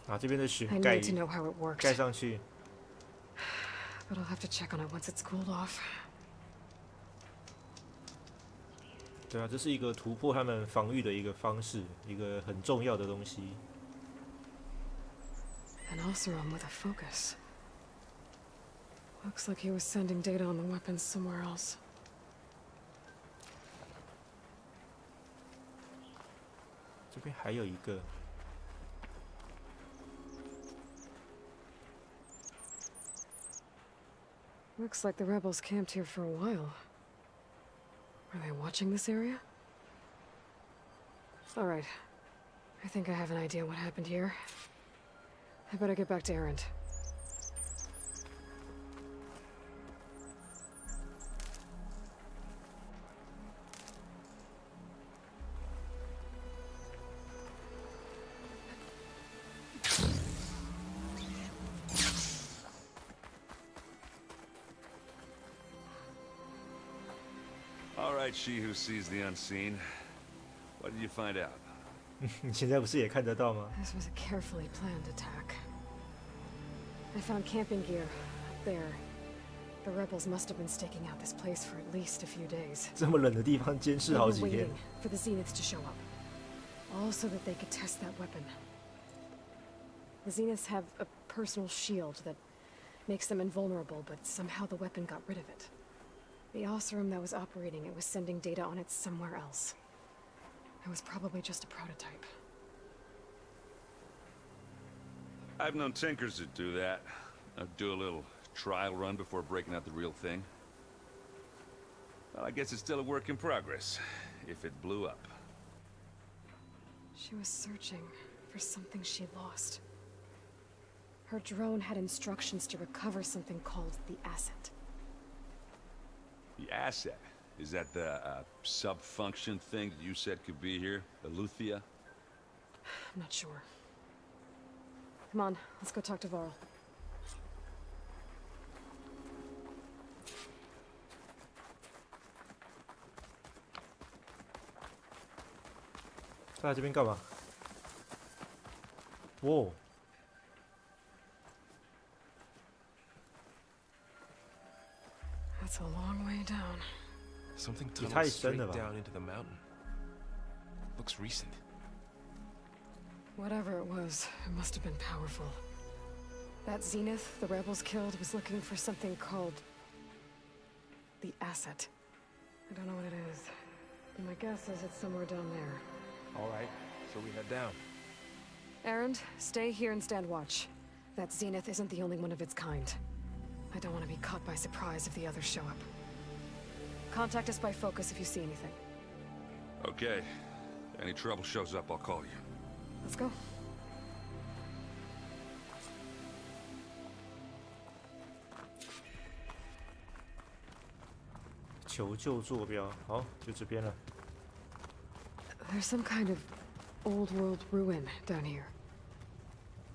啊，这边的雪 I 盖 need to know how it works. 盖上去。 But I'll have to check on it once it's cooled off. 对啊，这是一个突破他们防御的一个方式，一个很重要的东西。 And also I'm with a focus. Looks like he was sending data on the weapons somewhere else. "这边还有一个。 Looks like the rebels camped here for a while. Are they watching this area? All right. I think I have an idea what happened here. I better get back to Erend. All right, she who sees the unseen. What did you find out? 你现在不是也看得到吗？ This was a carefully planned attack. I found camping gear up there. The rebels must have been staking out this place for at least a few days. 这么冷的地方监视 They 好 were 几天 waiting。for the Zeniths to show up, all so that they could test that weapon. The Zeniths have a personal shield that makes them invulnerable, but somehow the weapon got rid of it. The Osserum that was operating it was sending data on it somewhere else. It was probably just a prototype. I've known tinkers that do that. I'd do a little trial run before breaking out the real thing. Well, I guess it's still a work in progress, if it blew up. She was searching for something she lost. Her drone had instructions to recover something called the asset. The asset? Is that the sub-function thing that you said could be here? The Luthia? I'm not sure. Come on, let's go talk to Varl. 他来这边干嘛？哦， That's a long way down. Something 也太 tunnels 深 straight 了吧？ down into the mountain. Looks recent. Whatever it was, it must have been powerful. That Zenith the rebels killed was looking for something called the asset. I don't know what it is, but my guess is it's somewhere down there. All right, so we head down. Erend, stay here and stand watch. That Zenith isn't the only one of its kind. I don't want to be caught by surprise if the others show up. Contact us by focus if you see anything. Okay. Any trouble shows up, I'll call you. Let's go. 求救坐标，好，就这边了。 There's some kind of old world ruin down here.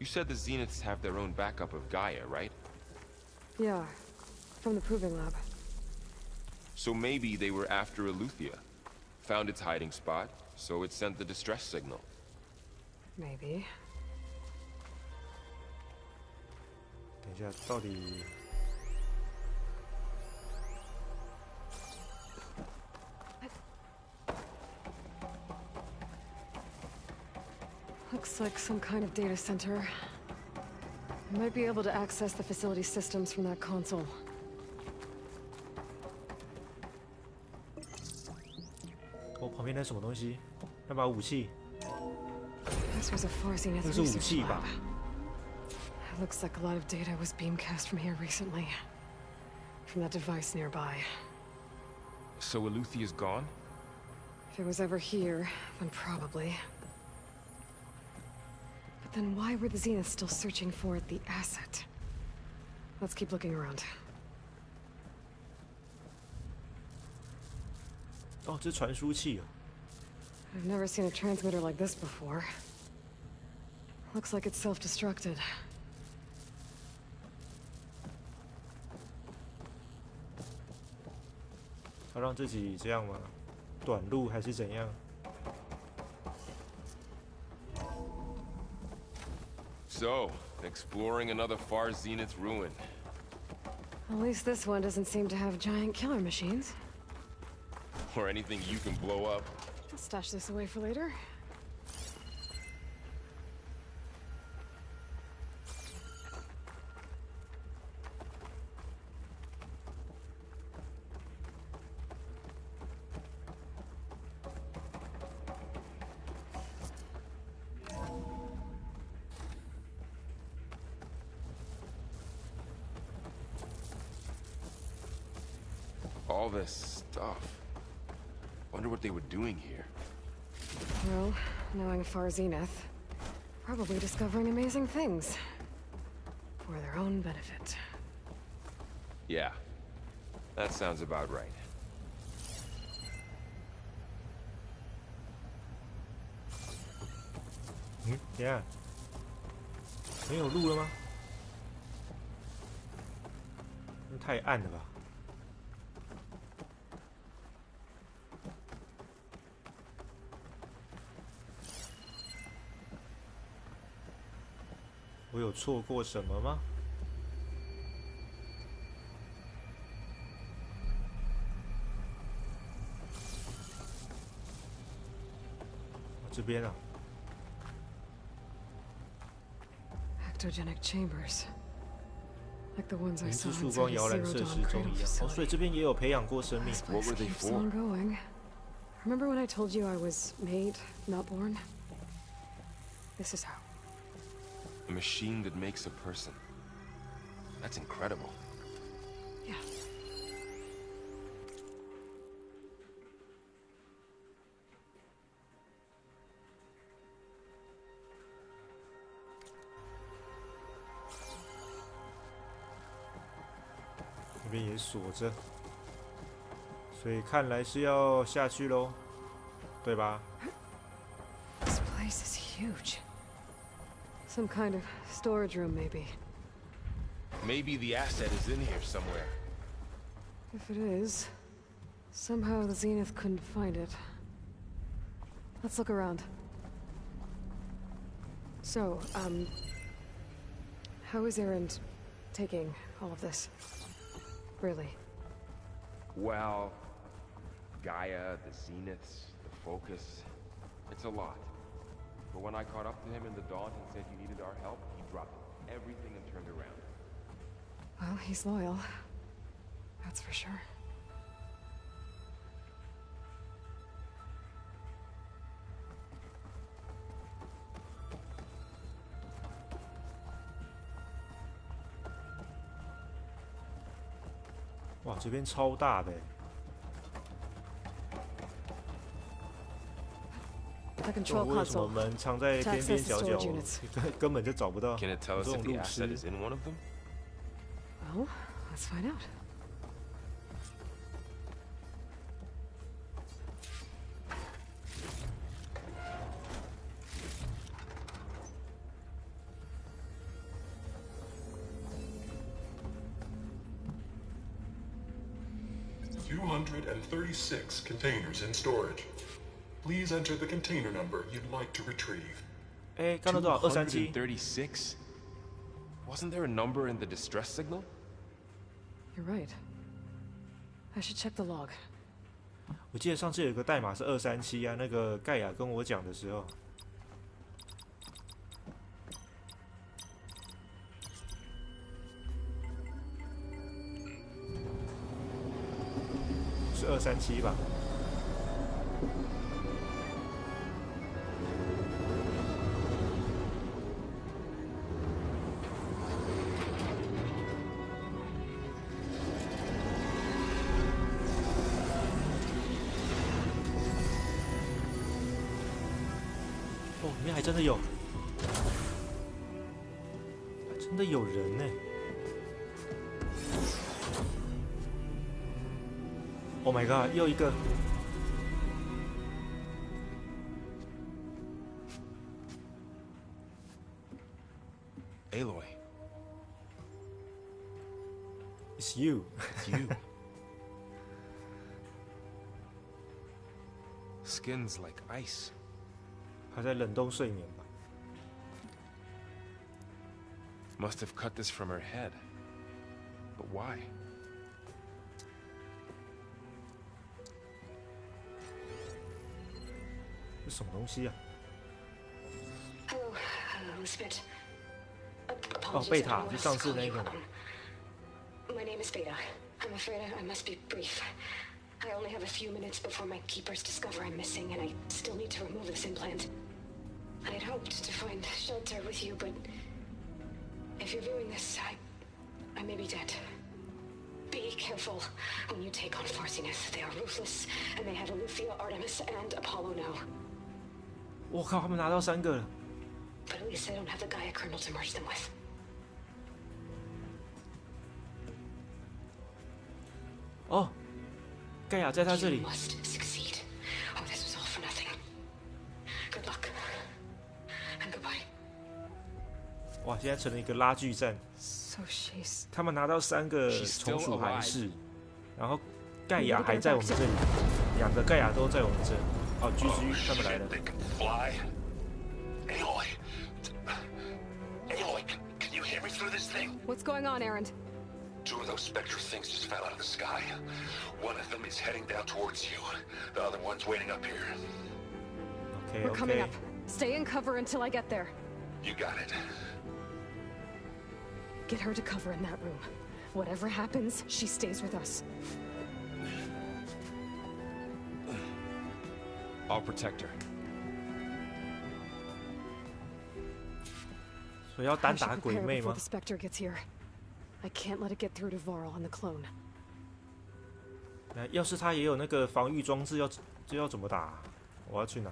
You said the Zeniths have their own backup of Gaia, right? Yeah, from the proving lab. So maybe they were after Eleuthia. Found its hiding spot, so it sent the distress signal. Maybe. 等一下，到底？ Looks like some kind of data center. I might be able to access the facility systems from that console. 哦，旁边那什么东西？那把武器？ This was a far Zenith 那是武 research 器吧？ lab. It looks like a lot of data was beamcast from here recently. From that device nearby. So Eleuthia's gone? If it was ever here, then probably. But then why were the Zeniths still searching for the asset? Let's keep looking around. 哦，这是传输器啊！ I've never seen a transmitter like this before. Looks like it's self-destructed. 他让自己这样吗？短路还是怎样？ So, exploring another far Zenith ruin. At least this one doesn't seem to have giant killer machines. Or anything you can blow up. I'll stash this away for later. All this stuff. Wonder what they were doing here. Well, knowing Far Zenith, probably discovering amazing things. For their own benefit. Yeah. That sounds about right. Yeah. 没有路了吗？太暗了吧？我有错过什么吗？边啊。 Ectogenic chambers, like the ones I 明 saw 知曙 inside 光 the 摇篮 Zero 设 Dawn 施中 cradle 一样。哦，所以 facility. 这边也有培养过生命。 This place keeps on going. Remember when I told you I was made, not born? This is how. A machine that makes a person. That's incredible. Yeah. 那边也锁着，所以看来是要下去喽，对吧？ This place is huge. Some kind of storage room, maybe. Maybe the asset is in here somewhere. If it is, somehow the Zenith couldn't find it. Let's look around. So, how is Erend taking all of this? Really? Well, Gaia, the Zeniths, the Focus, it's a lot. But when I caught up to him in the Daunt and said he needed our help, he dropped everything and turned around. Well, he's loyal. That's for sure. Wow, 这边超大的。 The control 为什么 console. 门藏在边边角角，根本就找不到？ Can it tell us 这 if 种 the 路 asset 痴。 is in one of them? Well, let's find out. $236 containers in storage. Please enter the container number you'd like to retrieve. 哎，刚刚多少？237。 236? Wasn't there a number in the distress signal? You're right. I should check the log. 我记得上次有个代码是237啊，那个盖亚跟我讲的时候。是237吧？哦，里面还真的有，还真的有人呢。Oh my god， 又一个。Aloy. It's you. It's you. Skin's like ice. 还在冷冻睡眠吧 Must have cut this from her head. But why? 这什么东西啊？ Hello, Elizabeth. 哦，贝塔，就上次那个。 My name is Beta. I'm afraid I must be brief. I only have a few minutes before my keepers discover I'm missing, and I still need to remove this implant. I'd hoped to find shelter with you, but if you're viewing this, I may be dead. Be careful when you take on Farsiness. They are ruthless, and they have Aletheia, Artemis, and Apollo now. 我靠，他们拿到3个了。 But at least I don't have the Gaia kernel to merge them with. 哦，盖亚在他这里。 You must succeed. Oh, this was all for nothing. Good luck. And goodbye. 哇，现在成了一个拉锯战。 So she's. 他们拿到3个从属函式，然后盖亚还在我们这里，2个盖亚都在我们这。哦，GG，他们来了。 Fly. Aloy. Aloy, can you hear me through this thing? What's going on, Erend? 2 of those spectral things just fell out of the sky. One of them is heading down towards you. The other one's waiting up here. We're coming up. Stay in cover until I get there. You got it. Get her to cover in that room. Whatever happens, she stays with us. I'll protect her. 所以要单 I should 打鬼 prepare 魅 before 吗 the？ Spectre gets here. I can't let it get through to Varl on the clone. 要是他也有那个防御装置，要怎么打？我要去哪？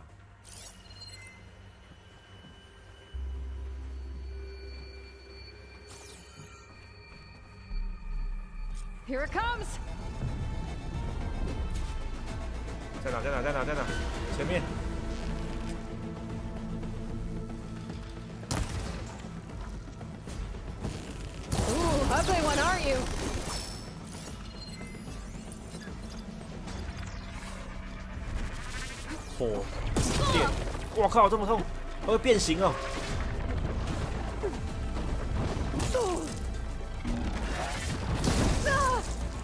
Here it comes! 在哪？前面。 Ooh, ugly one, aren't you? 火电，我靠，这么痛，它会变形哦！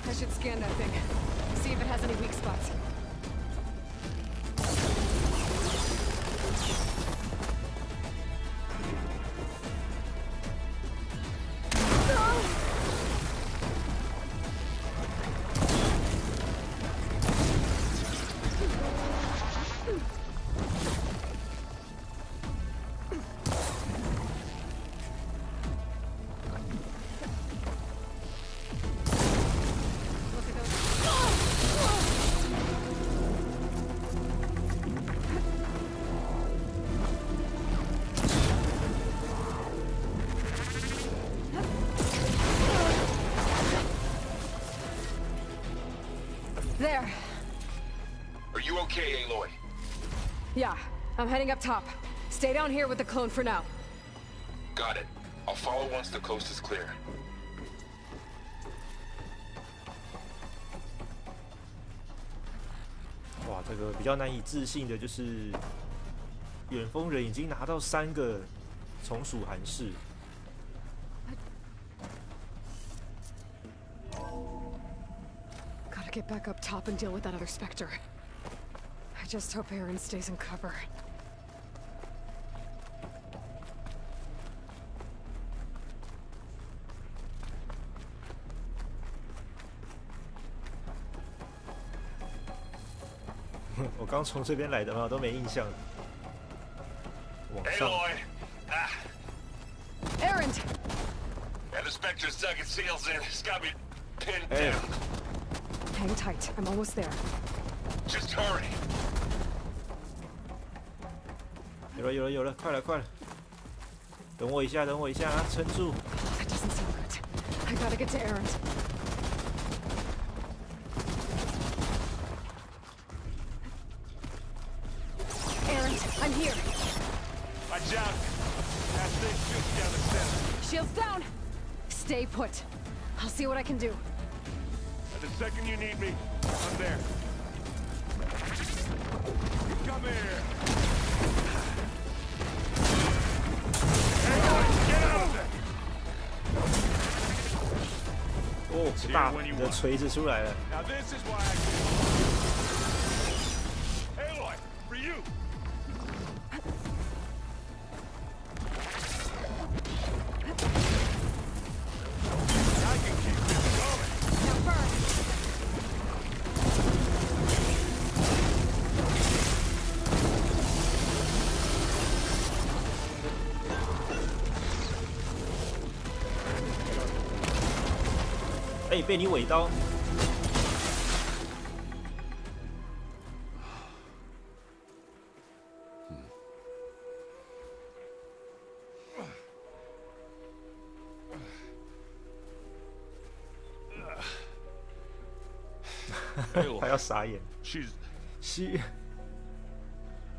I should scan that thing. See if it has any weak spots. There. Are you okay, Aloy? Yeah, I'm heading up top. Stay down here with the clone for now. Got it. I'll follow once the coast is clear. 哇，这个比较难以置信的就是，远峰人已经拿到3个从属函式。 Gotta get back up top and deal with that other Spectre. I just hope Aaron stays in cover. Aloy, 我刚从这边来的嘛，都没印象。往上。Aaron! And the Spectre's dug its heels in. It's got me pinned down. Hang tight. I'm almost there. Just hurry. 有了，快了！等我一下啊，撑住。 That doesn't sound good. I gotta get to Aaron. Aaron, I'm here. Watch out! That thing shoots down the center. Shields down. Stay put. I'll see what I can do. And the second you need me, I'm there. You come here. Get out of there! 哦，大的锤子出来了。 Now this is why I... Aloy, for you! I can keep this going! Now burn! 哎，被你尾刀。还要傻眼。 She...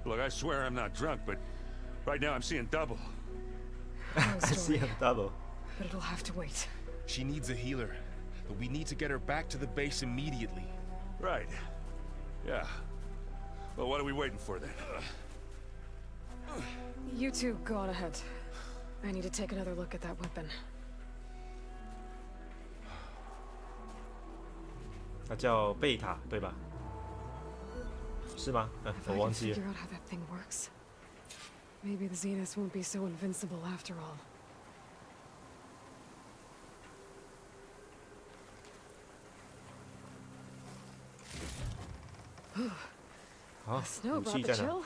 Look, I swear I'm not drunk, but right now I'm seeing double. I see him double. But it'll have to wait. She needs a healer, but we need to get her back to the base immediately. Right. Yeah. Well, what are we waiting for then? You two go on ahead. I need to take another look at that weapon. 它叫贝塔，对吧？是吗？我 If I 忘 can 记了。 figure out how that thing works, maybe the Zeniths won't be so invincible after all. 好， Snow 武 brought 器 the 在哪？ chill.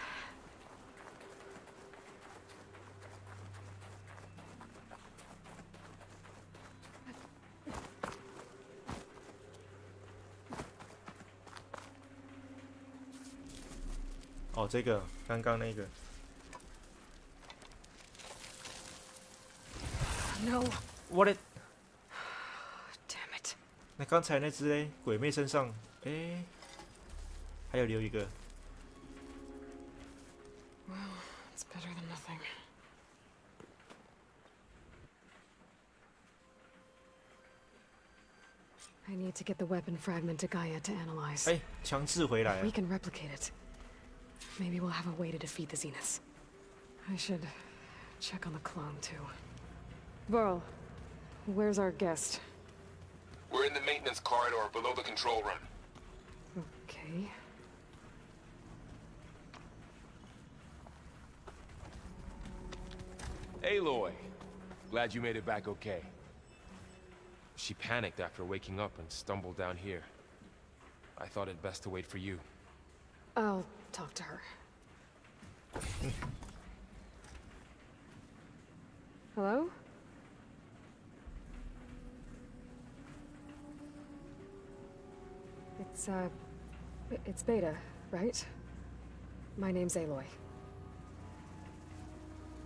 哦，这个刚刚那个。 No. 我的 Damn it. 那刚才那只嘞，鬼魅身上，哎，还有留一个。 Well, it's better than nothing. I need to get the weapon fragment to Gaia to analyze. 哎，强制回来 If 啊 we！can replicate it, maybe we'll have a way to defeat the Zeniths. I should check on the clone too. Burl, where's our guest? We're in the maintenance corridor below the control room. Okay. Aloy, glad you made it back okay. She panicked after waking up and stumbled down here. I thought it best to wait for you. I'll talk to her. Hello? It's Beta, right? My name's Aloy.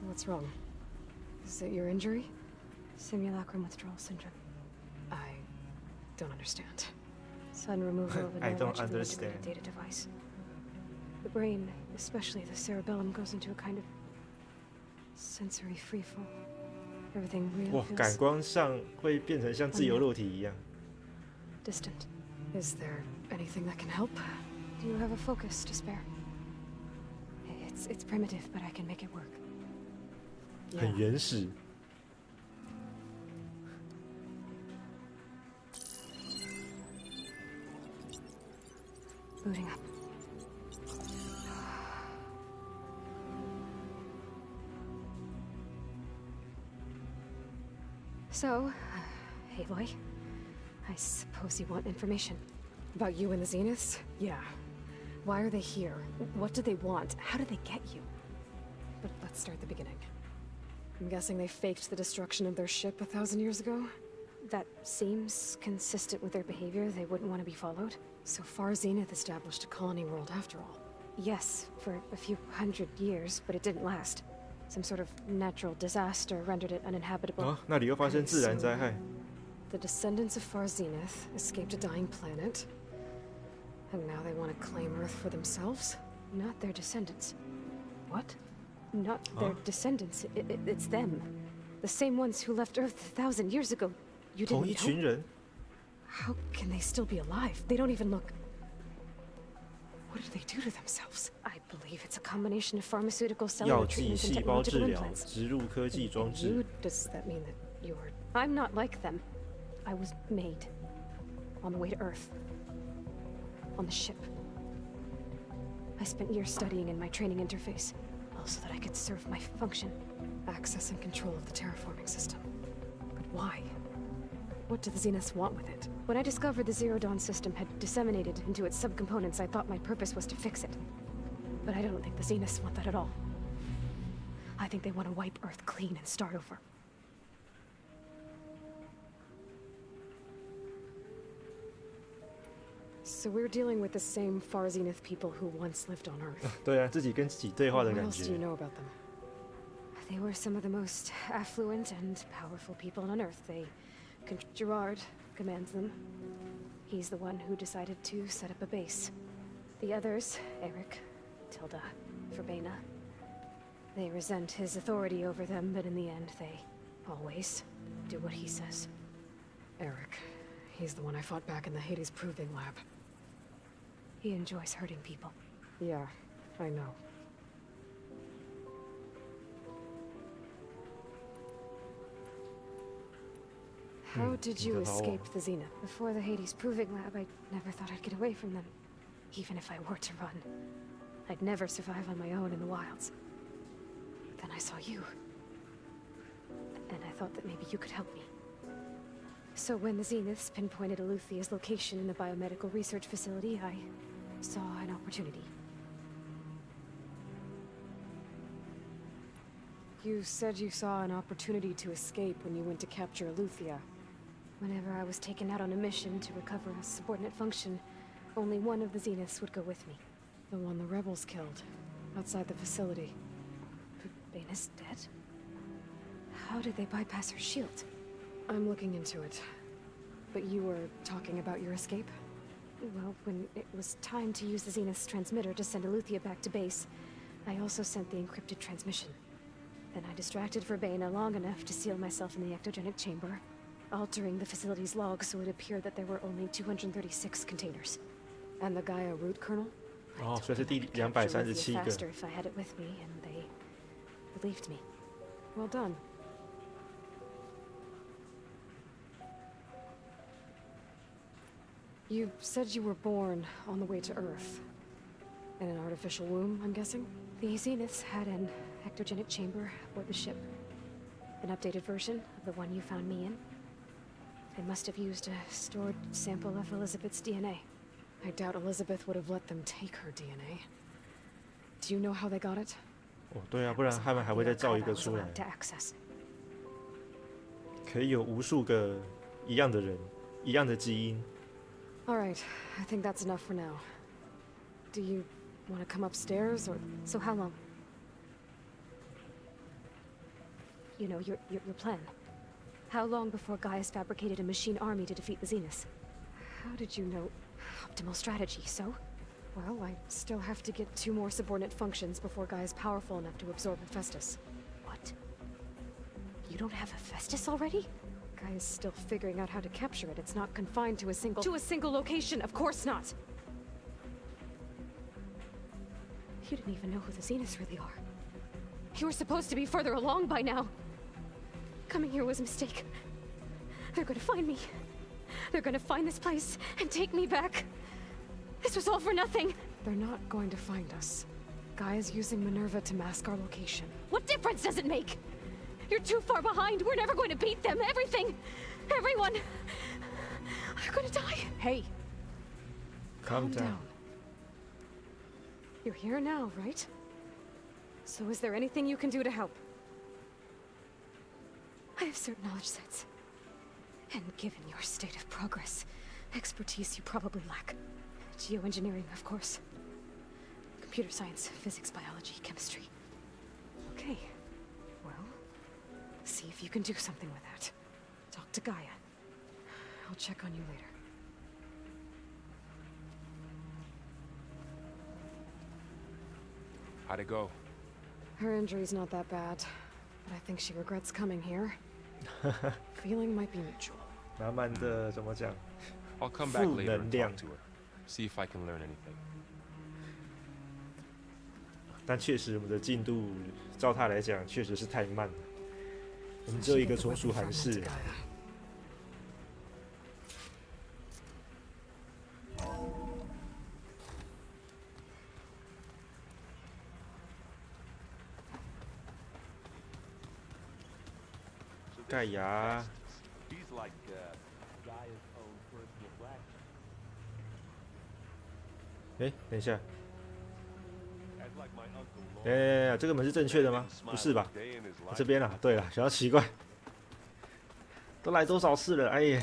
What's wrong? Is it your injury? Simulacrum withdrawal syndrome. I don't understand. Sudden removal of a I don't neurogenically understand. integrated data device. The brain, especially the cerebellum, goes into a kind of sensory freefall. Everything 哇 real 感 feels 官上会变成像自由落体一样。 distant. Is there anything that can help? Do you have a focus to spare? It's primitive, but I can make it work. 很原始。 Booting up. So, Aloy, I suppose you want information. About you and the Zeniths? Yeah. Why are they here? What do they want? How did they get you? But let's start at the beginning. I'm guessing they faked the destruction of their ship 1,000 years ago? That seems consistent with their behavior. They wouldn't want to be followed. So far, Zenith established a colony world after all. Yes, for a few hundred years, but it didn't last. Some sort of natural disaster rendered it uninhabitable. 啊，那里又发生自然灾害。 The descendants of Far Zenith escaped a dying planet, and now they want to claim Earth for themselves? Not their descendants. What? Not their descendants. It's them. The same ones who left Earth 1,000 years ago. You 同一 didn't 群 know? 人。 How can they still be alive? They don't even look... What did they do to themselves? I believe it's a combination of pharmaceutical 药 cellular 剂、 treatments and 细胞治 technological 疗、 implants. 植入科技装 You? 置。 Does that mean that you're... I'm not like them. I was made. On the way to Earth. On the ship. I spent years studying in my training interface, all so that I could serve my function. Access and control of the terraforming system. But why? What do the Zeniths want with it? When I discovered the Zero Dawn system had disseminated into its subcomponents, I thought my purpose was to fix it. But I don't think the Zeniths want that at all. I think they want to wipe Earth clean and start over. So we're dealing with the same Far Zenith people who once lived on Earth. 对啊，自己跟自己对话的 What 感 else do you 觉。 know about them? They were some of the most affluent and powerful people on Earth. Gerard commands them. He's the one who decided to set up a base. The others, Eric, Tilda, Verbena, they resent his authority over them, but in the end, they always do what he says. Eric. He's the one I fought back in the Hades Proving Lab. He enjoys hurting people. Yeah, I know. How did you escape the Zenith? Before the Hades Proving Lab, I never thought I'd get away from them. Even if I were to run, I'd never survive on my own in the wilds. But then I saw you. And I thought that maybe you could help me. So when the Zeniths pinpointed Eluthia's location in the biomedical research facility, I saw an opportunity. You said you saw an opportunity to escape when you went to capture Eluthia. Whenever I was taken out on a mission to recover a subordinate function, only one of the Zeniths would go with me. The one the rebels killed, outside the facility. But Baina's dead? How did they bypass her shield? I'm looking into it. But you were talking about your escape? Well, when it was time to use the Zenith's transmitter to send Eluthia back to base, I also sent the encrypted transmission. Then I distracted Verbena long enough to seal myself in the ectogenic chamber, altering the facility's logs so it appeared that there were only 236 containers. And the Gaia root kernel? 哦，所以是第237个。 faster if I had it with me, and they believed me. Well done. You said you were born on the way to Earth. In an artificial womb, I'm guessing? The Zeniths had an ectogenic chamber aboard the ship. An updated version of the one you found me in. They must have used a stored sample of Elizabeth's DNA. I doubt Elizabeth would have let them take her DNA. Do you know how they got it? 哦，对啊，不然他们还会再造一个出来。可以有无数个一样的人，一样的基因。All right, I think that's enough for now. Do you want to come upstairs, or so? How long? You know, your plan. How long before Gaia's fabricated a machine army to defeat the Zeniths? How did you know? Optimal strategy, so? Well, I still have to get 2 more subordinate functions before Gaia's powerful enough to absorb Hephaestus. What? You don't have Hephaestus already? Gaia's still figuring out how to capture it. It's not confined to a single location, of course not! You didn't even know who the Zeniths really are. You were supposed to be further along by now. Coming here was a mistake. They're gonna find me. They're gonna find this place and take me back. This was all for nothing. They're not going to find us. Gaia's using Minerva to mask our location. What difference does it make? You're too far behind. We're never going to beat them. Everything, everyone, are gonna die. Hey. Calm down. You're here now, right? So is there anything you can do to help? I have certain knowledge sets. And given your state of progress, expertise you probably lack. Geoengineering, of course. Computer science, physics, biology, chemistry. Okay. Well, see if you can do something with that. Talk to Gaia. I'll check on you later. How'd it go? Her injury's not that bad, but I think she regrets coming here. Feeling might be mutual. 慢慢的怎么讲？ I'll come back later and talk to her. See if I can learn anything. 但确实，我们的进度照他来讲，确实是太慢了。我们只有一个从属函式。盖亚。 哎，等一下。哎，这个门是正确的吗？不是吧？这边啊，对了，想要奇怪，都来多少次了？哎呀！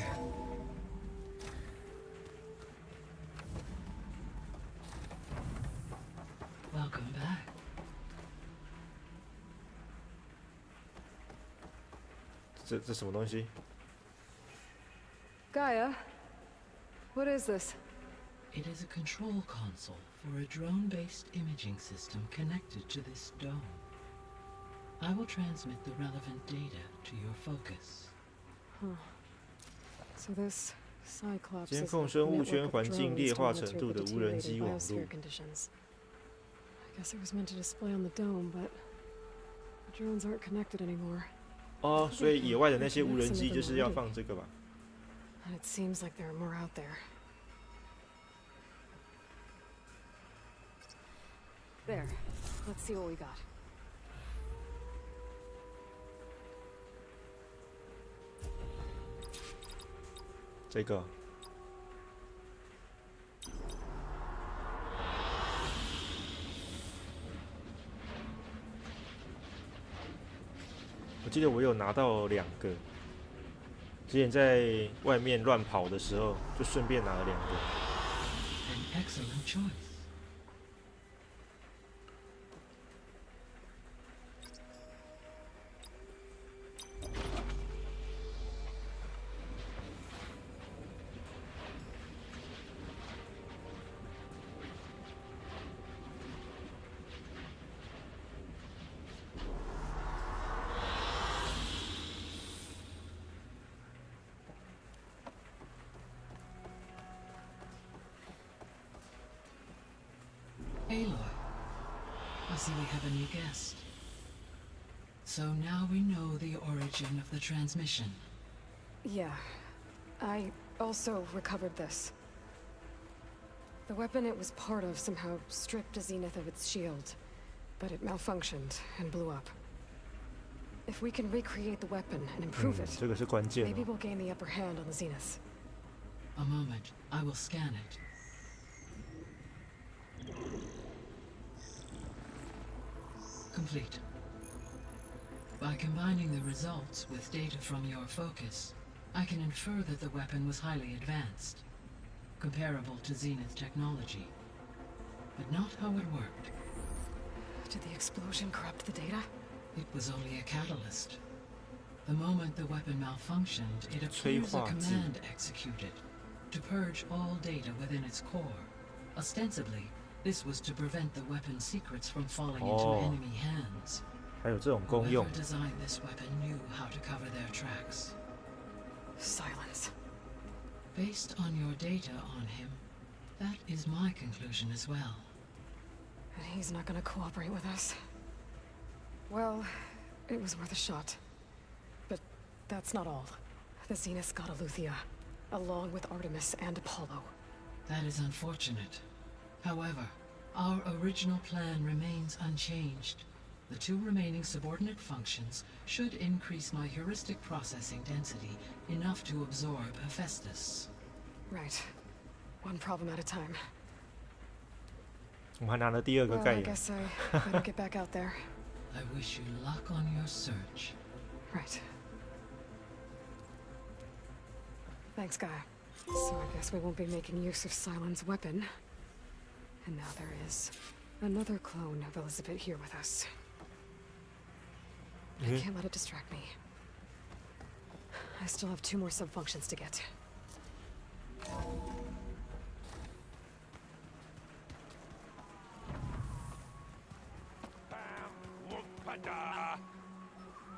Welcome back. 这什么东西 Gaia, what is this? It is a control console for a drone-based imaging system connected to this dome. I will transmit the relevant data to your focus. Huh. So this Cyclops 监 is 控 a 生物 network 圈 of 环境 drones 劣化 to 程度 monitor 的 the 无人机 deteriorating 网络 biosphere。conditions. I guess it was meant to display on the dome, but the drones aren't connected anymore. 哦，所以野外的那些无人机就是要放这个吧？ And it seems like there are more out there. There. Let's see what we got. 这个。我记得我有拿到2个，之前在外面乱跑的时候，就顺便拿了2个。An excellent choice. Aloy, I see we have a new guest. So now we know the origin of the transmission. Yeah. I also recovered this. The weapon it was part of somehow stripped Zenith of its shield, but it malfunctioned and blew up. If we can recreate the weapon and improve it, 这个是关键哦。 maybe we'll gain the upper hand on the Zeniths. A moment, I will scan it. Complete. By combining the results with data from your focus, I can infer that the weapon was highly advanced, comparable to Zenith technology, but not how it worked. Did the explosion corrupt the data? It was only a catalyst. The moment the weapon malfunctioned, it appears a command executed to purge all data within its core. Ostensibly, this was to prevent the weapon's secrets from falling into enemy hands. 还有这种功用。 Whoever designed this weapon knew how to cover their tracks. Silence. Based on your data on him, that is my conclusion as well. And he's not gonna cooperate with us. Well, it was worth a shot. But that's not all. The Zeniths got Aletheia, along with Artemis and Apollo. That is unfortunate. However, our original plan remains unchanged. The 2 remaining subordinate functions should increase my heuristic processing density enough to absorb Hephaestus. Right. One problem at a time. 我们还拿了第2个 Well, 盖 I 亚。 guess I better get back out there. I wish you luck on your search. Right. Thanks, Gaia. So I guess we won't be making use of Cylon's weapon. And now there is another clone of Elizabeth here with us. I can't let it distract me. I still have 2 more sub-functions to get.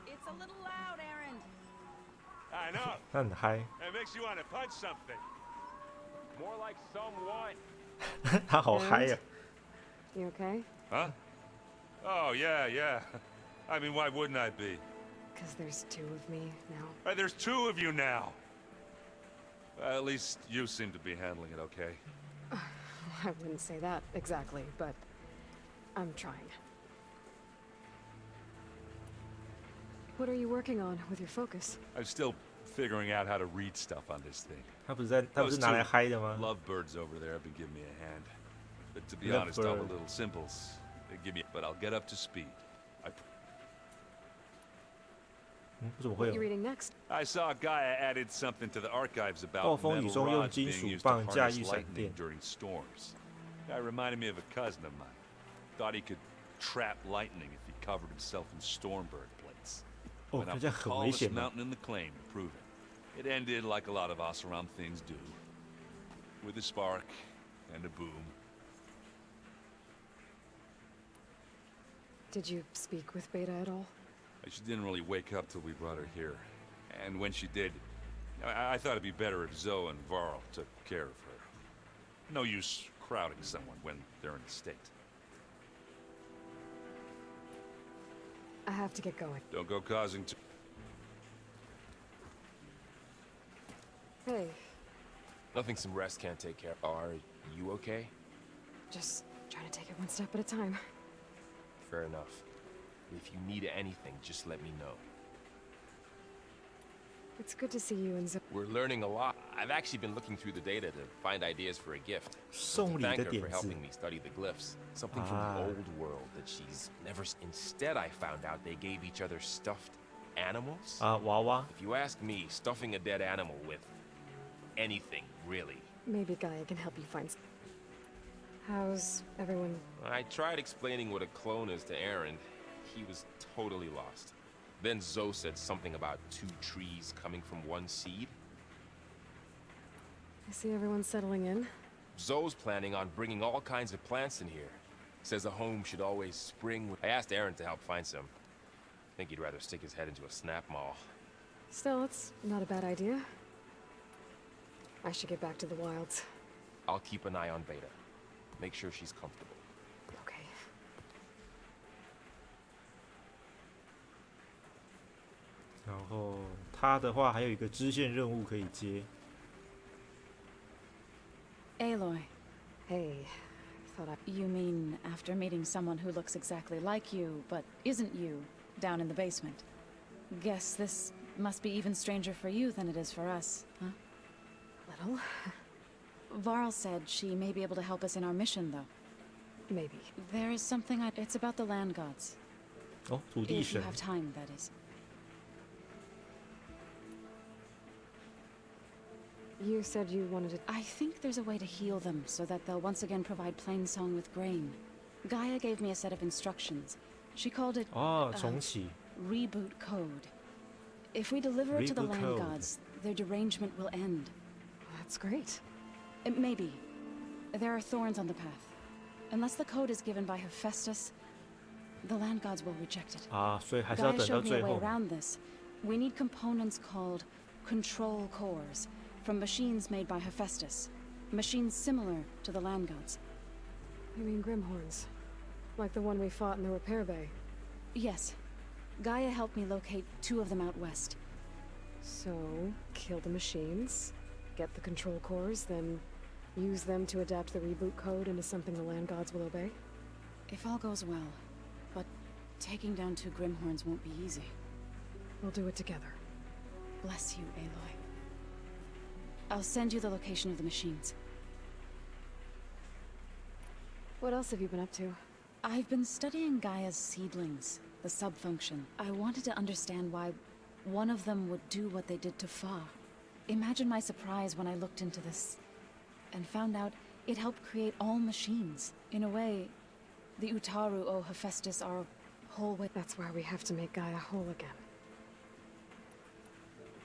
It's a little loud, Aaron. I know. 他很嗨。 It makes you want to punch something. More like someone. 他好嗨呀。 You okay? Huh? Oh, yeah. I mean, why wouldn't I be? Because there's 2 of me now. There's 2 of you now. Well, at least you seem to be handling it okay. I wouldn't say that exactly, but I'm trying. What are you working on with your focus? I'm still figuring out how to read stuff on this thing. 他不是拿来嗨的吗？ Lovebirds over there have been giving me a hand. But to be honest, all the little symbols, they give me. But I'll get up to speed. What are you reading next? I saw Gaia added something to the archives about 暴风雨 metal 中用 rods 金 being 属 used to 棒驾 harness 驭闪 lightning 电。 during storms. Guy reminded me of a cousin of mine. Thought he could trap lightning if he covered himself in Stormbird plates. 哦， Went 这 up 样 the 很危 tallest 险的。 mountain in the claim to prove it. It ended like a lot of Oseram things do, with a spark and a boom. Did you speak with Beta at all? She didn't really wake up till we brought her here. And when she did, I thought it'd be better if Zoe and Varl took care of her. No use crowding someone when they're in a state. I have to get going. Don't go causing too... Hey, Nothing some rest can't take care of. Are you okay? just trying to take it one step at a time. fair enough. If you need anything, just let me know. It's good to see you and We're learning a lot. I've actually been looking through the data to find ideas for a gift. 送礼 Thank 的 her 点 for 子 helping me study the glyphs. Something from the old world that she's never. Instead, I found out they gave each other stuffed animals. 娃娃 If you ask me, stuffing a dead animal with anything, really. Maybe Gaia can help you find. How's everyone? I tried explaining what a clone is to Aaron. He was totally lost. Then Zoe said something about 2 trees coming from 1 seed. I see everyone's settling in. Zoe's planning on bringing all kinds of plants in here. Says a home should always spring with... I asked Aaron to help find some. I think he'd rather stick his head into a snap mall. Still, it's not a bad idea. I should get back to the wilds. I'll keep an eye on Beta. Make sure she's comfortable. Okay. 然后他的话还有一个支线任务可以接。Aloy. Hey, thought I... You mean after meeting someone who looks exactly like you, but isn't you, down in the basement? Guess this must be even stranger for you than it is for us, huh? Little. Varl said she may be able to help us in our mission, though. Maybe. There is something It's about the land gods. 哦，土地 If you 神。 have time, that is. You said you wanted to... I think there's a way to heal them so that they'll once again provide Plainsong with grain. Gaia gave me a set of instructions. She called it... 哦，重启。 Reboot code. If we deliver it to the Reboot land code. gods, their derangement will end. That's great. Maybe. There are thorns on the path. Unless the code is given by Hephaestus, the land gods will reject it. 所以还是要 Gaia 等到 showed me 最 a way 后。 around this. We need components called control cores from machines made by Hephaestus. Machines similar to the land gods. You mean Grimhorns? Like the one we fought in the repair bay? Yes. Gaia helped me locate 2 of them out west. So, kill the machines, get the control cores, then use them to adapt the reboot code into something the land gods will obey? If all goes well. But taking down 2 Grimhorns won't be easy. We'll do it together. Bless you, Aloy. I'll send you the location of the machines. What else have you been up to? I've been studying Gaia's seedlings, the subfunction. I wanted to understand why one of them would do what they did to Fa. Imagine my surprise when I looked into this and found out it helped create all machines. In a way, the Utaru owe Hephaestus our whole way. That's why we have to make Gaia whole again.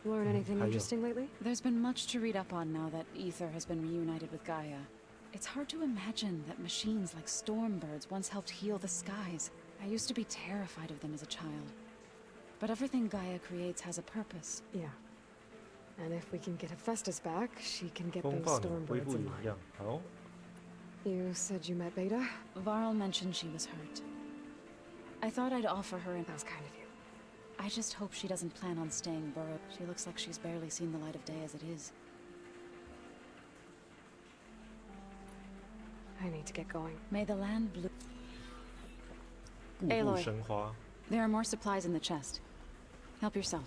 Learn anything interesting lately? There's been much to read up on now that Ether has been reunited with Gaia. It's hard to imagine that machines like Stormbirds once helped heal the skies. I used to be terrified of them as a child. But everything Gaia creates has a purpose. Yeah. And if we can get Hephaestus back, she can get 风 those 暴鸟恢 Stormbirds 复 in 一 line. 样。好， You said you met Beta? Varl mentioned she was hurt. I thought I'd offer her That was kind of you. I just hope she doesn't plan on staying burrowed. She looks like she's barely seen the light of day as it is. I need to get going. May the land blue... 步步 Aloy. 生花。 There are more supplies in the chest. Help yourself.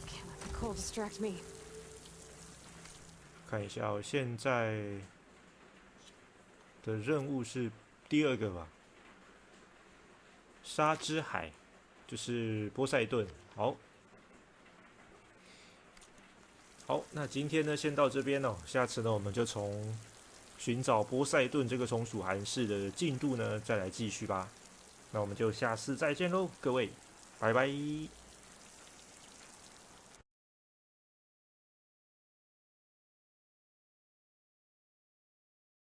Can't let the cold distract me. 看一下哦，现在的任务是第2个吧？沙之海，就是波塞顿。好，好，那今天呢，先到这边哦。下次呢，我们就从寻找波塞顿这个从属函式的进度呢，再来继续吧。那我们就下次再见喽，各位，拜拜。